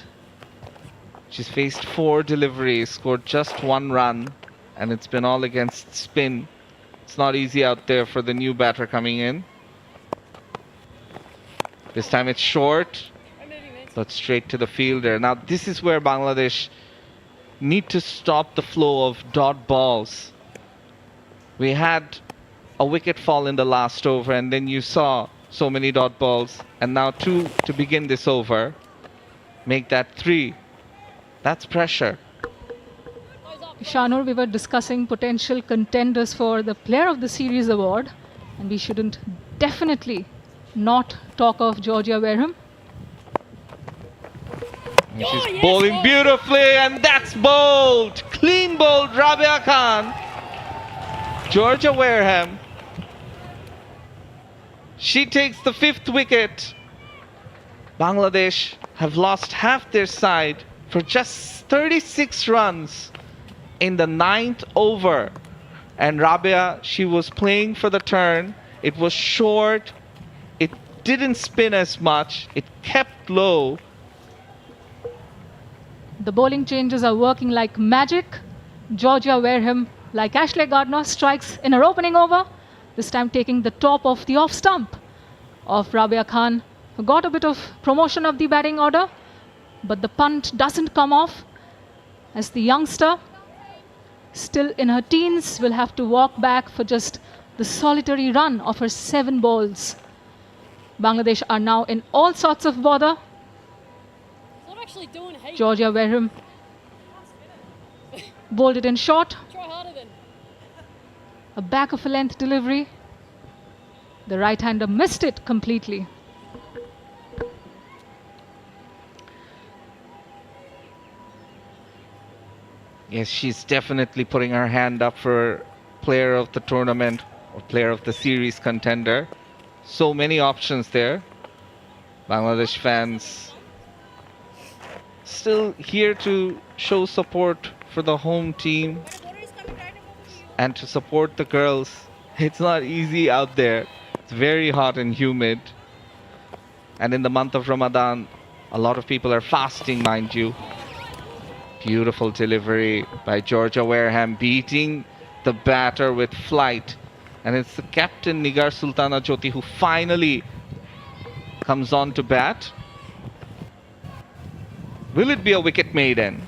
She's faced 4 deliveries, scored just 1 run, and it's been all against spin. It's not easy out there for the new batter coming in. This time it's short, but straight to the fielder. Now this is where Bangladesh need to stop the flow of dot balls. We had a wicket fall in the last over, and then you saw so many dot balls, and now 2 to begin this over. Make that 3. That's pressure. Shanur, we were discussing potential contenders for the Player of the Series award, and we shouldn't definitely not talk of Georgia Wareham. She's bowling beautifully, and that's bowled. Clean bowled, Rabia Khan. Georgia Wareham. She takes the 5th wicket. Bangladesh have lost half their side for just 36 runs in the 9th over. And Rabia, she was playing for the turn. It was short. It didn't spin as much. It kept low. The bowling changes are working like magic. Georgia Wareham, like Ashley Gardner, strikes in her opening over, this time taking the top of the off stump of Rabia Khan, who got a bit of promotion of the batting order, but the punt doesn't come off as the youngster, still in her teens, will have to walk back for just the solitary run of her 7 balls. Bangladesh are now in all sorts of bother. Georgia Wareham bowled it in short. A back of a length delivery. The right-hander missed it completely. Yes, she's definitely putting her hand up for player of the tournament or player of the series contender. So many options there. Bangladesh fans still here to show support for the home team and to support the girls. It's not easy out there. It's very hot and humid. And in the month of Ramadan, a lot of people are fasting, mind you. Beautiful delivery by Georgia Wareham, beating the batter with flight. And it's the captain Nigar Sultana Jyoti who finally comes on to bat. Will it be a wicket maiden?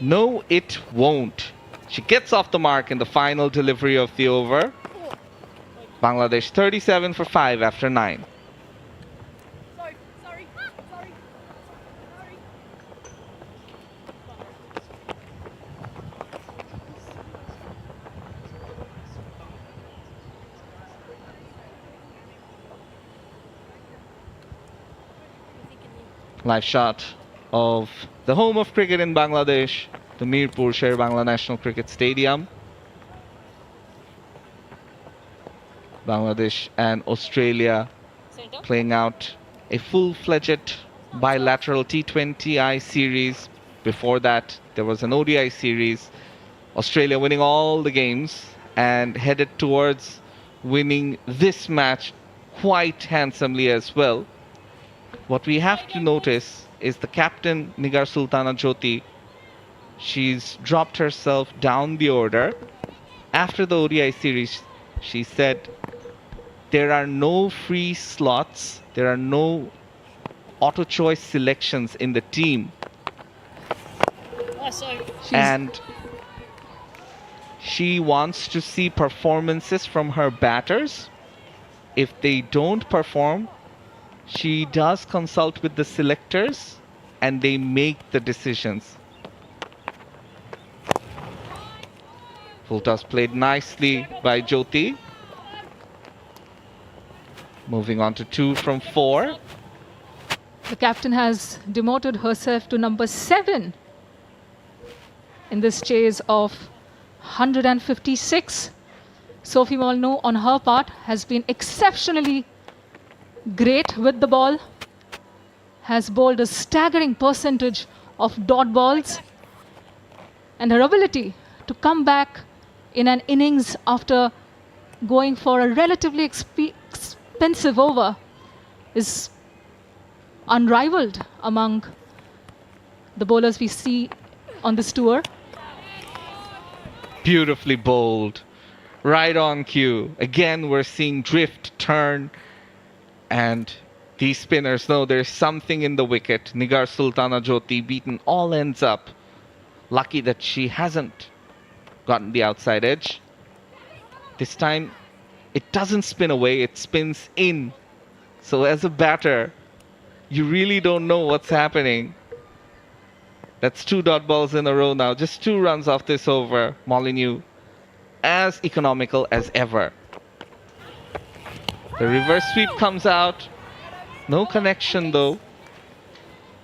No, it won't. She gets off the mark in the final delivery of the over. Bangladesh 37 for 5 after 9. Live shot of the home of cricket in Bangladesh, the Mirpur Sher-e Bangla National Cricket Stadium. Bangladesh and Australia playing out a full-fledged bilateral T20i series. Before that, there was an ODI series. Australia winning all the games and headed towards winning this match quite handsomely as well. What we have to notice is the captain Nigar Sultana Jyoti. She's dropped herself down the order. After the ODI series, she said there are no free slots, there are no auto choice selections in the team. And She wants to see performances from her batters. If they don't perform, she does consult with the selectors and they make the decisions. Full toss played nicely by Jyoti. Moving on to 2 from 4. The captain has demoted herself to number 7 in this chase of 156. Sophie Molyneux, on her part, has been exceptionally great with the ball, has bowled a staggering percentage of dot balls, and her ability to come back in an innings after going for a relatively expensive over is unrivaled among the bowlers we see on this tour. Beautifully bowled. Right on cue. Again, we're seeing drift, turn, and these spinners know there's something in the wicket. Nigar Sultana Jyoti beaten all ends up. Lucky that she hasn't gotten the outside edge. This time, it doesn't spin away, it spins in. So as a batter, you really don't know what's happening. That's 2 dot balls in a row now. Just 2 runs off this over. Molyneux as economical as ever. The reverse sweep comes out. No connection though.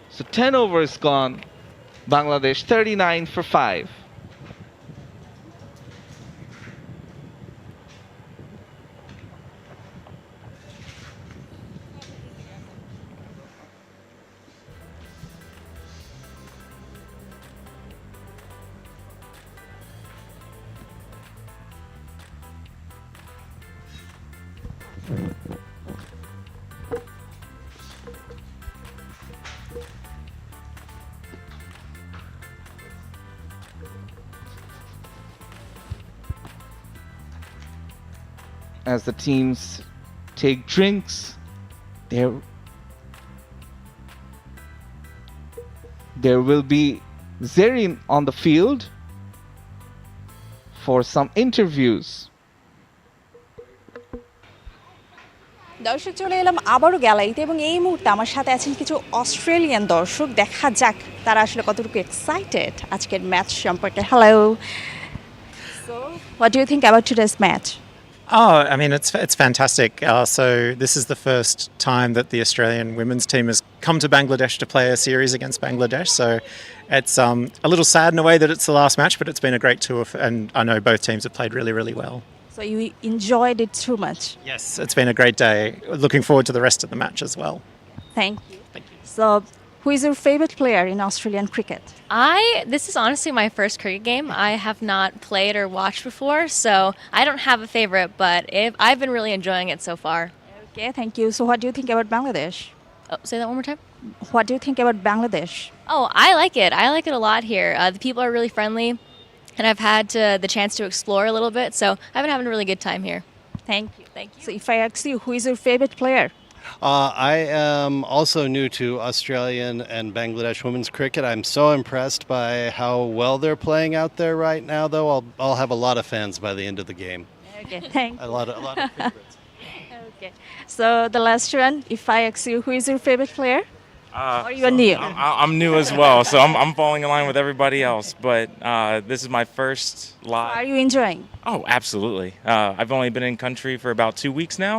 So 10 overs gone. Bangladesh 39 for 5. As the teams take drinks, there will be Zerrin on the field for some interviews. দর্শক চলে এলাম আবারও গ্যালারিতে এবং এই মুহূর্তে আমার সাথে আছেন কিছু অস্ট্রেলিয়ান দর্শক। দেখা যাক তারা আসলে কতটুকু এক্সাইটেড আজকের ম্যাচ সম্পর্কে। Hello, so what do you think about today's match? Oh, I mean, it's fantastic. So this is the first time that the Australian women's team has come to Bangladesh to play a series against Bangladesh. So it's a little sad in a way that it's the last match, but it's been a great tour, and I know both teams have played really, really well. So you enjoyed it too much? Yes, it's been a great day. Looking forward to the rest of the match as well. Thank you. So who is your favorite player in Australian cricket? This is honestly my first cricket game. I have not played or watched before, so I don't have a favorite, but I've been really enjoying it so far. Okay, thank you. So what do you think about Bangladesh? Oh, say that one more time. What do you think about Bangladesh? Oh, I like it. I like it a lot here. The people are really friendly, and I've had the chance to explore a little bit, so I've been having a really good time here. Thank you. Thank you. So if I ask you, who is your favorite player? I am also new to Australian and Bangladesh women's cricket. I'm so impressed by how well they're playing out there right now, though. I'll have a lot of fans by the end of the game. Okay, thank you. A lot of favorites. Okay. So the last one, if I ask you, who is your favorite player? Or you are new? I'm new as well, so I'm falling in line with everybody else. But this is my first live. Are you enjoying? Oh, absolutely. I've only been in country for about 2 weeks now,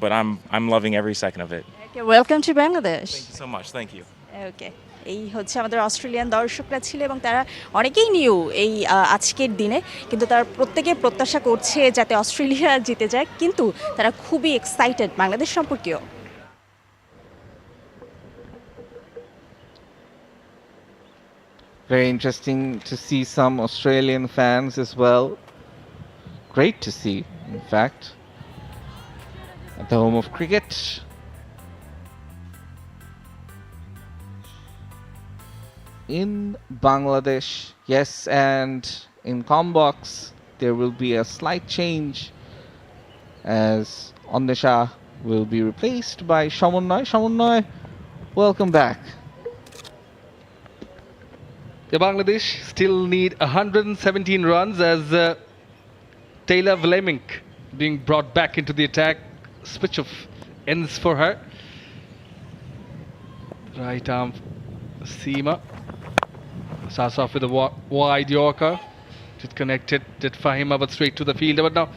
but I'm loving every second of it. Okay, welcome to Bangladesh. Thank you so much. Thank you. Okay. এই হচ্ছে আমাদের Australian দর্শকরা ছিল এবং তারা অনেকেই new এই আজকের দিনে, কিন্তু তারা প্রত্যেকে প্রত্যাশা করছে যাতে অস্ট্রেলিয়া জিতে যায়, কিন্তু তারা খুবই এক্সাইটেড বাংলাদেশ সম্পর্কেও। Very interesting to see some Australian fans as well. Great to see, in fact, at the home of cricket. In Bangladesh, yes, and in Combox there will be a slight change as Ondesha will be replaced by Shamunnoy. Shamunnoy, welcome back. The Bangladesh still need 117 runs as Taylor Vleming being brought back into the attack. Switch of ends for her. Right arm Seema starts off with a wide Yorker. It connected, did Fahima, but straight to the fielder. But now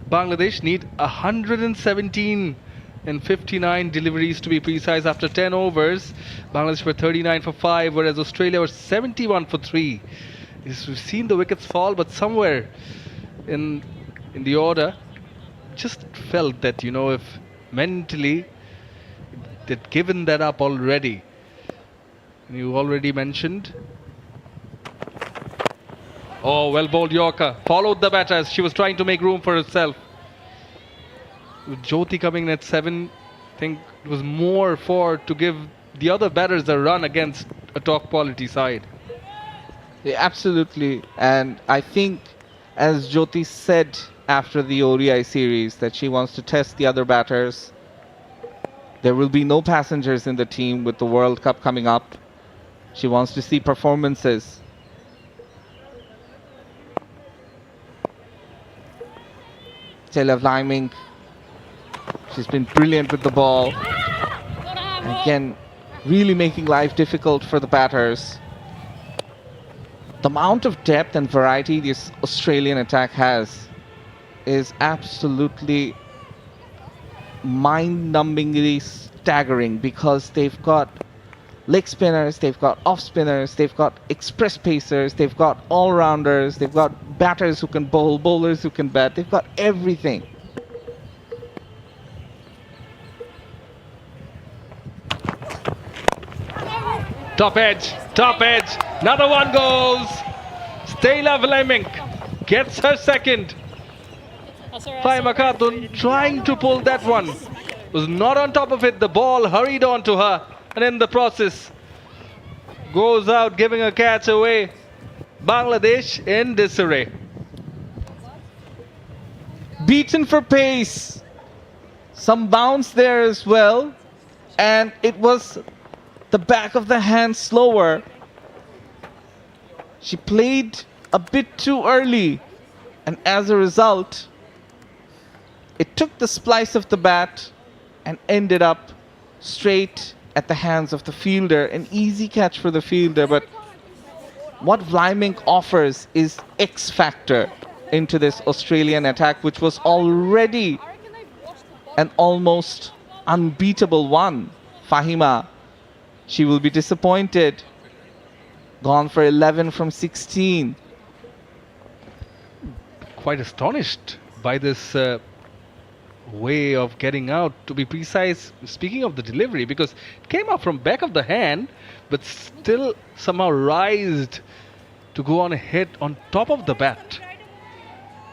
Bangladesh need 117 and 59 deliveries to be precise after 10 overs. Bangladesh were 39 for 5, whereas Australia were 71 for 3. Yes, we've seen the wickets fall, but somewhere in the order, just felt that, you know, if mentally they'd given that up already. And you already mentioned. Oh, well bowled Yorker. Followed the batter as she was trying to make room for herself. With Jyoti coming in at 7, I think it was more for to give the other batters a run against a top quality side. Yeah, absolutely. And I think, as Jyoti said after the ODI series, that she wants to test the other batters. There will be no passengers in the team with the World Cup coming up. She wants to see performances. Taylor Vleming, she's been brilliant with the ball. Again, really making life difficult for the batters. The amount of depth and variety this Australian attack has is absolutely mind-numbingly staggering, because they've got leg spinners, they've got off spinners, they've got express pacers, they've got all-rounders, they've got batters who can bowl, bowlers who can bat, they've got everything. Top edge, another one goes. Taylor Vleming gets her second. Fahima Khatun trying to pull that one. Was not on top of it, the ball hurried on to her, and in the process goes out, giving a catch away. Bangladesh in disarray. Beaten for pace. Some bounce there as well, and it was the back of the hand slower. She played a bit too early, and as a result, it took the splice of the bat and ended up straight at the hands of the fielder. An easy catch for the fielder, but what Vleming offers is X factor into this Australian attack, which was already an almost unbeatable one. Fahima, she will be disappointed. Gone for 11 from 16. Quite astonished by this way of getting out, to be precise, speaking of the delivery, because it came up from back of the hand, but still somehow rised to go on a hit on top of the bat,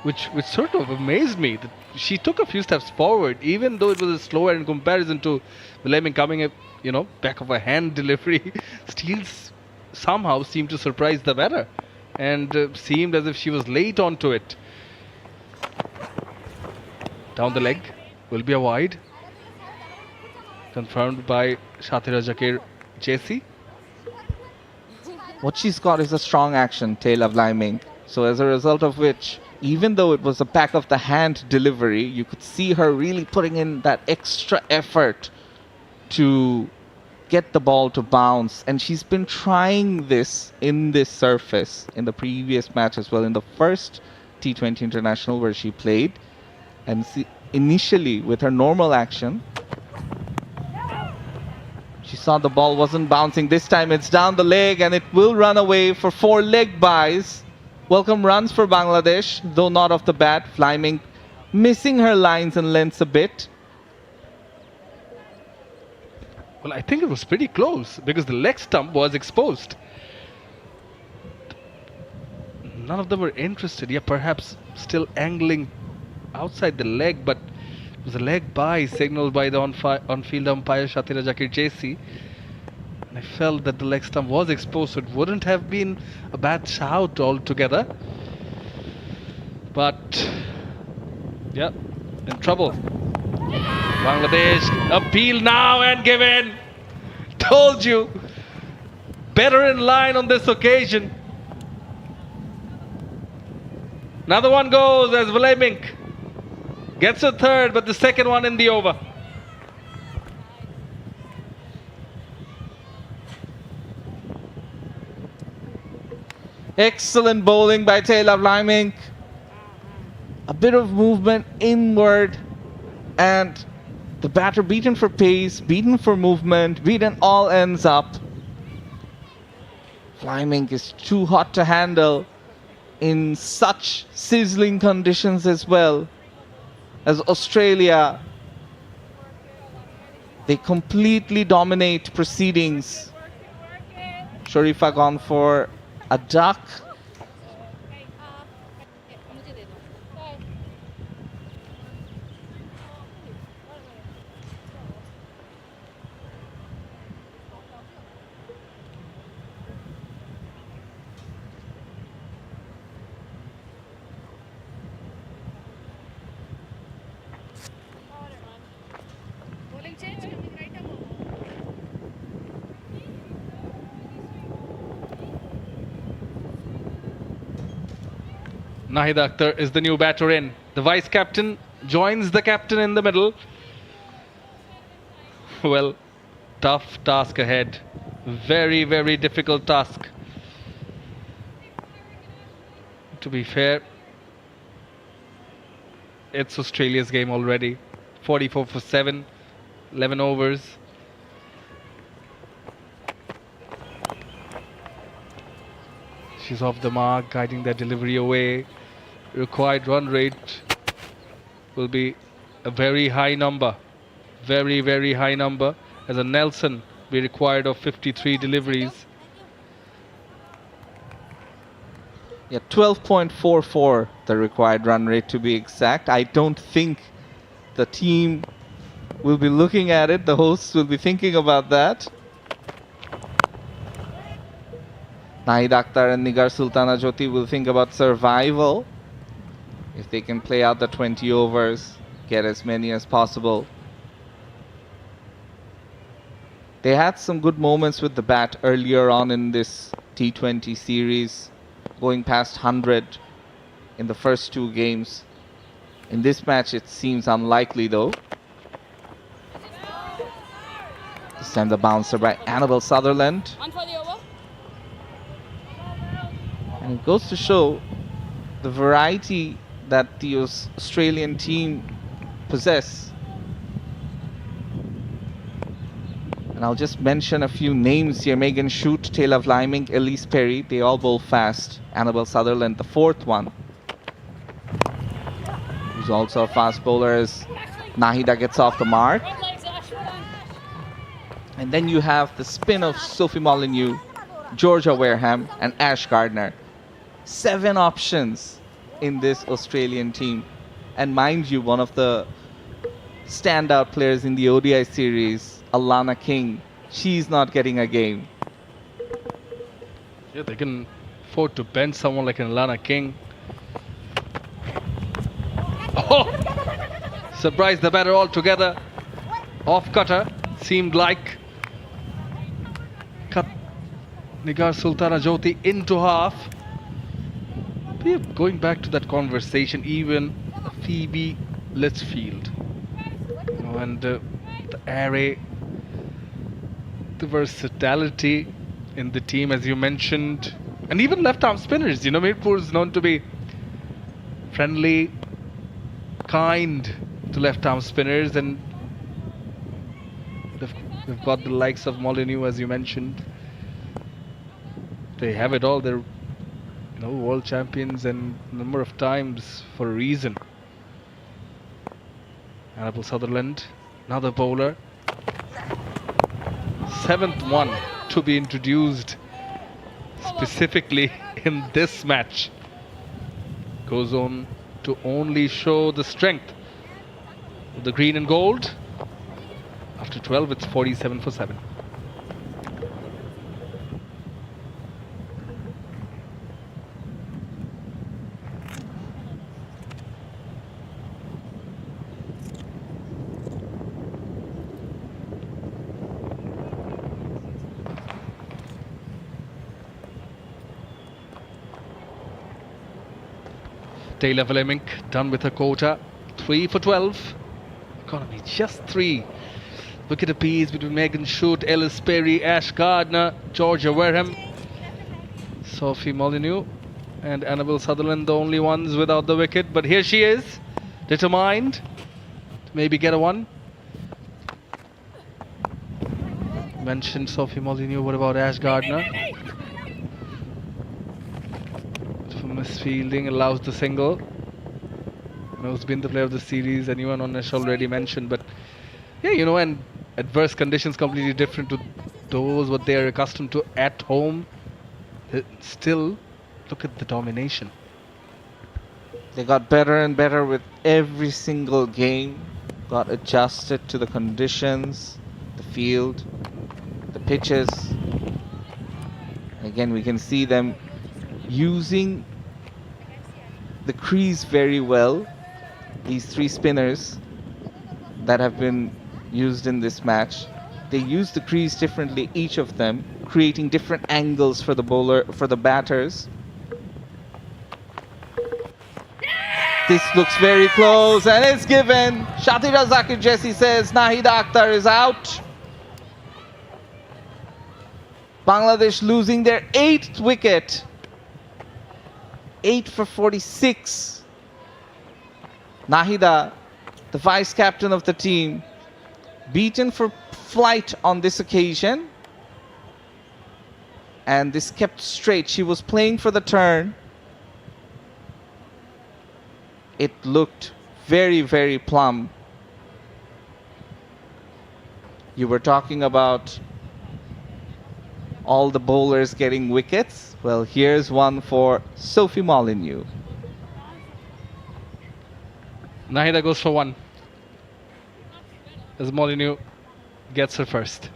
which sort of amazed me. That she took a few steps forward, even though it was slower in comparison to Vleming coming up, you know, back of a hand delivery. Still somehow seemed to surprise the batter, and seemed as if she was late onto it. Down the leg will be a wide, confirmed by Shatira Zakir JC. What she's got is a strong action, Taylor Vleming. So as a result of which, even though it was a back of the hand delivery, you could see her really putting in that extra effort to get the ball to bounce. And she's been trying this in this surface in the previous match as well, in the first T20 International where she played. And initially with her normal action, she saw the ball wasn't bouncing. This time it's down the leg, and it will run away for 4 leg byes. Welcome runs for Bangladesh, though not off the bat. Vleming missing her lines and lengths a bit. Well, I think it was pretty close, because the leg stump was exposed. None of them were interested. Yeah, perhaps still angling outside the leg, but it was a leg bye signaled by the on-field umpire Shatira Zakir JC. And I felt that the leg stump was exposed, so it wouldn't have been a bad shout altogether. But yeah, in trouble. Bangladesh appeal now and given. Told you, better in line on this occasion. Another one goes as Vladimir gets a third, but the second one in the over. Excellent bowling by Taylor Vladimir. A bit of movement inward, and the batter beaten for pace, beaten for movement, beaten all ends up. Vladimir is too hot to handle in such sizzling conditions as well. As Australia, they completely dominate proceedings. Sharifa gone for a duck. Nahid Akhtar is the new batter in. The vice captain joins the captain in the middle. Well, tough task ahead. Very, very difficult task. To be fair, it's Australia's game already. 44 for 7, 11 overs. She's off the mark, guiding their delivery away. Required run rate will be a very high number. Very, very high number. As a Nelson be required of 53 deliveries. Yeah, 12.44 the required run rate to be exact. I don't think the team will be looking at it. The hosts will be thinking about that. Nahid Akhtar and Nigar Sultana Jyoti will think about survival. If they can play out the 20 overs, get as many as possible. They had some good moments with the bat earlier on in this T20 series, going past 100 in the first two games. In this match, it seems unlikely though. This time the bouncer by Annabelle Sutherland. And it goes to show the variety that the Australian team possess. And I'll just mention a few names here. Megan Shute, Taylor Vladimir, Elise Perry, they all bowl fast. Annabelle Sutherland, the fourth one, who's also a fast bowler, as Nahida gets off the mark. And then you have the spin of Sophie Molyneux, Georgia Wareham, and Ash Gardner. 7 options in this Australian team. And mind you, one of the standout players in the ODI series, Alana King, she's not getting a game. Yeah, they can afford to bench someone like an Alana King. Oh! Surprised the batter altogether. Off cutter, seemed like. Cut Nigar Sultana Jyoti into half. We're going back to that conversation, even Phoebe Litchfield. And the array, the versatility in the team, as you mentioned, and even left-arm spinners. You know, Mirpur is known to be friendly, kind to left-arm spinners, and they've got the likes of Molyneux, as you mentioned. They have it all. They're world champions and a number of times for a reason. Annabelle Sutherland, another bowler. 7th one to be introduced specifically in this match. Goes on to only show the strength of the green and gold. After 12, it's 47 for 7. Taylor Fleming done with her quota. 3 for 12. Economy just 3. Wicket apiece between Megan Shute, Ellis Perry, Ash Gardner, Georgia Wareham, Sophie Molyneux and Annabelle Sutherland, the only ones without the wicket. But here she is, determined to maybe get a one. Mentioned Sophie Molyneux, what about Ash Gardner? For misfielding, allows the single. Who's been the player of the series, anyone on Nash already mentioned, but yeah, you know, and adverse conditions completely different to those what they are accustomed to at home. Still, look at the domination. They got better and better with every single game. Got adjusted to the conditions, the field, the pitches. Again, we can see them using the crease very well. These 3 spinners that have been used in this match, they use the crease differently, each of them, creating different angles for the batters. This looks very close and it's given. Shatira Zakir Jesse says Nahida Akhtar is out. Bangladesh losing their 8th wicket. 8 for 46. Nahida, the vice captain of the team, beaten for flight on this occasion. And this kept straight. She was playing for the turn. It looked very, very plumb. You were talking about all the bowlers getting wickets. Well, here's one for Sophie Molyneux. Nahida goes for 1 as Molyneux gets her first.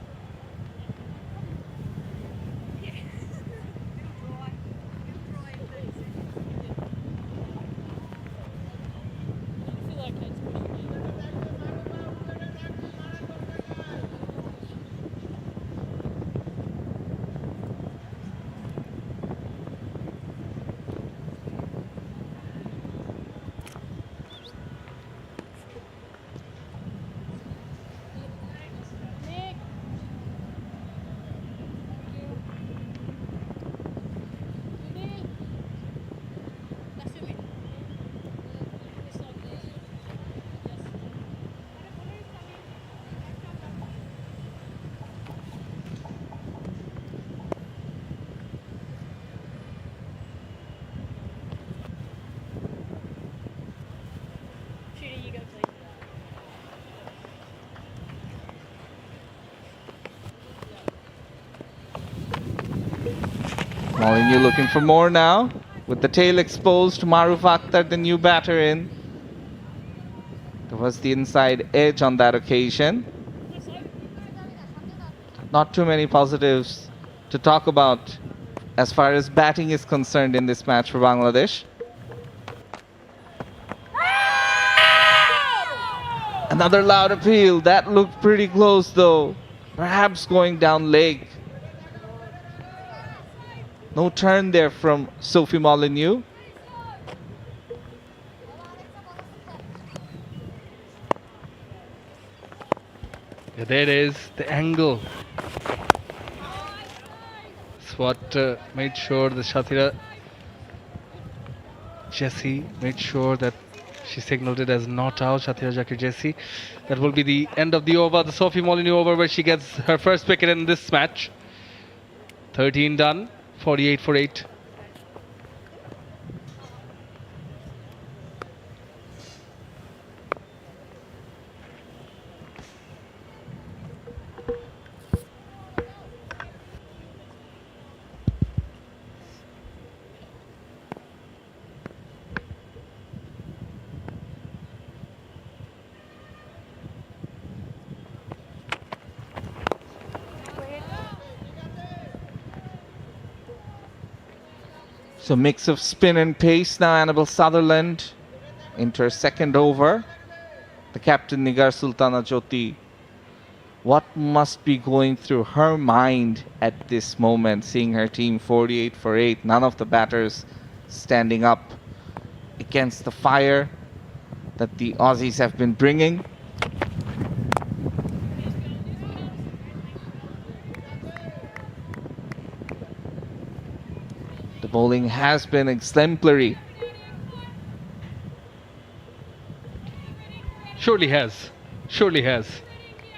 Molyneux looking for more now. With the tail exposed, Maruf Akhtar, the new batter, in. There was the inside edge on that occasion. Not too many positives to talk about as far as batting is concerned in this match for Bangladesh. Another loud appeal. That looked pretty close though. Perhaps going down leg. No turn there from Sophie Molyneux. Yeah, there it is, the angle. It's what made sure the Shatira Jesse made sure that she signaled it as not out. Shatira Zakir Jesse. That will be the end of the over, the Sophie Molyneux over, where she gets her first wicket in this match. 13 done. 48 for 8. So mix of spin and pace now. Annabelle Sutherland into her second over. The captain Nigar Sultana Jyoti. What must be going through her mind at this moment, seeing her team 48 for 8, none of the batters standing up against the fire that the Aussies have been bringing. The bowling has been exemplary. Surely has. Surely has.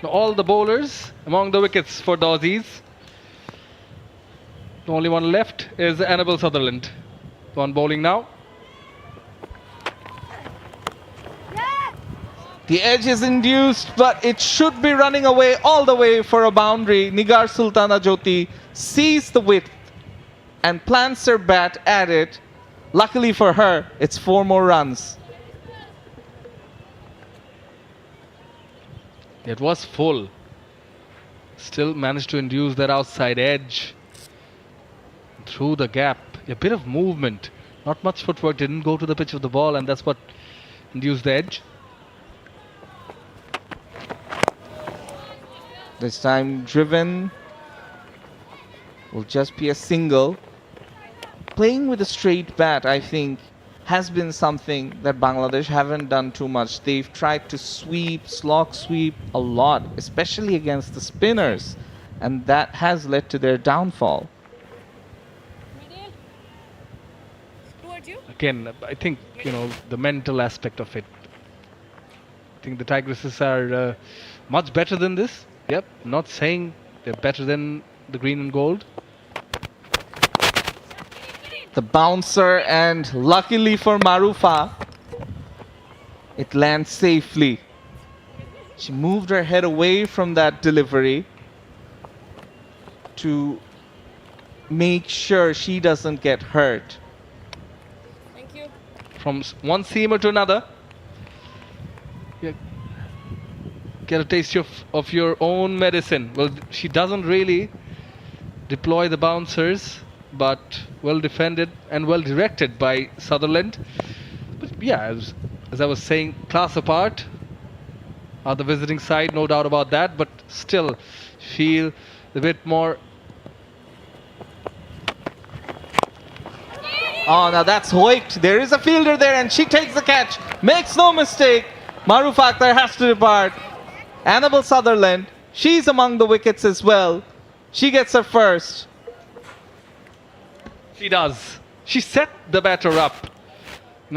Now, all the bowlers among the wickets for the Aussies. The only one left is Annabel Sutherland. The one bowling now. The edge is induced, but it should be running away all the way for a boundary. Nigar Sultana Jyoti sees the width and plants her bat at it. Luckily for her, it's 4 more runs. It was full. Still managed to induce that outside edge. Through the gap. A bit of movement. Not much footwork. Didn't go to the pitch of the ball, and that's what induced the edge. This time driven will just be a single. Playing with a straight bat, I think, has been something that Bangladesh haven't done too much. They've tried to sweep, slog sweep a lot, especially against the spinners, and that has led to their downfall. Again, I think, the mental aspect of it. I think the Tigresses are much better than this. Yep, not saying they're better than the green and gold. The bouncer, and luckily for Marufa, it lands safely. She moved her head away from that delivery to make sure she doesn't get hurt. Thank you. From one seamer to another. Get a taste of your own medicine. Well, she doesn't really deploy the bouncers, but well defended and well directed by Sutherland. But yeah, as I was saying, class apart are the visiting side, no doubt about that, but still feel a bit more. Oh, now that's hoiked. There is a fielder there, and she takes the catch. Makes no mistake. Marufa Akhtar has to depart. Annabel Sutherland, she's among the wickets as well. She gets her first. She does. She set the batter up.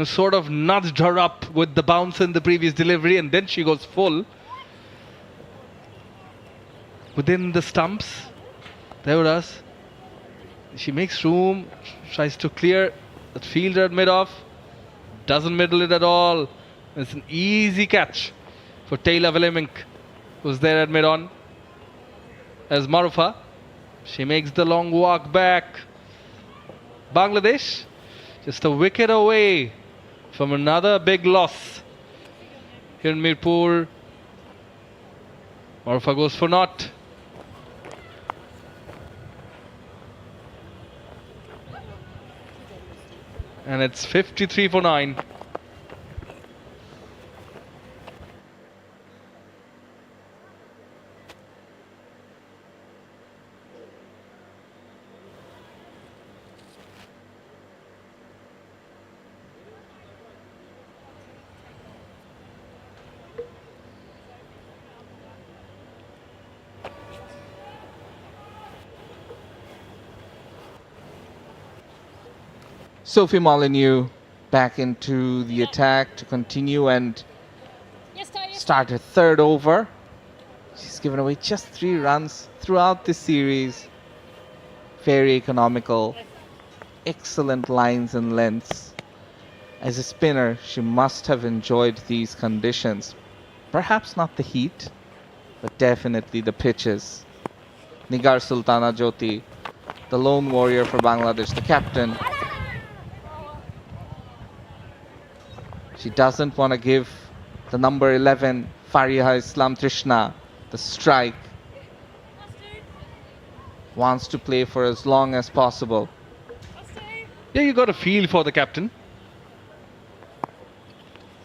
Sort of nudged her up with the bounce in the previous delivery, and then she goes full. Within the stumps. There it is. She makes room, tries to clear that fielder at mid-off. Doesn't middle it at all. It's an easy catch for Taylor Willemink, who's there at mid-on. As Marufa, she makes the long walk back. Bangladesh, just a wicket away from another big loss. Here in Mirpur, Marufa goes for naught. And it's 53 for 9. Sophie Molyneux back into the attack to continue and start her third over. She's given away just 3 runs throughout this series. Very economical, excellent lines and lengths. As a spinner, she must have enjoyed these conditions. Perhaps not the heat, but definitely the pitches. Nigar Sultana Jyoti, the lone warrior for Bangladesh, the captain. She doesn't want to give the number 11, Fariha Islam Trishna, the strike. Wants to play for as long as possible. Yeah, you got a feel for the captain.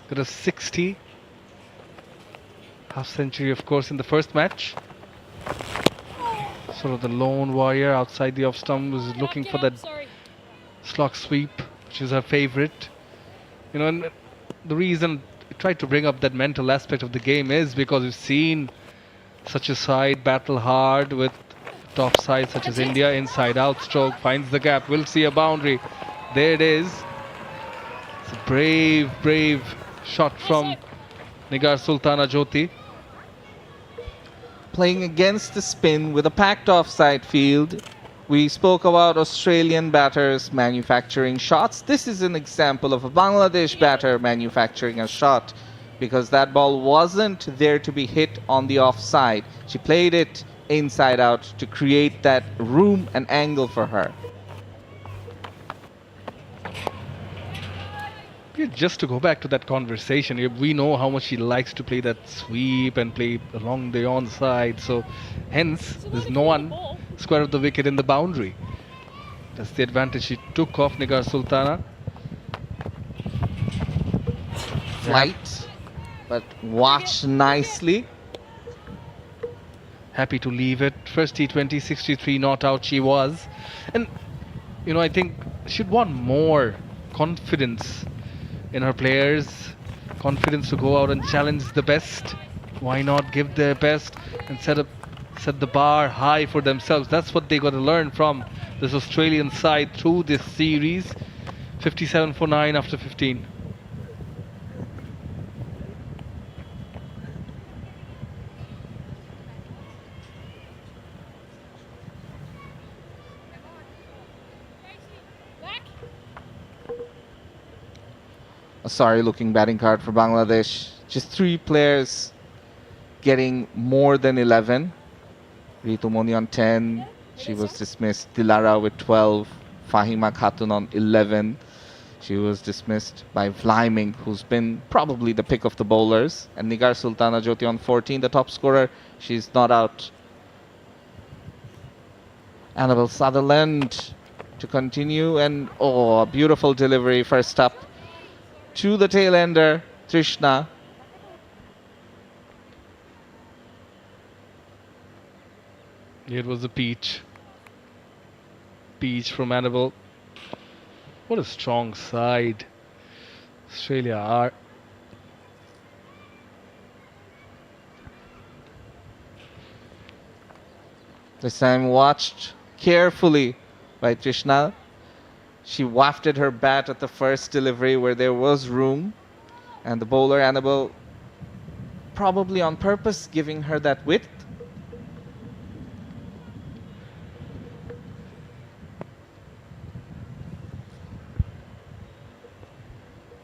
Got a 60. Half century, of course, in the first match. Sort of the lone warrior outside the off stump was looking for that slog sweep, which is her favorite. And the reason I tried to bring up that mental aspect of the game is because we've seen such a side battle hard with top sides such as India. Inside out stroke finds the gap. We'll see a boundary. There it is. It's a brave shot from Nigar Sultana Jyoti. Playing against the spin with a packed offside field. We spoke about Australian batters manufacturing shots. This is an example of a Bangladesh batter manufacturing a shot because that ball wasn't there to be hit on the offside. She played it inside out to create that room and angle for her. Yeah, just to go back to that conversation, we know how much she likes to play that sweep and play along the onside. So hence, there's no one square of the wicket in the boundary. That's the advantage she took off Nigar Sultana. Flight, but watched nicely. Happy to leave it. First T20, 63 not out she was. And, I think she'd want more confidence in her players. Confidence to go out and challenge the best. Why not give their best and set the bar high for themselves? That's what they got to learn from this Australian side through this series. 57 for 9 after 15. A sorry looking batting card for Bangladesh. Just 3 players getting more than 11. Ritu Moni on 10. She was dismissed. Dilara with 12. Fahima Khatun on 11. She was dismissed by Vliming, who's been probably the pick of the bowlers. And Nigar Sultana Jyoti on 14, the top scorer. She's not out. Annabelle Sutherland to continue. And a beautiful delivery first up to the tail ender, Trishna. It was a peach. Peach from Annabelle. What a strong side Australia are. This time watched carefully by Trishna. She wafted her bat at the first delivery where there was room. And the bowler, Annabelle, probably on purpose giving her that width.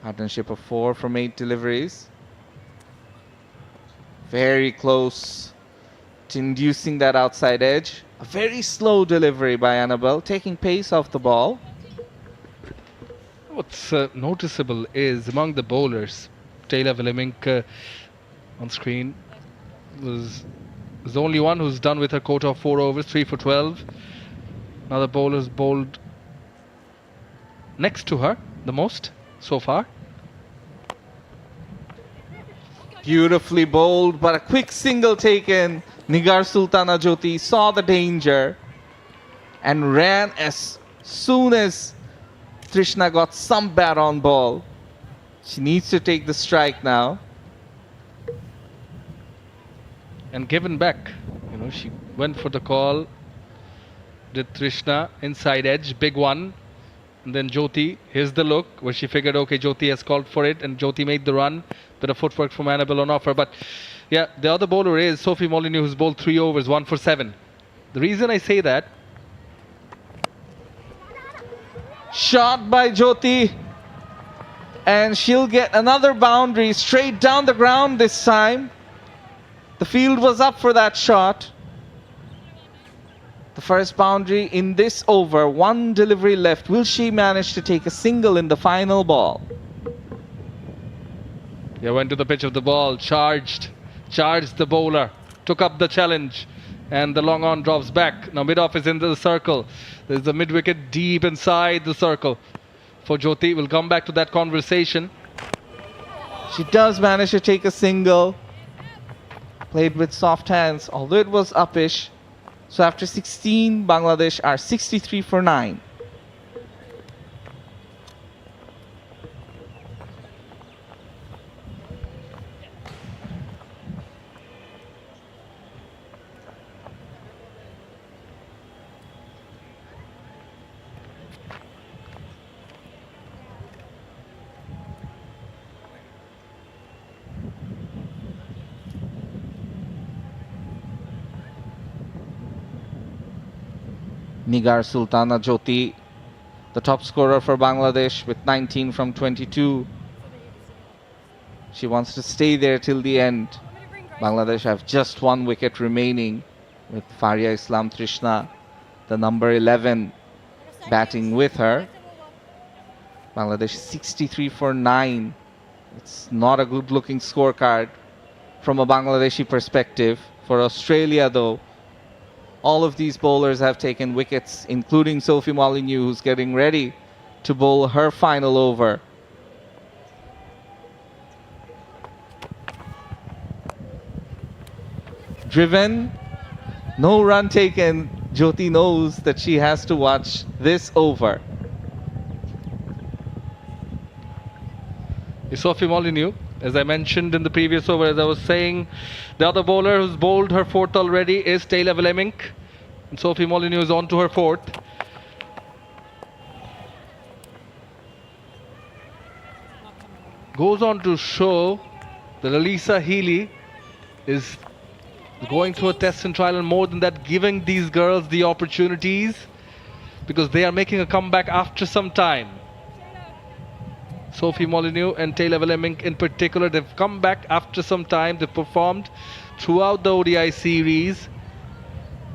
Partnership of 4 from 8 deliveries. Very close to inducing that outside edge. A very slow delivery by Annabelle, taking pace off the ball. What's noticeable is among the bowlers, Taylor Willemink on screen was the only one who's done with her quota of 4 overs, 3 for 12. Now the bowlers bowled next to her the most so far. Beautifully bowled, but a quick single taken. Nigar Sultana Jyoti saw the danger and ran as soon as Trishna got some bat on ball. She needs to take the strike now. And given back. She went for the call. Did Trishna, inside edge, big one. And then Jyoti, here's the look where she figured, okay, Jyoti has called for it, and Jyoti made the run. Bit of footwork from Annabelle on offer. But yeah, the other bowler is Sophie Molyneux, who's bowled 3 overs, 1 for 7. The reason I say that, shot by Jyoti, and she'll get another boundary straight down the ground this time. The field was up for that shot. The first boundary in this over, 1 delivery left. Will she manage to take a single in the final ball? Yeah, went to the pitch of the ball, charged the bowler, took up the challenge, and the long on drops back. Now mid-off is into the circle. There's the mid-wicket deep inside the circle for Jyoti. We'll come back to that conversation. She does manage to take a single. Played with soft hands, although it was uppish. So after 16, Bangladesh are 63 for 9. Nigar Sultana Jyoti, the top scorer for Bangladesh with 19 from 22. She wants to stay there till the end. Bangladesh have just 1 wicket remaining with Faria Islam Trishna, the number 11, batting with her. Bangladesh 63 for 9. It's not a good looking scorecard from a Bangladeshi perspective. For Australia though, all of these bowlers have taken wickets, including Sophie Molyneux, who's getting ready to bowl her final over. Driven, no run taken. Jyoti knows that she has to watch this over. Sophie Molyneux, as I mentioned in the previous over, as I was saying, the other bowler who's bowled her 4th already is Taylor Willemink. And Sophie Molyneux is on to her 4th. Goes on to show that Alyssa Healy is going through a test and trial, and more than that, giving these girls the opportunities because they are making a comeback after some time. Sophie Molyneux and Taylor Willemink in particular, they've come back after some time. They've performed throughout the ODI series.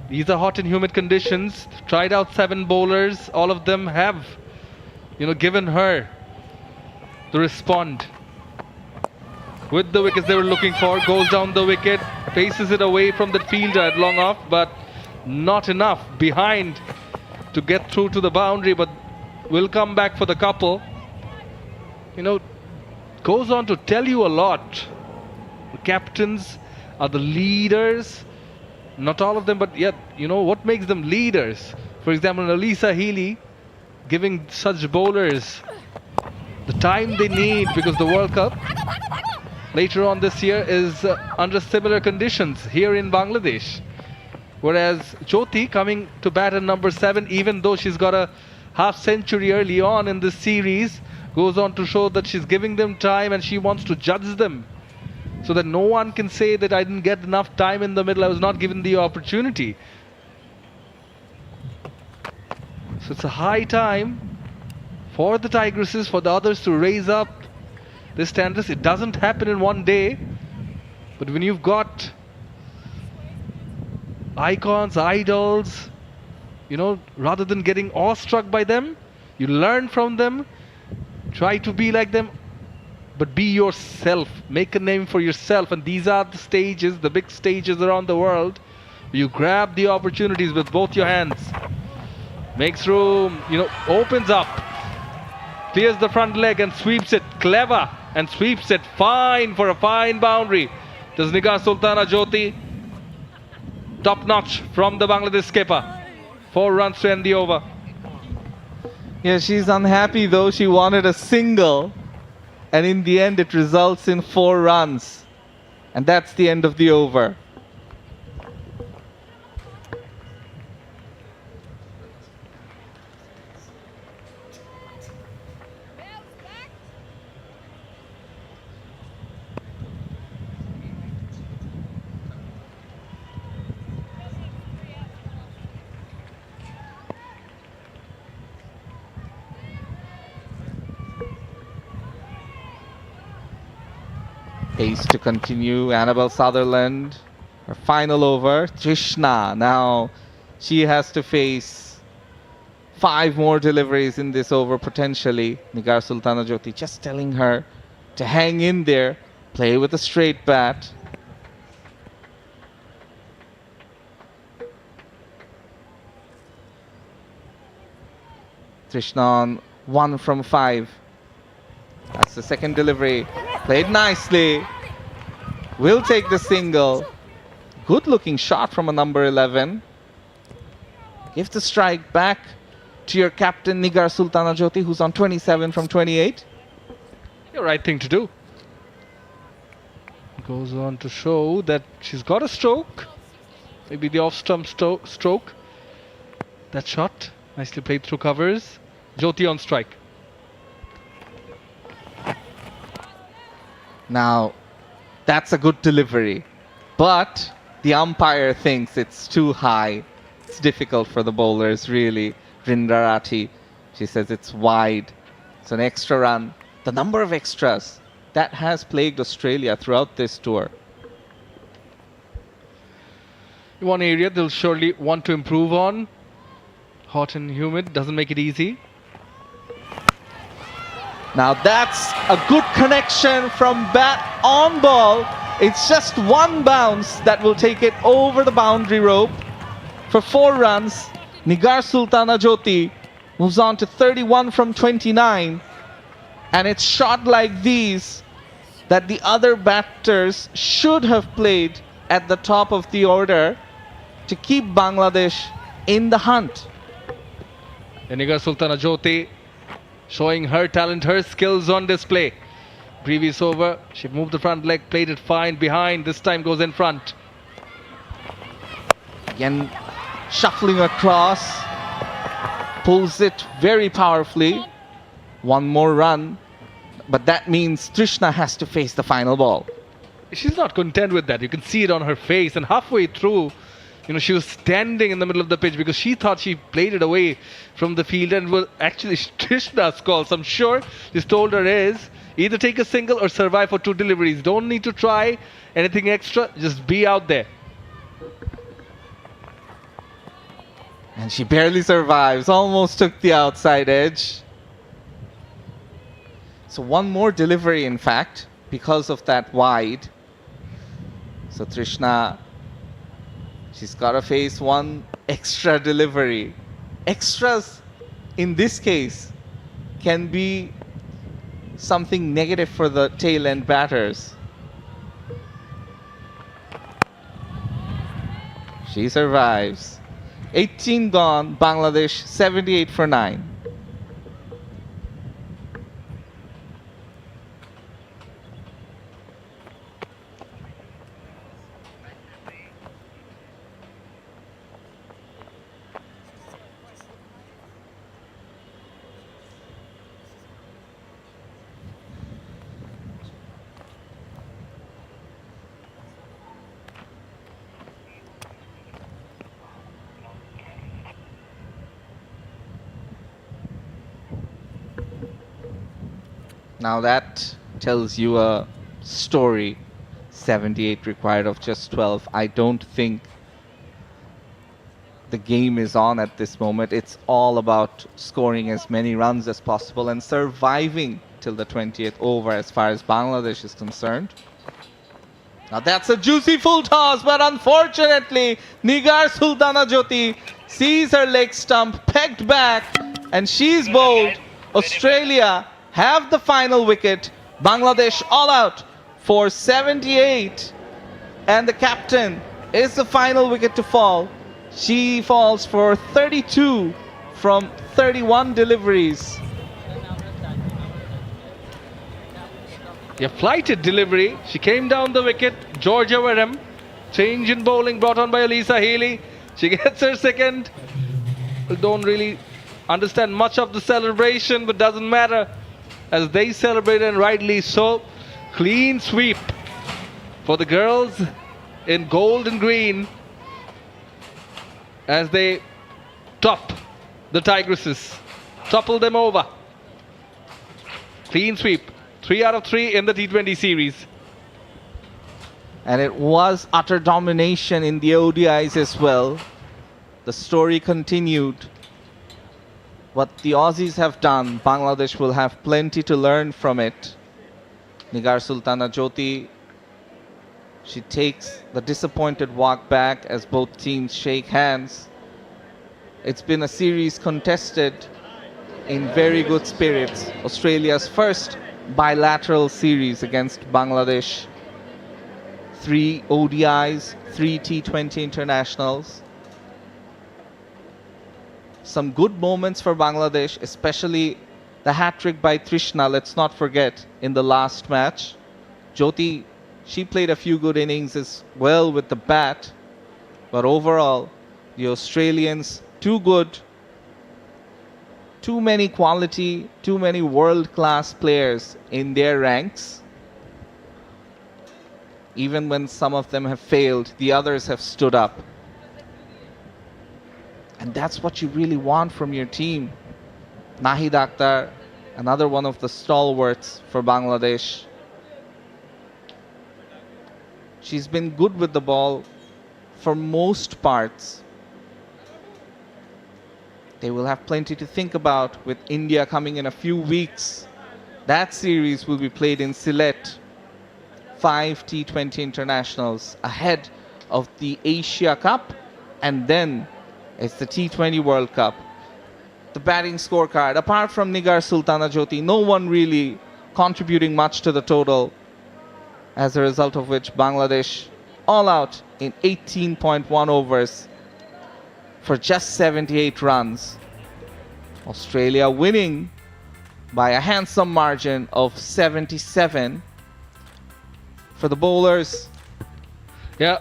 These are hot and humid conditions. Tried out 7 bowlers. All of them have, given her the respond. With the wickets they were looking for, goes down the wicket, faces it away from the fielder at long off, but not enough behind to get through to the boundary, but will come back for the couple. Goes on to tell you a lot. The captains are the leaders. Not all of them, but yet, what makes them leaders? For example, Alyssa Healy giving such bowlers the time they need, because the World Cup later on this year is under similar conditions here in Bangladesh. Whereas Jyoti coming to bat at number 7, even though she's got a half century early on in this series, goes on to show that she's giving them time and she wants to judge them so that no one can say that I didn't get enough time in the middle, I was not given the opportunity. So it's a high time for the Tigresses, for the others to raise up the standards. It doesn't happen in one day, but when you've got icons, idols, rather than getting awestruck by them, you learn from them, try to be like them, but be yourself, make a name for yourself. And these are the stages, the big stages around the world. You grab the opportunities with both your hands, makes room, opens up, clears the front leg and sweeps it, clever, and sweeps it fine for a fine boundary. Does Nigar Sultana Jyoti, top notch from the Bangladesh skipper. 4 runs to end the over. Yeah, she's unhappy though. She wanted a single, and in the end it results in 4 runs, and that's the end of the over. Pace to continue. Annabelle Sutherland, her final over. Trishna, now she has to face 5 more deliveries in this over potentially. Nigar Sultana Jyoti just telling her to hang in there, play with a straight bat. Trishna on 1 from 5. That's the second delivery. Played nicely. Will take the single. Good looking shot from a number 11. Give the strike back to your captain Nigar Sultana Jyoti, who's on 27 from 28. The right thing to do. Goes on to show that she's got a stroke. Maybe the off-stump stroke. That shot, nicely played through covers. Jyoti on strike. Now, that's a good delivery, but the umpire thinks it's too high. it's difficult for the bowlers, really. Rindarati, she says it's wide. It's an extra run. The number of extras that has plagued Australia throughout this tour. One area they'll surely want to improve on. Hot and humid doesn't make it easy. Now that's a good connection from bat on ball. It's just one bounce that will take it over the boundary rope for 4 runs. Nigar Sultana Jyoti moves on to 31 from 29. And it's shot like these that the other batters should have played at the top of the order to keep Bangladesh in the hunt. Nigar Sultana Jyoti showing her talent, her skills on display. Previous over, she moved the front leg, played it fine behind, this time goes in front. Again, shuffling across, pulls it very powerfully. One more run, but that means Trishna has to face the final ball. She's not content with that. You can see it on her face, and halfway through, she was standing in the middle of the pitch because she thought she played it away from the field, and was actually Trishna's call. So I'm sure she's told her is either take a single or survive for 2 deliveries. Don't need to try anything extra, just be out there. And she barely survives, almost took the outside edge. So one more delivery, in fact, because of that wide. So Trishna, she's got to face one extra delivery. Extras, in this case, can be something negative for the tail end batters. She survives. 18 gone, Bangladesh 78 for 9. Now that tells you a story. 78 required of just 12. I don't think the game is on at this moment. It's all about scoring as many runs as possible and surviving till the 20th over as far as Bangladesh is concerned. Now that's a juicy full toss, but unfortunately Nigar Sultana Jyoti sees her leg stump pegged back and she's bowled. Australia have the final wicket. Bangladesh all out for 78. And the captain is the final wicket to fall. She falls for 32 from 31 deliveries. A flighted delivery. She came down the wicket. Georgia Wareham. Change in bowling brought on by Elisa Healy. She gets her second. Don't really understand much of the celebration, but doesn't matter, as they celebrate, and rightly so. Clean sweep for the girls in gold and green as they top the Tigresses, topple them over. Clean sweep, 3 out of 3 in the T20 series. And it was utter domination in the ODIs as well. The story continued. What the Aussies have done, Bangladesh will have plenty to learn from it. Nigar Sultana Jyoti, she takes the disappointed walk back as both teams shake hands. It's been a series contested in very good spirits. Australia's first bilateral series against Bangladesh. 3 ODIs, 3 T20 internationals. Some good moments for Bangladesh, especially the hat-trick by Trishna, let's not forget, in the last match. Jyoti, she played a few good innings as well with the bat. But overall, the Australians, too good. Too many quality, too many world-class players in their ranks. Even when some of them have failed, the others have stood up. And that's what you really want from your team. Nahid Akhtar, another one of the stalwarts for Bangladesh. She's been good with the ball for most parts. They will have plenty to think about with India coming in a few weeks. That series will be played in Sylhet. 5 T20 internationals ahead of the Asia Cup, and then it's the T20 World Cup. The batting scorecard, apart from Nigar Sultana Jyoti, no one really contributing much to the total, as a result of which Bangladesh all out in 18.1 overs for just 78 runs. Australia winning by a handsome margin of 77. For the bowlers, Yeah.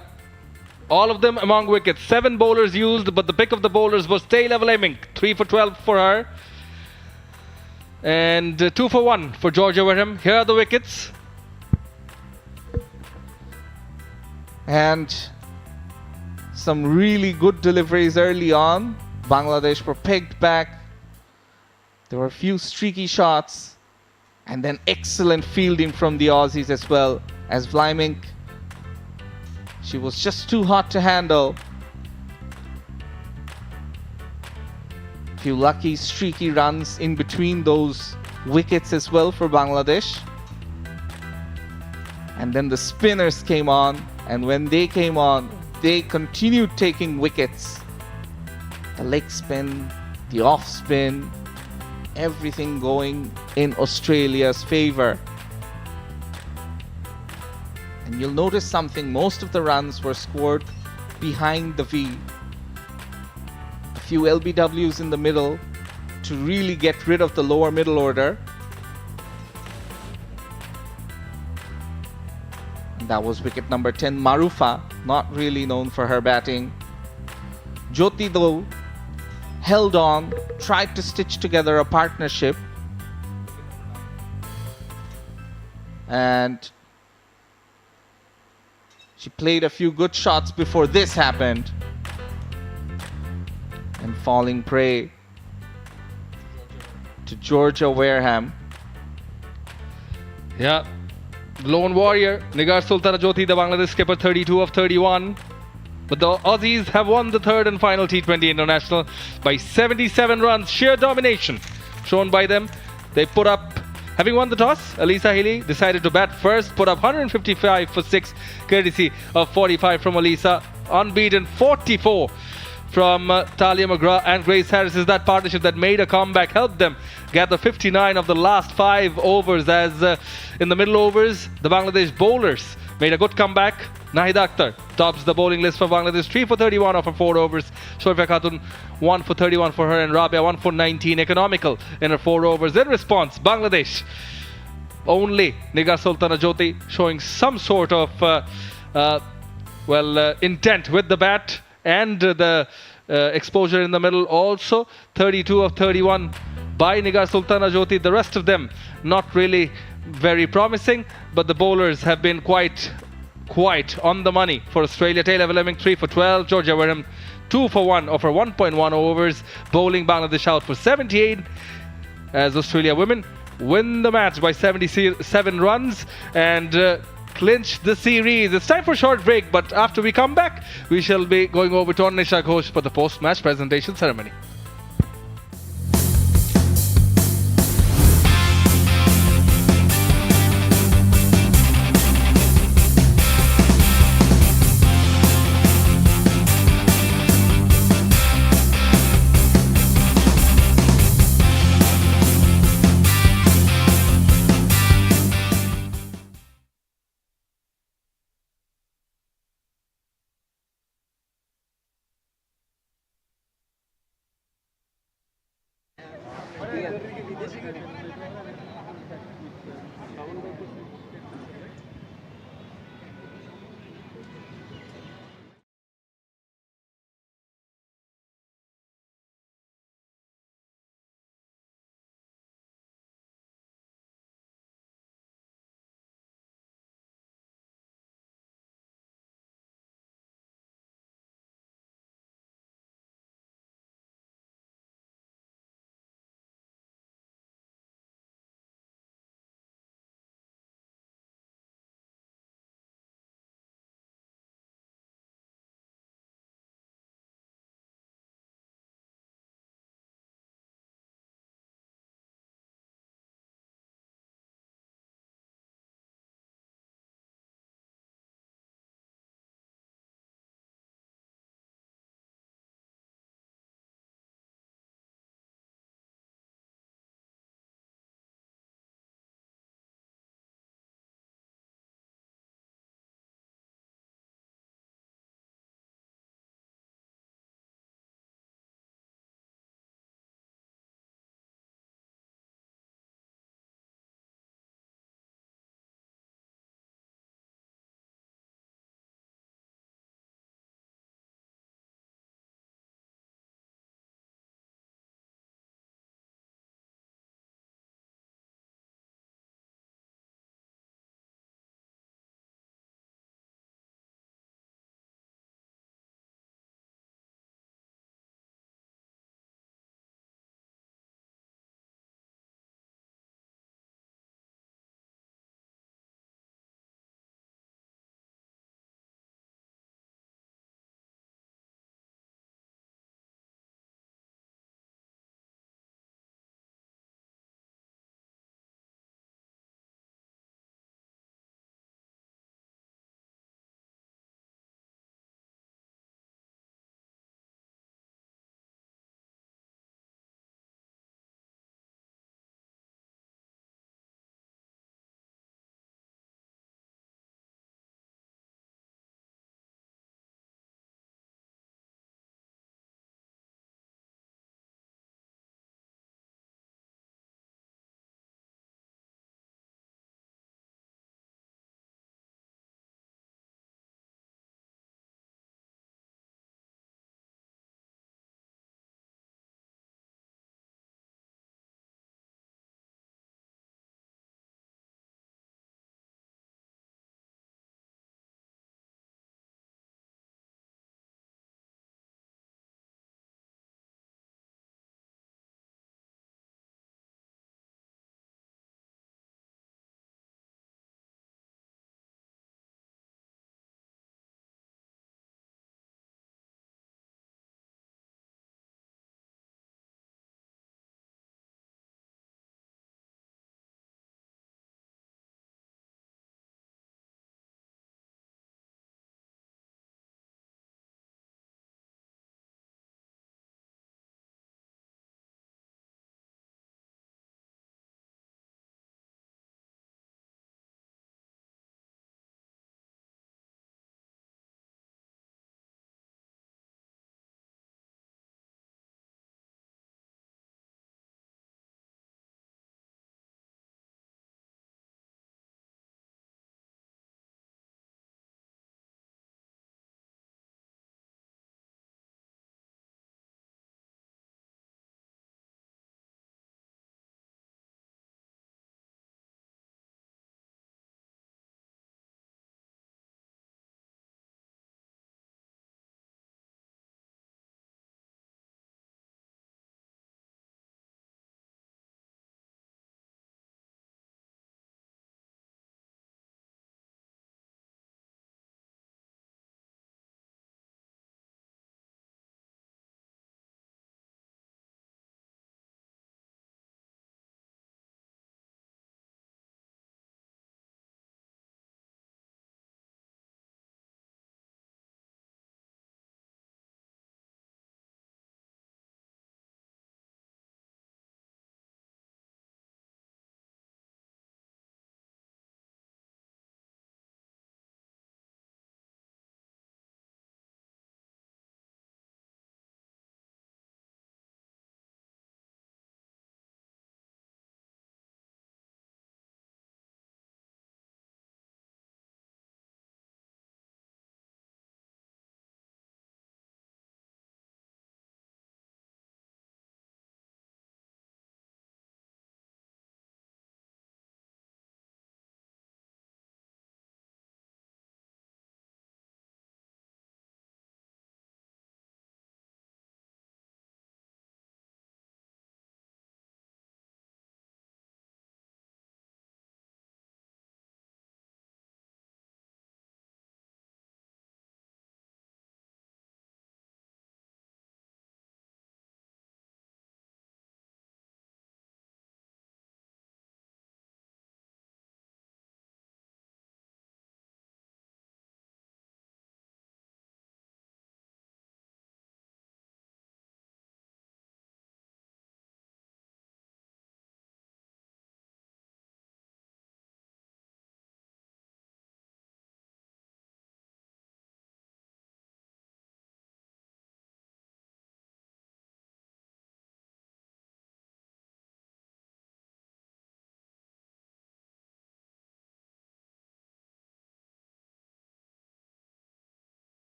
All of them among wickets. 7 bowlers used, but the pick of the bowlers was tail-level aiming. 3 for 12 for her. And 2 for 1 for Georgia Wareham. Here are the wickets. and some really good deliveries early on. Bangladesh were pegged back. There were a few streaky shots, and then excellent fielding from the Aussies as well, as Vlimink, she was just too hot to handle. Few lucky streaky runs in between those wickets as well for Bangladesh. And then the spinners came on, and when they came on, they continued taking wickets. The leg spin, the off spin, everything going in Australia's favor. And you'll notice something, most of the runs were scored behind the V. A few LBWs in the middle to really get rid of the lower middle order. And that was wicket number 10, Marufa, not really known for her batting. Jyoti though held on, tried to stitch together a partnership, and she played a few good shots before this happened, and falling prey to Georgia Wareham. Yeah. Lone warrior, Nigar Sultana Jyoti, the Bangladesh skipper, 32 of 31. But the Aussies have won the third and final T20 International by 77 runs. Sheer domination shown by them. They put up, having won the toss, Elisa Healy decided to bat first, put up 155 for 6, courtesy of 45 from Elisa. Unbeaten 44 from Talia McGrath and Grace Harris. Is that partnership that made a comeback, helped them gather 59 of the last 5 overs, as in the middle overs, the Bangladesh bowlers made a good comeback. Nahid Akhtar tops the bowling list for Bangladesh, 3 for 31 of her 4 overs. Shorefia Khatun, 1 for 31 for her, and Rabia, 1 for 19, economical in her 4 overs. In response, Bangladesh, only Nigar Sultana Jyoti showing some sort of intent with the bat, and the exposure in the middle also. 32 of 31 by Nigar Sultana Jyoti. The rest of them not really very promising, but the bowlers have been quite on the money for Australia. Taylor Willeming, 3 for 12. Georgia Wareham, 2 for 1 of her 1.1 overs, bowling Bangladesh out for 78, as Australia women win the match by 77 runs and clinch the series. It's time for a short break, but after we come back, we shall be going over to Anisha Ghosh for the post-match presentation ceremony.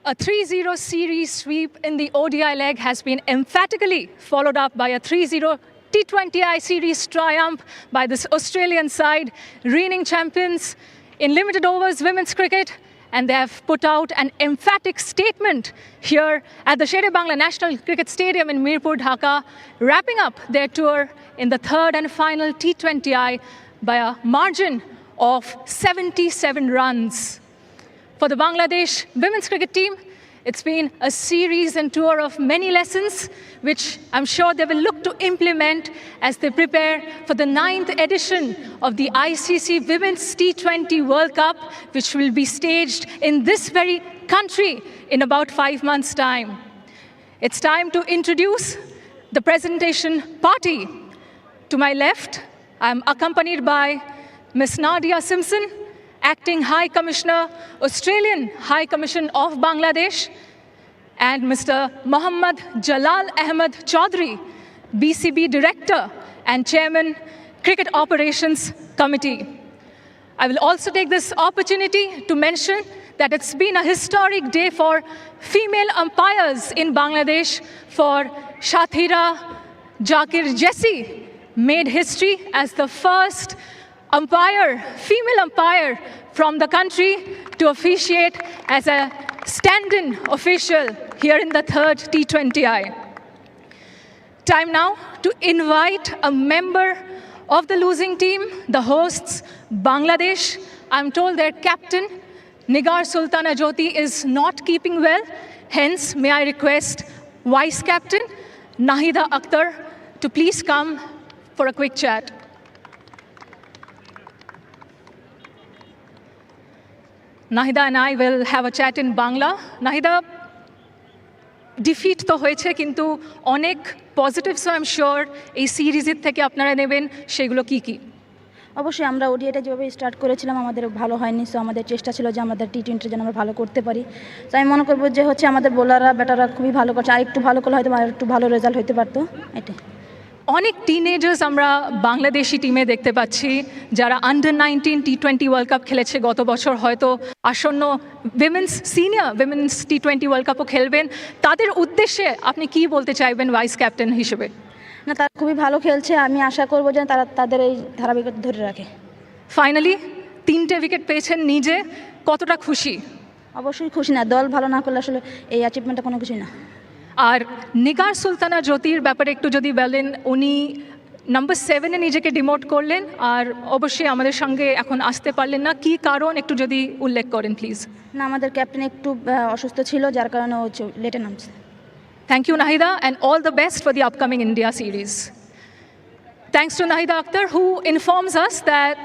A 3-0 series sweep in the ODI leg has been emphatically followed up by a 3-0 T20i series triumph by this Australian side, reigning champions in limited overs women's cricket, and they have put out an emphatic statement here at the Sher-e Bangla National Cricket Stadium in Mirpur, Dhaka, wrapping up their tour in the third and final T20i by a margin of 77 runs. For the Bangladesh women's cricket team, it's been a series and tour of many lessons, which I'm sure they will look to implement as they prepare for the 9th edition of the ICC Women's T20 World Cup, which will be staged in this very country in about 5 months' time. It's time to introduce the presentation party. To my left, I'm accompanied by Ms. Nadia Simpson, Acting High Commissioner, Australian High Commission of Bangladesh, and Mr. Mohammad Jalal Ahmed Chaudhry, BCB Director and Chairman, Cricket Operations Committee. I will also take this opportunity to mention that it's been a historic day for female umpires in Bangladesh, for Shathira Jakir Jessi made history as the first female umpire from the country to officiate as a stand-in official here in the third T20I. Time now to invite a member of the losing team, the hosts, Bangladesh. I'm told their captain, Nigar Sultana Jyoti, is not keeping well. Hence, may I request Vice Captain Nahida Akhtar to please come for a quick chat. Nahida and I will have a chat in Bangla. Nahida, defeat to hoyeche kintu onek positives I'm sure ei series er theke apnara neben সেগুলো কি কি? অবশ্যই আমরা ওডিআইটা যেভাবে start করেছিলাম আমাদের ভালো হয়নি, সো আমাদের চেষ্টা ছিল যে আমাদের টি20 যেন আমরা ভালো করতে পারি। তো আমি মনে করব যে হচ্ছে আমাদের বোলাররা ব্যাটাররা খুবই ভালো করছে, আর একটু ভালো করলে হয়তো আর একটু ভালো রেজাল্ট হতে পারতো। এটাই। অনেক টিনেজার্স আমরা বাংলাদেশি টিমে দেখতে পাচ্ছি যারা আন্ডার 19 টি20 ওয়ার্ল্ড কাপ খেলেছে গত বছর, হয়তো আসন্ন সিনিয়র উইমেন্স টি20 ওয়ার্ল্ড কাপও খেলবেন। তাদের উদ্দেশ্যে আপনি কি বলতে চাইবেন ভাইস ক্যাপ্টেন হিসেবে? না, তারা খুবই ভালো খেলছে, আমি আশা করব যে তারা তাদের এই ধারাবাহিকতা ধরে রাখে। ফাইনালি 3টে উইকেট পেয়েছেন নিজে, কতটা খুশি? অবশ্যই খুশি। না, দল ভালো না করলে আসলে এই অ্যাচিভমেন্টটা কোনো কিছুই না। আর নিগার সুলতানা জ্যোতির ব্যাপারে একটু যদি বলেন, উনি নাম্বার 7-এ নিজেকে ডিমোট করলেন আর অবশ্যই আমাদের সঙ্গে এখন আসতে পারলেন না, কি কারণ একটু যদি উল্লেখ করেন প্লিজ। না, আমাদের ক্যাপ্টেন একটু অসুস্থ ছিল, যার কারণে ও লেটে নামছে। Thank you, Nahida, and all the best for the upcoming India series. Thanks to Nahida Akhtar, who informs us that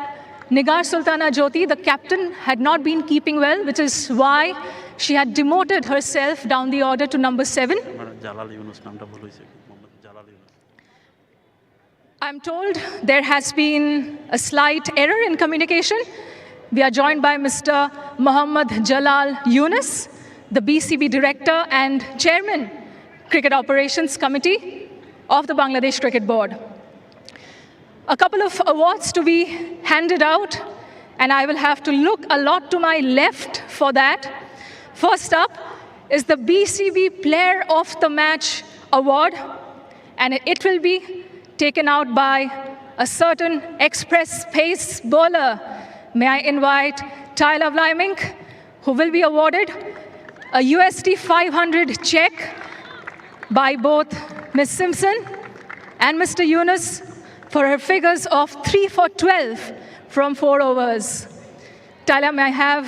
Nigar Sultana Jyoti, the captain, had not been keeping well, which is why she had demoted herself down the order to number 7. I'm told there has been a slight error in communication. We are joined by Mr. Mohammad Jalal Yunus, the BCB Director and Chairman, Cricket Operations Committee of the Bangladesh Cricket Board. A couple of awards to be handed out, and I will have to look a lot to my left for that. First up is the BCB Player of the Match Award, and it will be taken out by a certain express pace bowler. May I invite Tyler Vlimink, who will be awarded a USD 500 check by both Ms. Simpson and Mr. Yunus for her figures of 3 for 12 from 4 overs. Tyler, may I have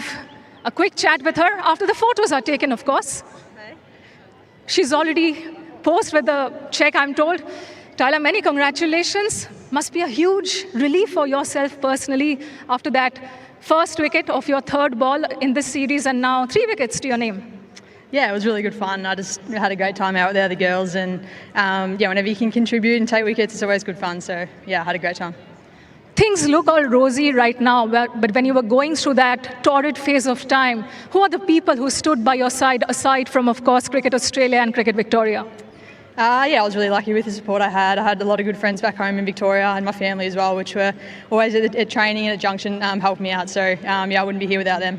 a quick chat with her after the photos are taken, of course. She's already posed with the check, I'm told. Tyler, many congratulations. Must be a huge relief for yourself personally after that first wicket of your third ball in this series, and now 3 wickets to your name. Yeah, it was really good fun. I just had a great time out with the other girls, and yeah, whenever you can contribute and take wickets, it's always good fun. So yeah, I had a great time. Things look all rosy right now, but when you were going through that torrid phase of time, who are the people who stood by your side, aside from, of course, Cricket Australia and Cricket Victoria? Yeah, I was really lucky with the support I had. I had a lot of good friends back home in Victoria and my family as well, which were always at training and at Junction helping me out. So yeah, I wouldn't be here without them.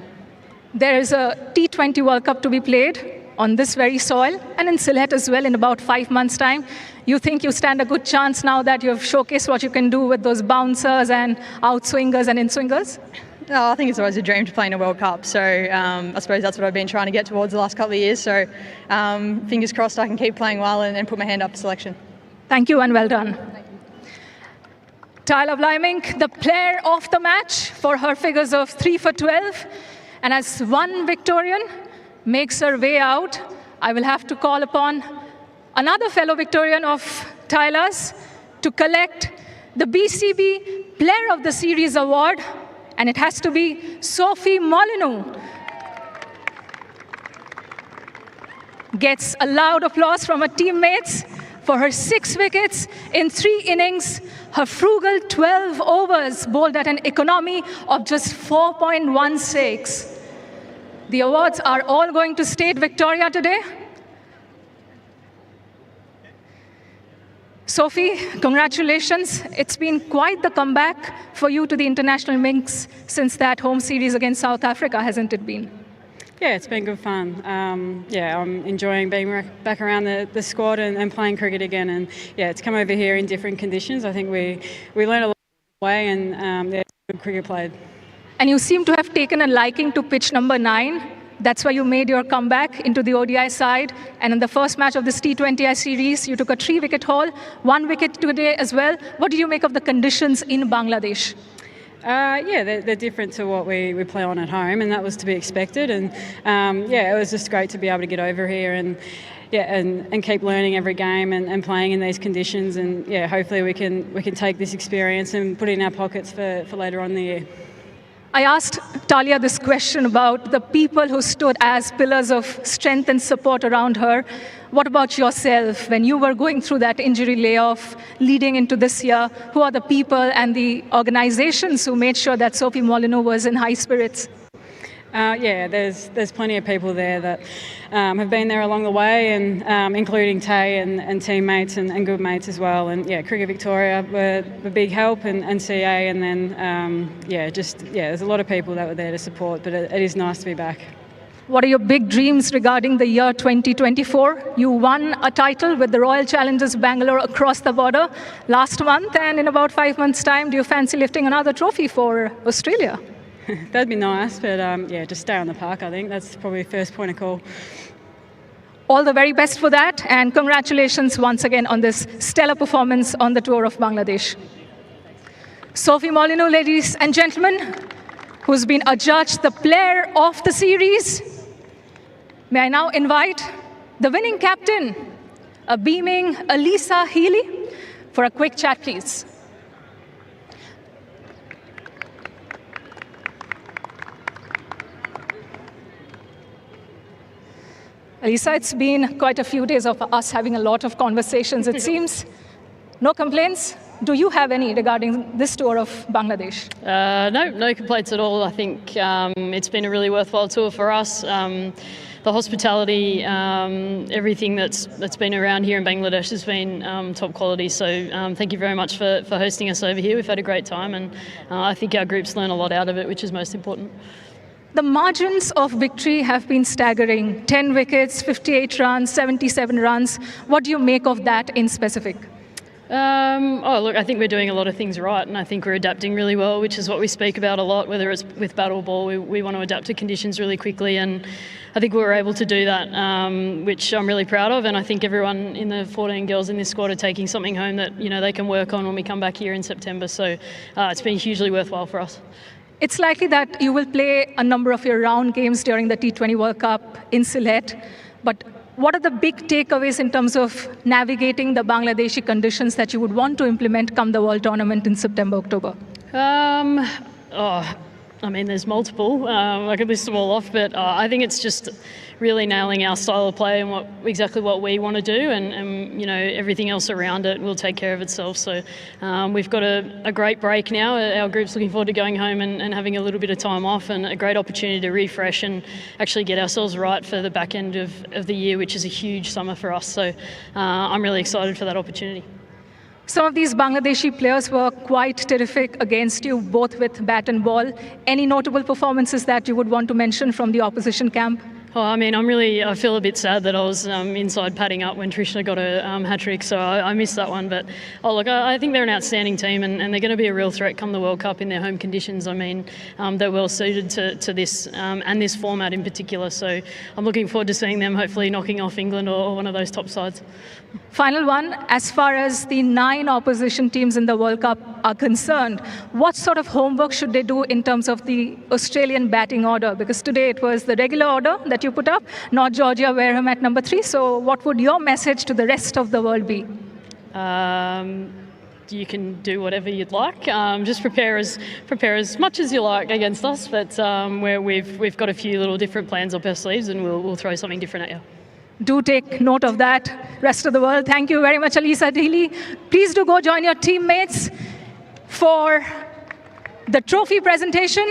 There is a T20 World Cup to be played on this very soil and in Sylhet as well in about 5 months' time. You think you stand a good chance now that you've showcased what you can do with those bouncers and outswingers and in-swingers? No, I think it's always a dream to play in a World Cup. So I suppose that's what I've been trying to get towards the last couple of years. So fingers crossed I can keep playing well and put my hand up for selection. Thank you and well done. Tyler Vliming, the player of the match for her figures of 3 for 12. And as one Victorian makes her way out, I will have to call upon another fellow Victorian of Tyler's to collect the BCB Player of the Series award, and it has to be Sophie Molyneux. Gets a loud applause from her teammates for her 6 wickets in 3 innings, her frugal 12 overs bowled at an economy of just 4.16. The awards are all going to State Victoria today. Sophie, congratulations. It's been quite the comeback for you to the international minks since that home series against South Africa, hasn't it been? Yeah, it's been good fun. Yeah, I'm enjoying being back around the squad and playing cricket again. And yeah, it's come over here in different conditions. I think we learned a lot way and yeah, good cricket played. And you seem to have taken a liking to pitch number 9. That's why you made your comeback into the ODI side. And in the first match of this T20i series, you took a 3-wicket haul, 1 wicket today as well. What do you make of the conditions in Bangladesh? Yeah, they're different to what we play on at home, and that was to be expected. And yeah, it was just great to be able to get over here and yeah, and keep learning every game and playing in these conditions. And yeah, hopefully we can take this experience and put it in our pockets for later on in the year. I asked Talia this question about the people who stood as pillars of strength and support around her. What about yourself? When you were going through that injury layoff leading into this year, who are the people and the organizations who made sure that Sophie Molyneux was in high spirits? Yeah, there's plenty of people there that have been there along the way, and including Tay and teammates and good mates as well. And yeah, Cricket Victoria were a big help, and CA, and then yeah, there's a lot of people that were there to support. But it is nice to be back. What are your big dreams regarding the year 2024? You won a title with the Royal Challengers Bangalore across the border last month, and in about 5 months' time, do you fancy lifting another trophy for Australia? That'd be nice, but yeah, just stay on the park, I think. That's probably the first point of call. All the very best for that, and congratulations once again on this stellar performance on the tour of Bangladesh. Sophie Molyneux, ladies and gentlemen, who's been adjudged the player of the series. May I now invite the winning captain, a beaming Elisa Healy, for a quick chat, please. Elisa, it's been quite a few days of us having a lot of conversations, it seems. No complaints? Do you have any regarding this tour of Bangladesh? No complaints at all. I think it's been a really worthwhile tour for us. The hospitality, everything that's been around here in Bangladesh has been top quality. So thank you very much for hosting us over here. We've had a great time, and I think our group's learned a lot out of it, which is most important. The margins of victory have been staggering. 10 wickets, 58 runs, 77 runs. What do you make of that in specific? Oh, look, I think we're doing a lot of things right, and I think we're adapting really well, which is what we speak about a lot, whether it's with bat or ball. We want to adapt to conditions really quickly, and I think we were able to do that, which I'm really proud of, and I think everyone in the 14 girls in this squad are taking something home that they can work on when we come back here in September. So it's been hugely worthwhile for us. It's likely that you will play a number of your round games during the T20 World Cup in Sylhet, but what are the big takeaways in terms of navigating the Bangladeshi conditions that you would want to implement come the World Tournament in September, October? I mean, there's multiple. I could list them all off, but I think it's just really nailing our style of play and exactly what we want to do, and everything else around it will take care of itself. So we've got a great break now. Our group's looking forward to going home and having a little bit of time off, and a great opportunity to refresh and actually get ourselves right for the back end of the year, which is a huge summer for us. So I'm really excited for that opportunity. Some of these Bangladeshi players were quite terrific against you, both with bat and ball. Any notable performances that you would want to mention from the opposition camp? Oh, I mean, I feel a bit sad that I was inside padding up when Trishna got a hat-trick, so I missed that one. But, look, I think they're an outstanding team and they're going to be a real threat come the World Cup in their home conditions. I mean, they're well suited to this and this format in particular. So I'm looking forward to seeing them hopefully knocking off England or one of those top sides. Final one, as far as the 9 opposition teams in the World Cup are concerned, what sort of homework should they do in terms of the Australian batting order? Because today it was the regular order that you put up, not Georgia Wareham at number 3. So what would your message to the rest of the world be? You can do whatever you'd like. Just prepare as much as you like against us, but we've got a few little different plans up our sleeves and we'll throw something different at you. Do take note of that, rest of the world. Thank you very much, Alisa Dili. Please do go join your teammates for the trophy presentation.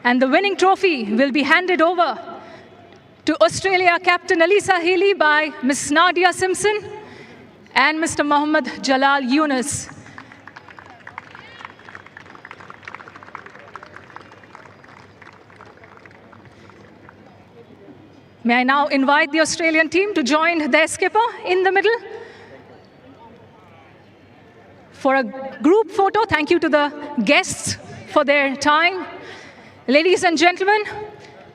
And the winning trophy will be handed over to Australia captain Alisa Healy by Miss Nadia Simpson and Mr. Mohammad Jalal Yunus. May I now invite the Australian team to join their skipper in the middle for a group photo. Thank you to the guests for their time. Ladies and gentlemen,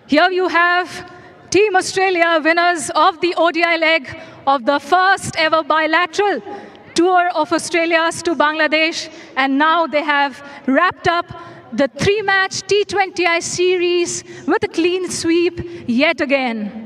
here you have Team Australia, winners of the ODI leg of the first ever bilateral tour of Australia's to Bangladesh. And now they have wrapped up the 3-match T20i series with a clean sweep yet again.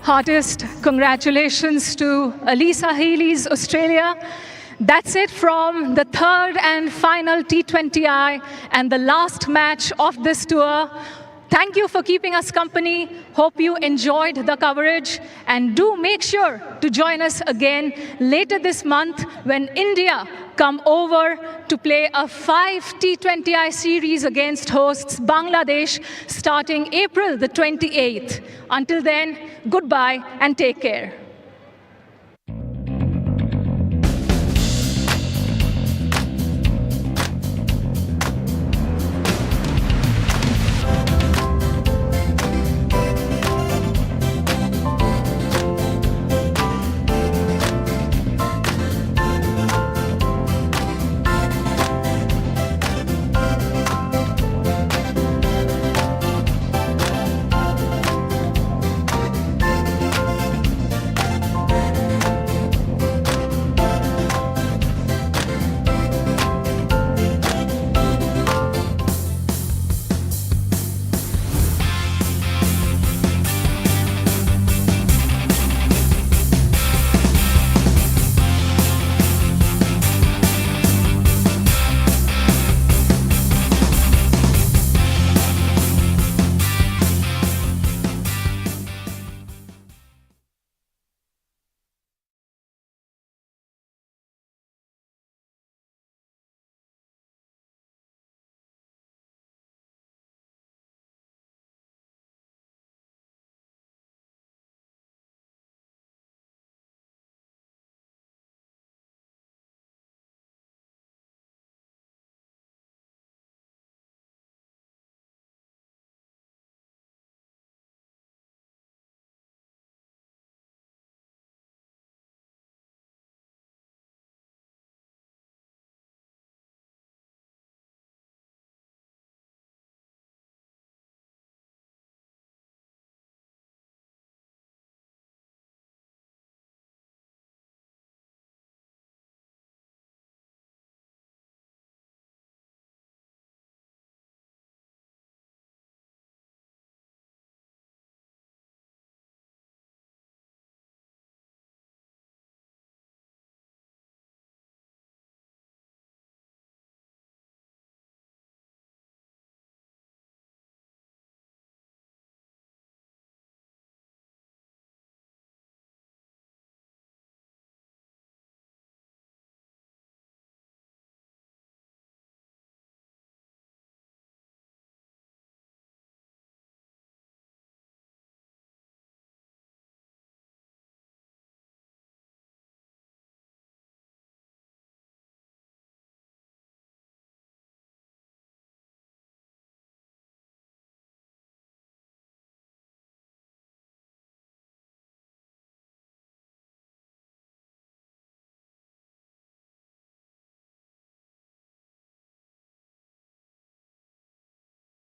Heartiest congratulations to Alisa Healy's Australia. That's it from the 3rd and final T20i and the last match of this tour. Thank you for keeping us company. Hope you enjoyed the coverage. And do make sure to join us again later this month when India come over to play a 5 T20i series against hosts Bangladesh starting April the 28th. Until then, goodbye and take care.